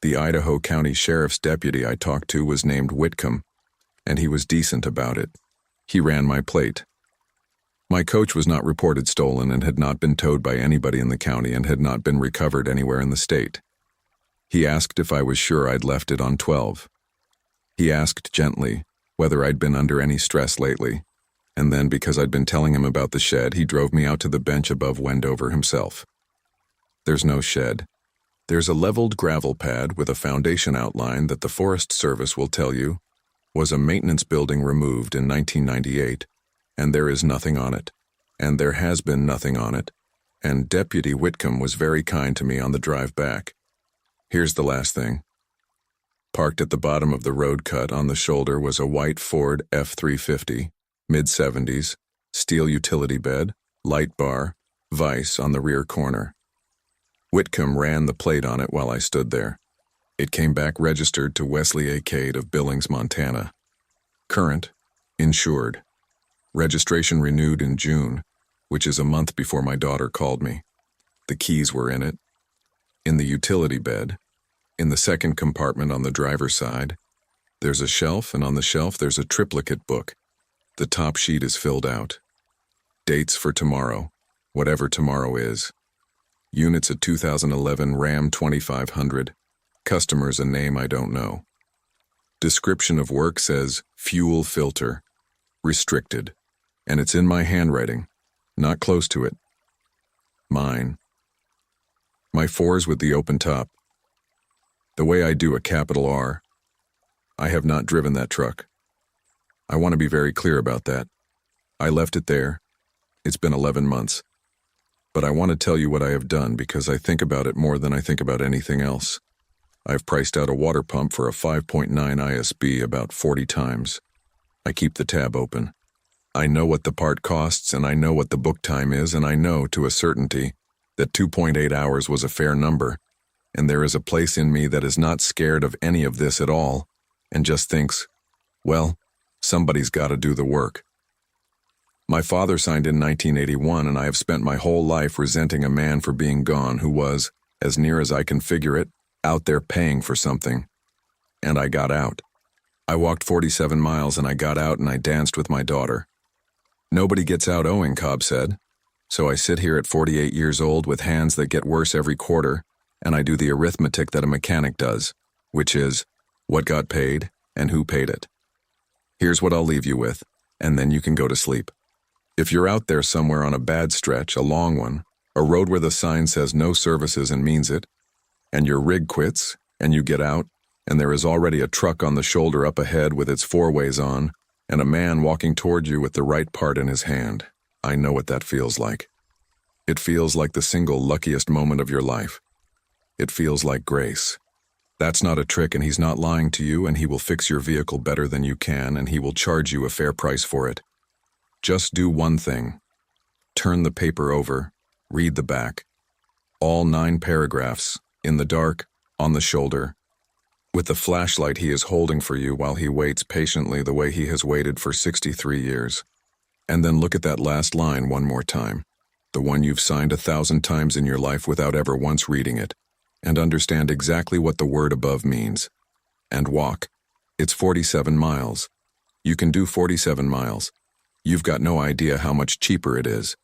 [SPEAKER 1] The Idaho County Sheriff's deputy I talked to was named Whitcomb, and he was decent about it. He ran my plate. My coach was not reported stolen and had not been towed by anybody in the county and had not been recovered anywhere in the state. He asked if I was sure I'd left it on 12. He asked gently whether I'd been under any stress lately, and then because I'd been telling him about the shed, he drove me out to the bench above Wendover himself. There's no shed. There's a leveled gravel pad with a foundation outline that the Forest Service will tell you was a maintenance building removed in 1998, and there is nothing on it, and there has been nothing on it, and Deputy Whitcomb was very kind to me on the drive back. Here's the last thing. Parked at the bottom of the road cut on the shoulder was a white Ford F-350, mid-70s, steel utility bed, light bar, vise on the rear corner. Whitcomb ran the plate on it while I stood there. It came back registered to Wesley A. Cade of Billings, Montana. Current, insured. Registration renewed in June, which is a month before my daughter called me. The keys were in it. In the utility bed, in the second compartment on the driver's side, there's a shelf, and on the shelf there's a triplicate book. The top sheet is filled out. Dates for tomorrow, whatever tomorrow is. Units a 2011 Ram 2500. Customers a name I don't know. Description of work says fuel filter. Restricted. And it's in my handwriting. Not close to it. Mine. My 4s with the open top. The way I do a capital R. I have not driven that truck. I want to be very clear about that. I left it there. It's been 11 months. But I want to tell you what I have done because I think about it more than I think about anything else. I've priced out a water pump for a 5.9 ISB about 40 times. I keep the tab open. I know what the part costs and I know what the book time is, and I know to a certainty that 2.8 hours was a fair number, and there is a place in me that is not scared of any of this at all and just thinks, well, somebody's got to do the work. My father signed in 1981, and I have spent my whole life resenting a man for being gone who was, as near as I can figure it, out there paying for something. And I got out. I walked 47 miles and I got out and I danced with my daughter. Nobody gets out owing, Cobb said. So I sit here at 48 years old with hands that get worse every quarter, and I do the arithmetic that a mechanic does, which is, what got paid and who paid it. Here's what I'll leave you with, and then you can go to sleep. If you're out there somewhere on a bad stretch, a long one, a road where the sign says no services and means it, and your rig quits, and you get out, and there is already a truck on the shoulder up ahead with its four-ways on, and a man walking toward you with the right part in his hand, I know what that feels like. It feels like the single luckiest moment of your life. It feels like grace. That's not a trick, and he's not lying to you, and he will fix your vehicle better than you can, and he will charge you a fair price for it. Just do one thing. Turn the paper over, read the back. All 9 paragraphs, in the dark, on the shoulder, with the flashlight he is holding for you while he waits patiently the way he has waited for 63 years. And then look at that last line one more time, the one you've signed 1,000 times in your life without ever once reading it, and understand exactly what the word above means. And walk. It's 47 miles. You can do 47 miles. You've got no idea how much cheaper it is.